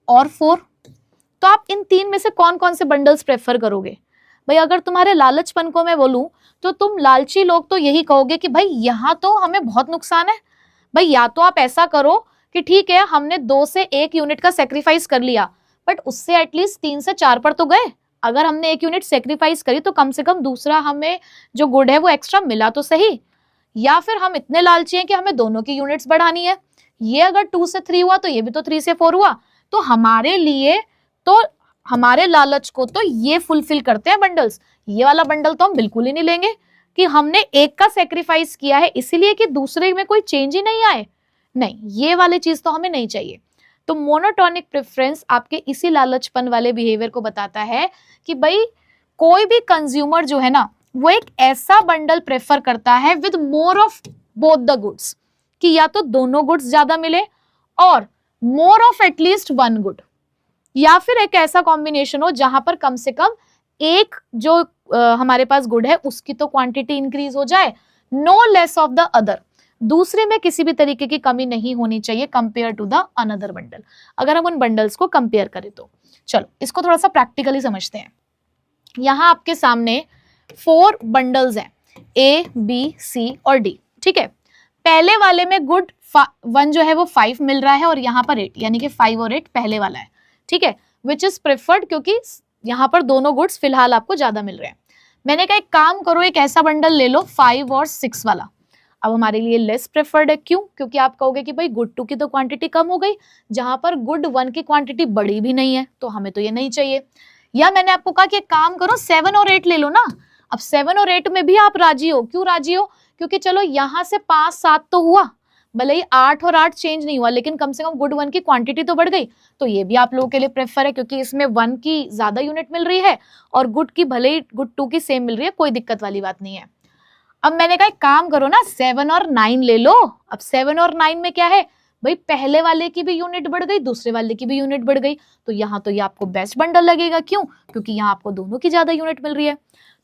और 4, तो आप इन 3 में से कौन कौन से बंडल्स प्रेफर करोगे? भाई अगर तुम्हारे लालचपन को मैं बोलूं तो तुम लालची लोग तो यही कहोगे कि भाई यहाँ तो हमें बहुत नुकसान है। भाई या तो आप ऐसा करो कि ठीक है हमने 2 से 1 यूनिट का सेक्रीफाइस कर लिया, बट उससे एटलीस्ट 3 से 4 पर तो गए। अगर हमने 1 यूनिट सेक्रीफाइस करी तो कम से कम दूसरा हमें जो गुड है वो एक्स्ट्रा मिला तो सही। या फिर हम इतने लालची हैं कि हमें दोनों की यूनिट्स बढ़ानी है, ये अगर 2 से 3 हुआ तो ये भी तो 3 से 4 हुआ, तो हमारे लिए तो हमारे लालच को तो ये फुलफिल करते हैं बंडल्स। ये वाला बंडल तो हम बिल्कुल ही नहीं लेंगे कि हमने एक का सेक्रीफाइस किया है इसलिए कि दूसरे में कोई चेंज ही नहीं आए। नहीं, ये वाली चीज तो हमें नहीं चाहिए। तो मोनोटोनिक प्रेफरेंस आपके इसी लालचपन वाले बिहेवियर को बताता है कि भाई कोई भी कंज्यूमर जो है ना, वो एक ऐसा बंडल प्रेफर करता है with more of both the goods, कि या तो दोनों गुड्स ज्यादा मिले और मोर ऑफ एटलीस्ट 1 गुड, या फिर एक ऐसा कॉम्बिनेशन हो जहां पर कम से कम एक जो हमारे पास गुड है उसकी तो क्वांटिटी इंक्रीज हो जाए, no less of the other. दूसरे में किसी भी तरीके की कमी नहीं होनी चाहिए compare to the another bundle, अगर हम उन बंडल्स को कंपेयर करें तो। चलो इसको थोड़ा सा प्रैक्टिकली समझते हैं। यहां आपके सामने 4 बंडल्स हैं, ए बी सी और डी, ठीक है। पहले वाले में गुड 1 जो है वो 5 मिल रहा है और यहाँ पर 8, यानी कि 5 और 8 पहले वाला है, ठीक है, विच इज प्रेफर्ड, क्योंकि यहाँ पर दोनों गुड्स फिलहाल आपको ज्यादा मिल रहे हैं। मैंने कहा एक काम करो, एक ऐसा बंडल ले लो 5 और 6 वाला। अब हमारे लिए लेस प्रेफर्ड है, क्यों? क्योंकि आप कहोगे कि भाई गुड 2 की तो क्वांटिटी कम हो गई, जहां पर गुड 1 की क्वांटिटी बड़ी भी नहीं है, तो हमें तो ये नहीं चाहिए। या मैंने आपको कहा कि एक काम करो 7 और 8 ले लो ना। अब 7 और 8 में भी आप राजी हो, क्यों राजी हो? क्योंकि चलो यहां से 5 7 तो हुआ, भले ही 8 और 8 चेंज नहीं हुआ, लेकिन कम से कम गुड 1 की क्वांटिटी तो बढ़ गई, तो ये भी आप लोगों के लिए प्रेफर है, क्योंकि इसमें 1 की ज्यादा यूनिट मिल रही है और गुड की भले ही गुड 2 की सेम मिल रही है, कोई दिक्कत वाली बात नहीं है। अब मैंने कहा एक काम करो ना 7 और 9 ले लो। अब 7 और 9 में क्या है भाई, पहले वाले की भी यूनिट बढ़ गई, दूसरे वाले की भी यूनिट बढ़ गई, तो यहाँ तो ये आपको बेस्ट बंडल लगेगा। क्यों? क्योंकि यहाँ आपको दोनों की ज्यादा यूनिट मिल रही है।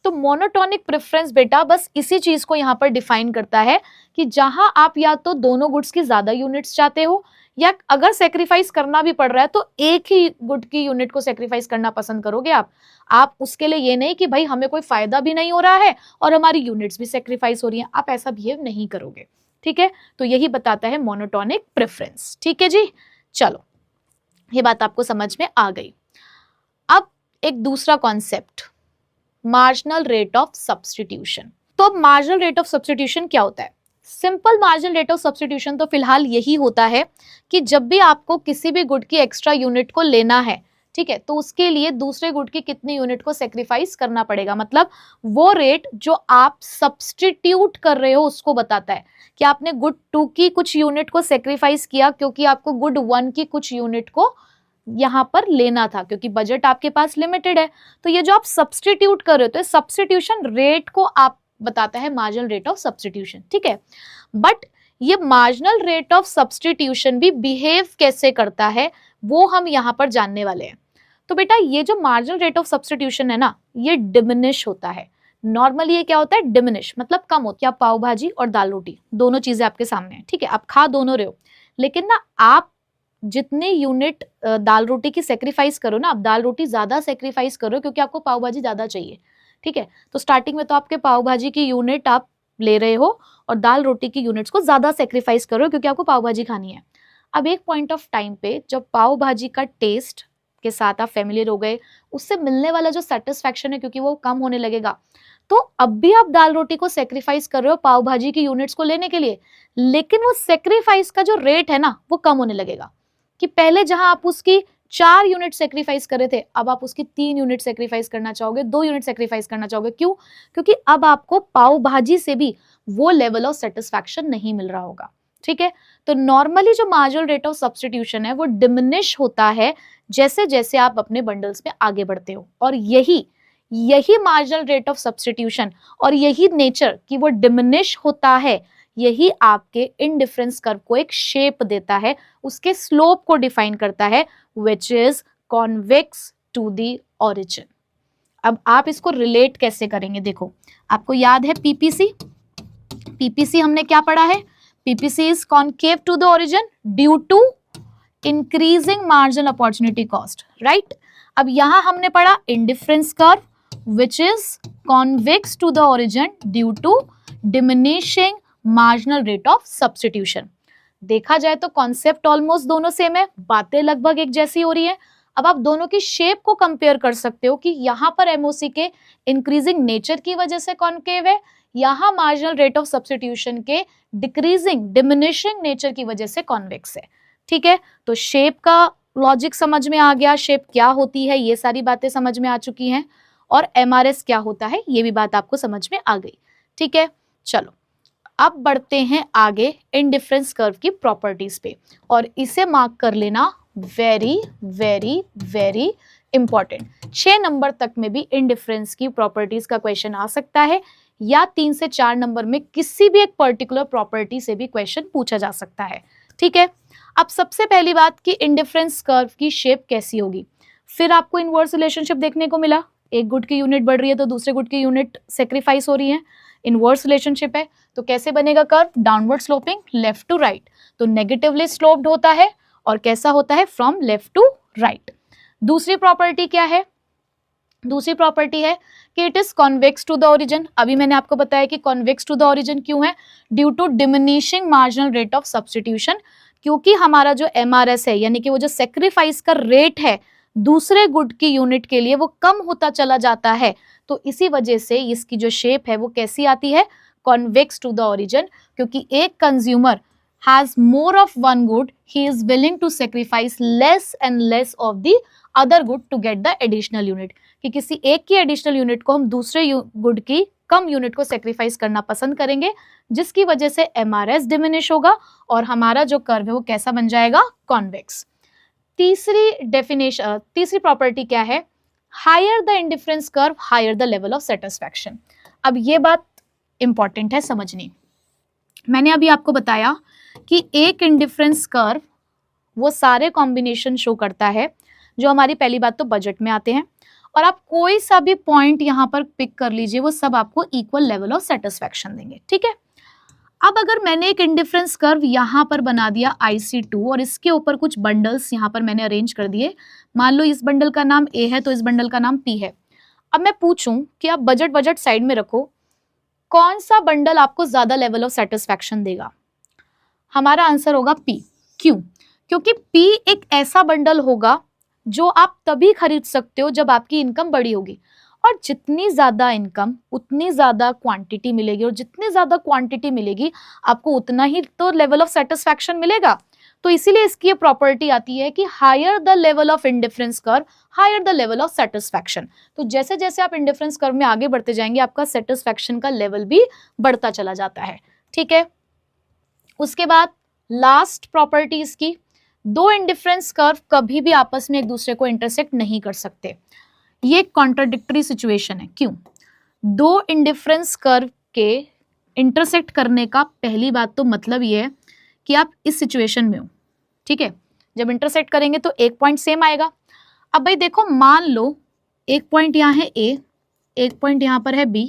तो मोनोटोनिक प्रेफरेंस बेटा बस इसी चीज को यहाँ पर डिफाइन करता है कि जहां आप या तो दोनों गुड्स की ज्यादा यूनिट्स चाहते हो, या अगर सेक्रीफाइस करना भी पड़ रहा है तो एक ही गुड की यूनिट को सेक्रीफाइस करना पसंद करोगे आप उसके लिए ये नहीं कि भाई हमें कोई फायदा भी नहीं हो रहा है और हमारी यूनिट्स भी सेक्रीफाइस हो रही हैं, आप ऐसा बिहेव नहीं करोगे, ठीक है। तो यही बताता है मोनोटोनिक प्रेफरेंस, ठीक है जी। चलो ये बात आपको समझ में आ गई। अब एक दूसरा concept, marginal rate of substitution. तो अब मार्जिनल रेट ऑफ सब्स्टिट्यूशन क्या होता है? Simple marginal rate of substitution तो फिलहाल यही होता है कि जब भी आपको किसी भी गुड की एक्स्ट्रा यूनिट को लेना है, ठीक है, तो उसके लिए दूसरे गुड की कितनी यूनिट को सेक्रीफाइस करना पड़ेगा, मतलब वो रेट जो आप सब्स्टिट्यूट कर रहे हो उसको बताता है कि आपने गुड 2 की कुछ यूनिट को सेक्रीफाइस किया क्योंकि आपको गुड 1 की कुछ यूनिट को यहां पर लेना था, क्योंकि बजट आपके पास लिमिटेड है। तो ये जो आप सब्स्टिट्यूट कर रहे हो, तो सब्स्टिट्यूशन रेट को आप बताता है मार्जिनल रेट ऑफ सब्स्टिट्यूशन, ठीक है। बट ये मार्जिनल रेट ऑफ सब्स्टिट्यूशन भी बिहेव कैसे करता है वो हम यहां पर जानने वाले हैं। तो बेटा ये जो मार्जिनल रेट ऑफ सब्स्टिट्यूशन है ना, ये डिमिनिश होता है। नॉर्मली ये क्या होता है? डिमिनिश मतलब कम होता है। पाव भाजी और दाल रोटी दोनों चीजें आपके सामने है, ठीक है, आप खा दोनों रहे हो, लेकिन ना आप जितने यूनिट दाल रोटी की सेक्रीफाइस करो ना, आप दाल रोटी ज्यादा सेक्रीफाइस करो क्योंकि आपको पाव भाजी ज्यादा चाहिए, ठीक है। तो स्टार्टिंग में तो आपके पाव भाजी की यूनिट आप ले रहे हो और दाल रोटी की यूनिट्स को ज्यादा सेक्रीफाइस करो क्योंकि आपको पाव भाजी खानी है। अब एक पॉइंट ऑफ टाइम पे जब पाव भाजी का टेस्ट के साथ आप फेमिलियर हो गए, उससे मिलने वाला जो सेटिस्फैक्शन है क्योंकि वो कम होने लगेगा, तो अब भी आप दाल रोटी को सेक्रीफाइस कर रहे हो पाव भाजी की यूनिट्स को लेने के लिए, लेकिन वो सेक्रीफाइस का जो रेट है ना वो कम होने लगेगा। कि पहले जहां आप उसकी 4 यूनिट सेक्रीफाइस कर रहे थे, अब आप उसकी 3 यूनिट सेक्रीफाइस करना चाहोगे, 2 यूनिट सेक्रीफाइस करना चाहोगे। क्यों? क्योंकि अब आपको पाव भाजी से भी वो लेवल ऑफ सेटिस्फैक्शन नहीं मिल रहा होगा, ठीक है। तो नॉर्मली जो मार्जिनल रेट ऑफ सब्स्टिट्यूशन है वो डिमिनिश होता है जैसे जैसे आप अपने बंडल्स में आगे बढ़ते हो, और यही मार्जिनल रेट ऑफ सब्स्टिट्यूशन और यही नेचर कि वो डिमिनिश होता है, यही आपके इंडिफरेंस कर्व को एक शेप देता है, उसके स्लोप को डिफाइन करता है, which is convex to the origin. अब आप इसको रिलेट कैसे करेंगे, देखो आपको याद है पीपीसी, पीपीसी हमने क्या पढ़ा है, PPC is concave to the origin due to increasing marginal opportunity cost, right. अब यहां हमने पढ़ा indifference curve which is convex to the origin due to diminishing marginal rate of substitution. देखा जाए तो कॉन्सेप्ट ऑलमोस्ट दोनों सेम है, बातें लगभग एक जैसी हो रही है। अब आप दोनों की शेप को कंपेयर कर सकते हो कि यहां पर एमओसी के इंक्रीजिंग नेचर की वजह से कॉन्केव है, यहां मार्जिनल रेट ऑफ सब्स्टिट्यूशन के डिक्रीजिंग डिमिनिशिंग नेचर की वजह से कॉन्वेक्स है, ठीक है। तो शेप का लॉजिक समझ में आ गया, शेप क्या होती है ये सारी बातें समझ में आ चुकी हैं, और एमआरएस क्या होता है ये भी बात आपको समझ में आ गई, ठीक है। चलो अब बढ़ते हैं आगे इंडिफरेंस कर्व की प्रॉपर्टीज पे, और इसे मार्क कर लेना very very very important. 6 number तक में भी इंडिफरेंस की प्रॉपर्टीज का क्वेश्चन आ सकता है, या 3 से 4 नंबर में किसी भी एक पर्टिकुलर प्रॉपर्टी से भी क्वेश्चन पूछा जा सकता है, ठीक है। अब सबसे पहली बात कि इंडिफरेंस कर्व की शेप कैसी होगी, फिर आपको इनवर्स रिलेशनशिप देखने को मिला, एक गुड की यूनिट बढ़ रही है तो दूसरे गुड की यूनिट सेक्रीफाइस हो रही है, इनवर्स रिलेशनशिप है, तो कैसे बनेगा curve, downward sloping left to right, तो नेगेटिवली स्लोप्ड होता है, और कैसा होता है, फ्रॉम लेफ्ट टू राइट। दूसरी प्रॉपर्टी क्या है, दूसरी प्रॉपर्टी है कि it is convex to the origin. अभी मैंने आपको बताया कि कॉन्वेक्स टू द ओरिजिन क्यों है, due to diminishing marginal rate of substitution, क्योंकि हमारा जो एमआरएस है यानी कि वो जो सेक्रीफाइस का रेट है दूसरे गुड की यूनिट के लिए वो कम होता चला जाता है, तो इसी वजह से इसकी जो शेप है वो कैसी आती है, कॉन्वेक्स टू द ओरिजिन, क्योंकि एक consumer has more of one good, he is willing to sacrifice less and less of the other good to get the additional unit, कि किसी एक की एडिशनल यूनिट को हम दूसरे गुड की कम यूनिट को सेक्रीफाइस करना पसंद करेंगे, जिसकी वजह से एमआरएस डिमिनिश होगा और हमारा जो कर्व है वो कैसा बन जाएगा, कॉन्वेक्स। तीसरी प्रॉपर्टी क्या है, higher the indifference curve higher the level of satisfaction. अब ये बात इंपॉर्टेंट है समझनी, मैंने अभी आपको बताया कि एक इंडिफरेंस कर्व वो सारे कॉम्बिनेशन शो करता है जो हमारी पहली बात तो बजट में आते हैं, और आप कोई सा भी पॉइंट यहां पर पिक कर लीजिए वो सब आपको इक्वल लेवल ऑफ सेटिस्फैक्शन देंगे, ठीक है। अब अगर मैंने एक इंडिफरेंस कर्व यहां पर बना दिया IC2 और इसके ऊपर कुछ बंडल्स यहां पर मैंने अरेंज कर दिए, मान लो इस बंडल का नाम A है तो इस बंडल का नाम P है। अब मैं पूछूं कि आप बजट साइड में रखो, कौन सा बंडल आपको ज्यादा लेवल ऑफ सेटिस्फैक्शन देगा, हमारा आंसर होगा P। क्यों, क्योंकि P एक ऐसा बंडल होगा जो आप तभी खरीद सकते हो जब आपकी इनकम बड़ी होगी, और जितनी ज्यादा इनकम उतनी ज्यादा क्वांटिटी मिलेगी, और जितनी ज्यादा क्वांटिटी मिलेगी आपको उतना ही तो लेवल ऑफ सेटिस्फैक्शन मिलेगा। तो इसीलिए इसकी ये प्रॉपर्टी आती है कि higher the level of indifference curve higher the level of satisfaction. तो जैसे जैसे आप इंडिफरेंस कर्व में आगे बढ़ते जाएंगे आपका सेटिस्फैक्शन का लेवल भी बढ़ता चला जाता है, ठीक है। उसके बाद लास्ट प्रॉपर्टी इसकी, दो इंडिफरेंस कर्व कभी भी आपस में एक दूसरे को इंटरसेक्ट नहीं कर सकते, ये कॉन्ट्राडिक्टरी सिचुएशन है। क्यों, दो इंडिफरेंस कर्व के इंटरसेक्ट करने का पहली बात तो मतलब ये है कि आप इस सिचुएशन में हो, ठीक है, जब इंटरसेक्ट करेंगे तो एक पॉइंट सेम आएगा। अब भाई देखो, मान लो एक पॉइंट यहाँ है A, एक पॉइंट यहाँ पर है B,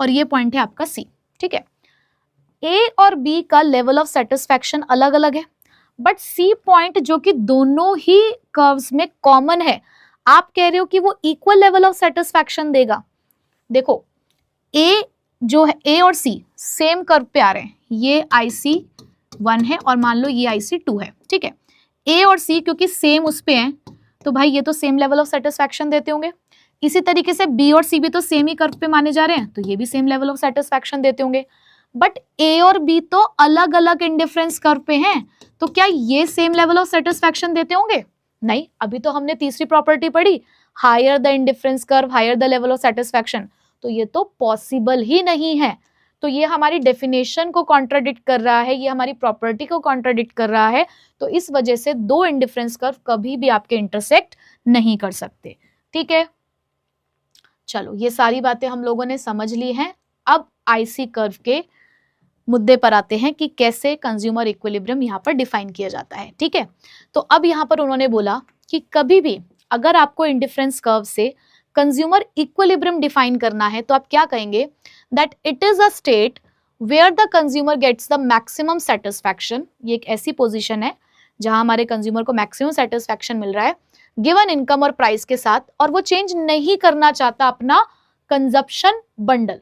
और ये पॉइंट है आपका C, ठीक है। A और B का लेवल ऑफ सेटिस्फैक्शन अलग अलग है, बट C पॉइंट जो कि दोनों ही कर्व्स में कॉमन है, आप कह रहे हो कि वो इक्वल लेवल ऑफ सेटिस्फैक्शन देगा। देखो A जो है, A और C सेम कर्व पे आ रहे हैं, ये IC1 है और मान लो ये IC2 है, ठीक है। A और C क्योंकि सेम उस पे हैं तो भाई ये तो सेम लेवल ऑफ सेटिस्फैक्शन देते होंगे। इसी तरीके से B और C भी तो सेम ही कर्व पे माने जा रहे हैं तो ये भी सेम लेवल ऑफ सेटिस्फैक्शन देते होंगे। बट A और B तो अलग अलग इंडिफरेंस कर्व पे हैं, तो क्या ये सेम लेवल ऑफ सेटिस्फैक्शन देते होंगे? नहीं। अभी तो हमने तीसरी प्रॉपर्टी पढ़ी, higher the indifference curve higher the level of satisfaction, तो ये तो पॉसिबल ही नहीं है। तो ये हमारी डेफिनेशन को कॉन्ट्राडिक्ट कर रहा है, ये हमारी प्रॉपर्टी को कॉन्ट्राडिक्ट कर रहा है। तो इस वजह से दो इंडिफरेंस कर्व कभी भी आपके इंटरसेक्ट नहीं कर सकते। ठीक है, चलो ये सारी बातें हम लोगों ने समझ ली हैं। अब आईसी कर्व के मुद्दे पर आते हैं कि कैसे कंज्यूमर इक्विलिब्रियम यहाँ पर डिफाइन किया जाता है। ठीक है, तो अब यहाँ पर उन्होंने बोला कि कभी भी अगर आपको इंडिफरेंस कर्व से कंज्यूमर इक्विलिब्रियम डिफाइन करना है तो आप क्या कहेंगे, that it is a state where the consumer gets the maximum satisfaction. ये एक ऐसी पोजीशन है जहां हमारे कंज्यूमर को मैक्सिमम सेटिस्फैक्शन मिल रहा है गिवन इनकम और प्राइस के साथ, और वो चेंज नहीं करना चाहता अपना कंजप्शन बंडल।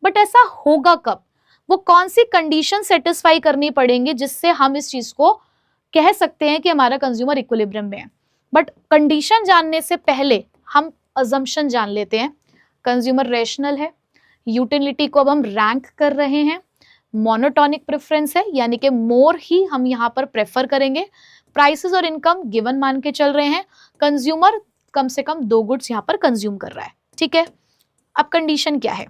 बट ऐसा होगा कब, वो कौन सी कंडीशन सेटिस्फाई करनी पड़ेंगी जिससे हम इस चीज को कह सकते हैं कि हमारा कंज्यूमर इक्विलिब्रियम में है। बट कंडीशन जानने से पहले हम अजम्पशन जान लेते हैं। कंज्यूमर रेशनल है, यूटिलिटी को अब हम रैंक कर रहे हैं, मोनोटोनिक प्रेफरेंस है यानी कि मोर ही हम यहाँ पर प्रेफर करेंगे, प्राइसेस और इनकम गिवन मान के चल रहे हैं, कंज्यूमर कम से कम 2 गुड्स यहाँ पर कंज्यूम कर रहा है। ठीक है, अब कंडीशन क्या है,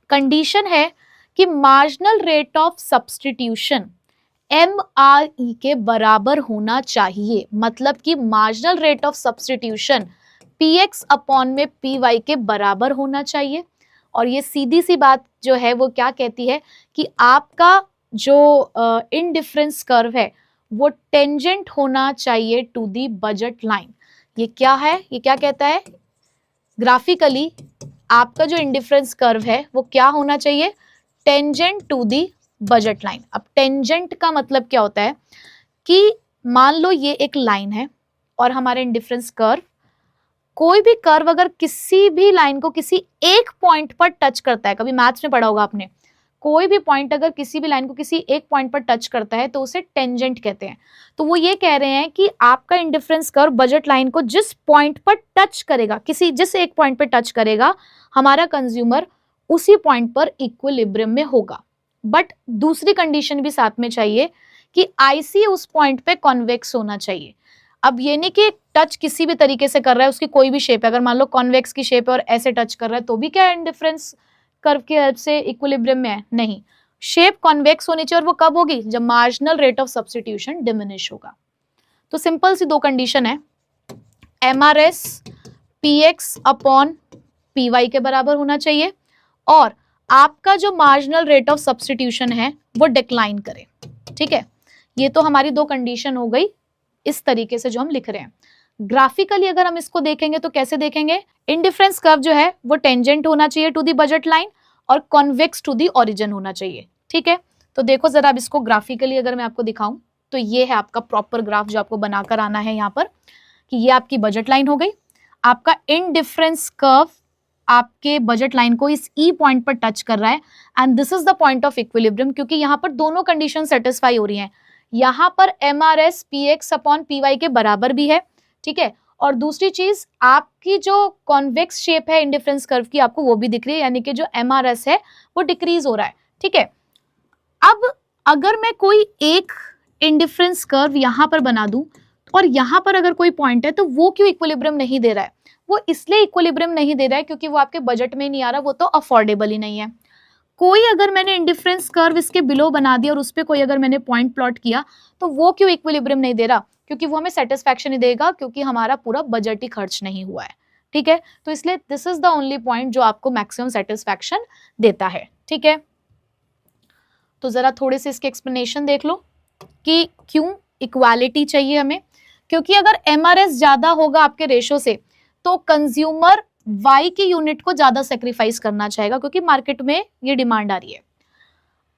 कंडीशन है कि marginal rate of substitution MRE के बराबर होना चाहिए। मतलब कि marginal rate of substitution PX upon में PY के बराबर होना चाहिए। और ये सीधी सी बात जो है वो क्या कहती है कि आपका जो इंडिफरेंस कर्व है वो टेंजेंट होना चाहिए टू दी बजट लाइन। ये क्या है, ये क्या कहता है, ग्राफिकली आपका जो इंडिफरेंस कर्व है वो क्या होना चाहिए, tangent to the budget line. अब टेंजेंट का मतलब क्या होता है कि मान लो ये एक लाइन है और हमारे इंडिफरेंस कर्व, कोई भी कर्व अगर किसी भी लाइन को किसी एक पॉइंट पर टच करता है, कभी मैथ्स में पढ़ा होगा आपने, कोई भी पॉइंट अगर किसी भी लाइन को किसी एक पॉइंट पर टच करता है तो उसे टेंजेंट कहते हैं। तो वो ये कह रहे हैं कि आपका इंडिफरेंस कर्व बजट लाइन को जिस पॉइंट पर टच करेगा, किसी जिस एक पॉइंट पर टच करेगा, हमारा कंज्यूमर उसी पॉइंट पर इक्विलिब्रियम में होगा। बट दूसरी कंडीशन भी साथ में चाहिए कि आईसी उस पॉइंट पे कॉन्वेक्स होना चाहिए। अब ये नहीं कि टच किसी भी तरीके से कर रहा है, उसकी कोई भी शेप है, अगर मान लो कॉन्वेक्स की शेप है और ऐसे टच कर रहा है तो भी क्या इंडिफरेंस कर्व के हेल्प से इक्विलिब्रियम में है, नहीं, शेप कॉन्वेक्स होनी चाहिए। और वो कब होगी, जब marginal rate of substitution diminish होगा। तो सिंपल सी 2 कंडीशन है, MRS PX अपॉन PY के बराबर होना चाहिए और आपका जो मार्जिनल रेट ऑफ सब्स्टिट्यूशन है वो डिक्लाइन करे। ठीक है, ये तो हमारी 2 कंडीशन हो गई इस तरीके से जो हम लिख रहे हैं। ग्राफिकली अगर हम इसको देखेंगे तो कैसे देखेंगे, इंडिफरेंस कर्व जो है वो टेंजेंट होना चाहिए टू दी बजट लाइन और कॉन्वेक्स टू दी ओरिजिन होना चाहिए। ठीक है, तो देखो जरा अब इसको ग्राफिकली अगर मैं आपको दिखाऊं तो ये है आपका प्रॉपर ग्राफ जो आपको बनाकर आना है यहाँ पर, कि ये आपकी बजट लाइन हो गई, आपका इंडिफरेंस कर्व आपके बजट लाइन को इस ई पॉइंट पर टच कर रहा है and this is the point of equilibrium, क्योंकि यहाँ पर दोनों कंडीशन सेटिस्फाई हो रही हैं। यहाँ पर MRS PX अपॉन PY के बराबर भी है। ठीक है, और दूसरी चीज आपकी जो कॉन्वेक्स शेप है इंडिफरेंस कर्व की आपको वो भी दिख रही है, यानी कि जो MRS है वो डिक्रीज हो रहा है। ठीक है, अब अगर मैं कोई एक इंडिफरेंस कर्व यहाँ पर बना दूं और यहाँ पर अगर कोई पॉइंट है तो वो क्यों इक्विलिब्रियम नहीं दे रहा है, वो इसलिए इक्विलिब्रियम नहीं दे रहा है क्योंकि वो आपके बजट में नहीं आ रहा, वो तो अफोर्डेबल ही नहीं है। कोई अगर मैंने इंडिफरेंस कर्व इसके बिलो बना दिया और उस पर कोई अगर मैंने पॉइंट प्लॉट किया तो वो क्यों इक्विलिब्रियम नहीं दे रहा, क्योंकि वो हमें सेटिस्फैक्शन ही देगा, क्योंकि हमारा पूरा बजट ही खर्च नहीं हुआ है। ठीक है, तो इसलिए this is the only point जो आपको मैक्सिमम सेटिस्फैक्शन देता है। ठीक है, तो जरा थोड़े से इसके एक्सप्लेनेशन देख लो कि क्यों इक्वालिटी चाहिए हमें, क्योंकि अगर MRS ज्यादा होगा आपके रेशो से तो कंज्यूमर Y की यूनिट को ज्यादा सेक्रीफाइस करना चाहेगा, क्योंकि मार्केट में ये डिमांड आ रही है।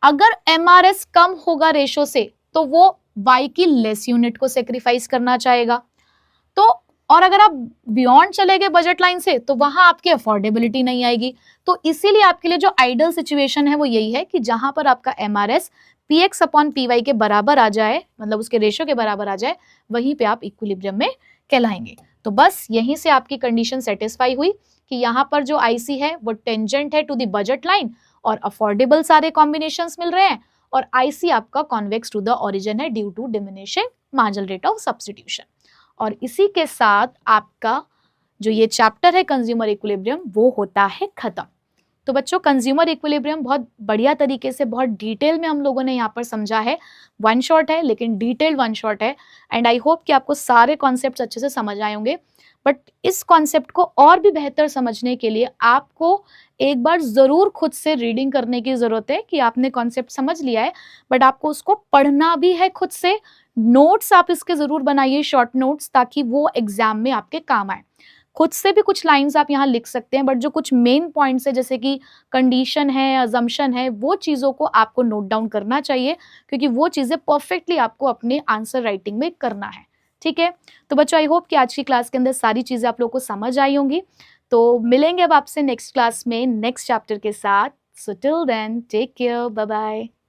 अगर MRS कम होगा रेशो से तो वो Y की लेस यूनिट को सेक्रीफाइस करना चाहेगा। तो और अगर आप बियॉन्ड चले गए बजट लाइन से तो वहां आपकी अफोर्डेबिलिटी नहीं आएगी। तो इसीलिए आपके लिए जो आइडियल सिचुएशन है वो यही है कि जहां पर आपका MRS PX अपॉन PY के बराबर आ जाए, मतलब उसके रेशो के बराबर आ जाए, वहीं पे आप इक्विलिब्रियम में कहलाएंगे। तो बस यहीं से आपकी कंडीशन सेटिस्फाई हुई कि यहाँ पर जो IC है वो टेंजेंट है टू द बजट लाइन और अफोर्डेबल सारे कॉम्बिनेशंस मिल रहे हैं, और IC आपका कॉन्वेक्स टू द ओरिजिन है due to diminishing marginal rate of substitution. और इसी के साथ आपका जो ये चैप्टर है कंज्यूमर इक्विलिब्रियम वो होता है खत्म। तो बच्चों कंज्यूमर इक्विलिब्रियम बहुत बढ़िया तरीके से बहुत डिटेल में हम लोगों ने यहाँ पर समझा है। वन शॉट है लेकिन डिटेल्ड वन शॉट है, एंड आई होप कि आपको सारे कॉन्सेप्ट्स अच्छे से समझ आए होंगे। बट इस कॉन्सेप्ट को और भी बेहतर समझने के लिए आपको एक बार जरूर खुद से रीडिंग करने की जरूरत है कि आपने कॉन्सेप्ट समझ लिया है, बट आपको उसको पढ़ना भी है खुद से। नोट्स आप इसके जरूर बनाइए, शॉर्ट नोट्स, ताकि वो एग्जाम में आपके काम आए। खुद से भी कुछ लाइंस आप यहाँ लिख सकते हैं, बट जो कुछ मेन पॉइंट्स है जैसे कि कंडीशन है, अजम्पशन है, वो चीज़ों को आपको नोट डाउन करना चाहिए, क्योंकि वो चीज़ें परफेक्टली आपको अपने आंसर राइटिंग में करना है। ठीक है, तो बच्चों आई होप कि आज की क्लास के अंदर सारी चीज़ें आप लोगों को समझ आई होंगी। तो मिलेंगे अब आपसे नेक्स्ट क्लास में नेक्स्ट चैप्टर के साथ। So till then take care, bye bye.